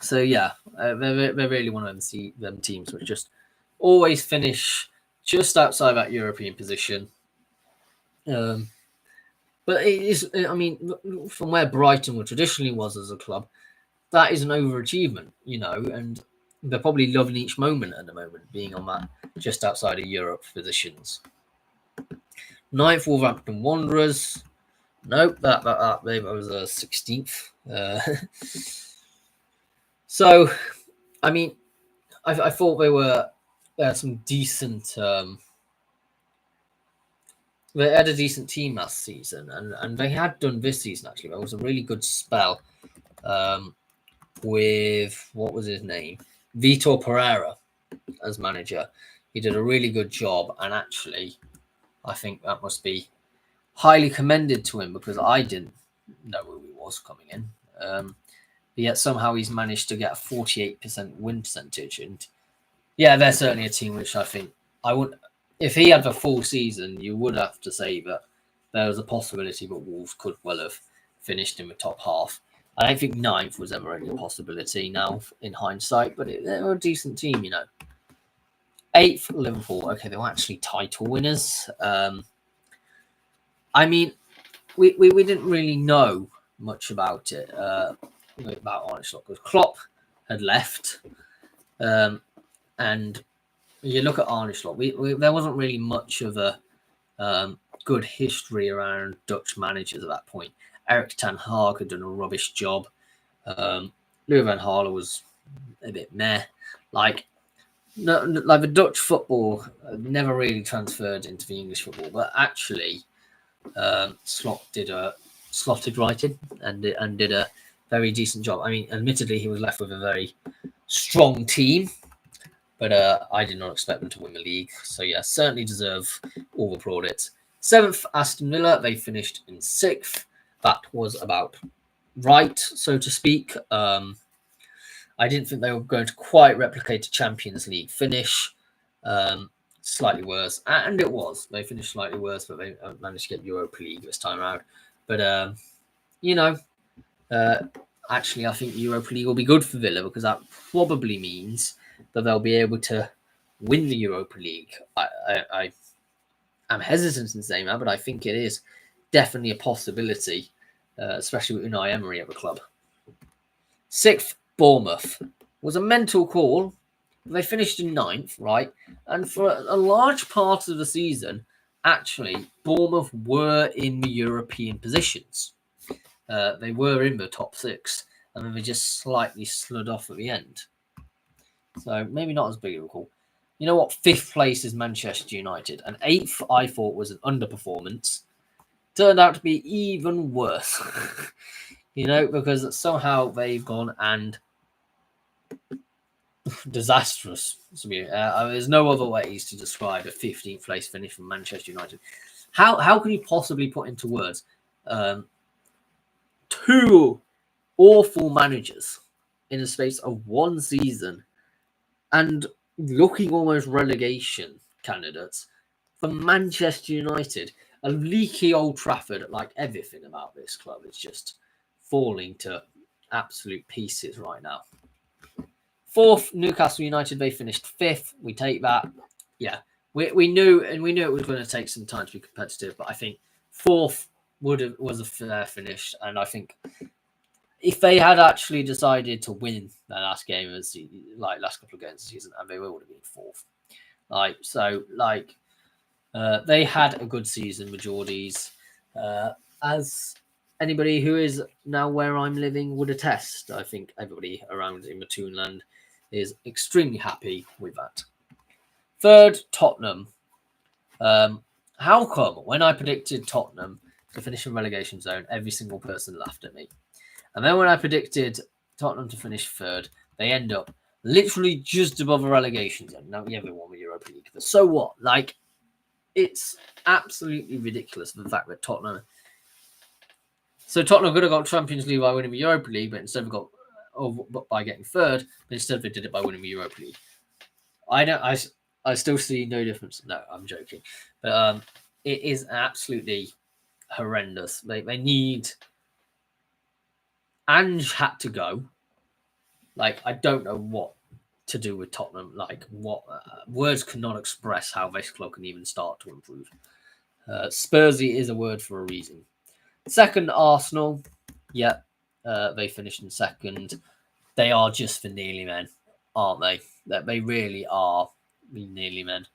So yeah, they're really one of them teams which just always finish just outside that European position. But it is, I mean, from where Brighton traditionally was as a club, that is an overachievement, you know, and they're probably loving each moment at the moment, being on that just outside of Europe positions. 9th, Wolverhampton Wanderers. Nope, that was 16th. So, I mean, I thought they had some decent. They had a decent team last season, and they had done this season actually. There was a really good spell with, what was his name, Vitor Pereira as manager. He did a really good job, and actually, I think that must be highly commended to him, because I didn't know who he was coming in. Yet somehow he's managed to get a 48% win percentage, and yeah, they're certainly a team which I think I would. If he had a full season, you would have to say that there was a possibility that Wolves could well have finished in the top half. I don't think 9th was ever any possibility now in hindsight, but they were a decent team, you know. 8th, Liverpool. Okay, they were actually title winners. I mean, we didn't really know much about it, about Arne Slot, because Klopp had left. And you look at Arne Slot, there wasn't really much of a good history around Dutch managers at that point. Erik ten Hag had done a rubbish job. Louis van Gaal was a bit meh. Like the Dutch football never really transferred into the English football, but actually, Slotted writing and did a very decent job. I mean, admittedly, he was left with a very strong team, but I did not expect them to win the league. So yeah, certainly deserve all the plaudits. 7th, Aston Villa. They finished in 6th. That was about right, so to speak. I didn't think they were going to quite replicate a Champions League finish. Slightly worse, and it was. They finished slightly worse, but they managed to get Europa League this time around. But actually, I think Europa League will be good for Villa, because that probably means that they'll be able to win the Europa League. I'm hesitant in saying that, but I think it is definitely a possibility, especially with Unai Emery at the club. 6th, Bournemouth. Was a mental call. They finished in 9th, right? And for a large part of the season, actually, Bournemouth were in the European positions. They were in the top 6, and then they just slightly slid off at the end. So maybe not as big of a call. You know what? 5th place is Manchester United. And 8th, I thought, was an underperformance. Turned out to be even worse. Because somehow they've gone and disastrous. There's no other ways to describe a 15th place finish from Manchester United. How can you possibly put into words 2 awful managers in the space of one season and looking almost relegation candidates for Manchester United. A leaky Old Trafford, like everything about this club, is just falling to absolute pieces right now. Fourth, Newcastle United, they finished fifth. We take that. Yeah, we knew it was going to take some time to be competitive, but I think fourth was a fair finish, and I think if they had actually decided to win their last game as last couple of games of the season, and they would have been fourth. They had a good season with Geordies, as anybody who is now where I'm living would attest. I think everybody around in Matoonland is extremely happy with that. Third, Tottenham. How come when I predicted Tottenham to finish in relegation zone, every single person laughed at me? And then when I predicted Tottenham to finish third, they end up literally just above a relegation zone. Now, yeah, they won the Europa League, but so what? Like, it's absolutely ridiculous the fact that Tottenham. So Tottenham could have got Champions League by winning the Europa League, but instead of got by getting third, but instead they did it by winning the Europa League. I still see no difference. No, I'm joking, but it is absolutely horrendous. They need. Ange had to go. Like, I don't know what to do with Tottenham. Like, what words cannot express how this club can even start to improve. Spursy is a word for a reason. Second, Arsenal. Yeah, they finished in second. They are just for nearly men, aren't they? They really are nearly men.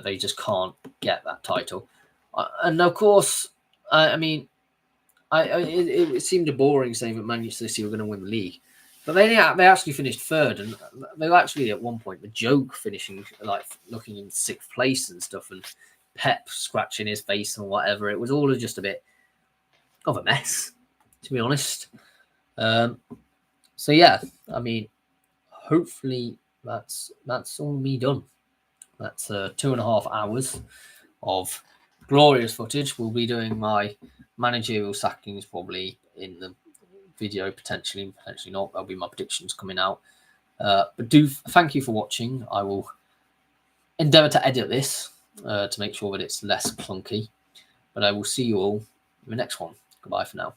They just can't get that title. And of course, it seemed a boring saying that Manchester City were going to win the league, but they actually finished third, and they were actually at one point the joke finishing like looking in sixth place and stuff, and Pep scratching his face and whatever. It was all just a bit of a mess, to be honest. So yeah, I mean, hopefully that's all me done. That's 2.5 hours of glorious footage. We'll be doing my managerial sackings probably in the video, potentially not. There'll be my predictions coming out. But thank you for watching. I will endeavour to edit this to make sure that it's less clunky. But I will see you all in the next one. Goodbye for now.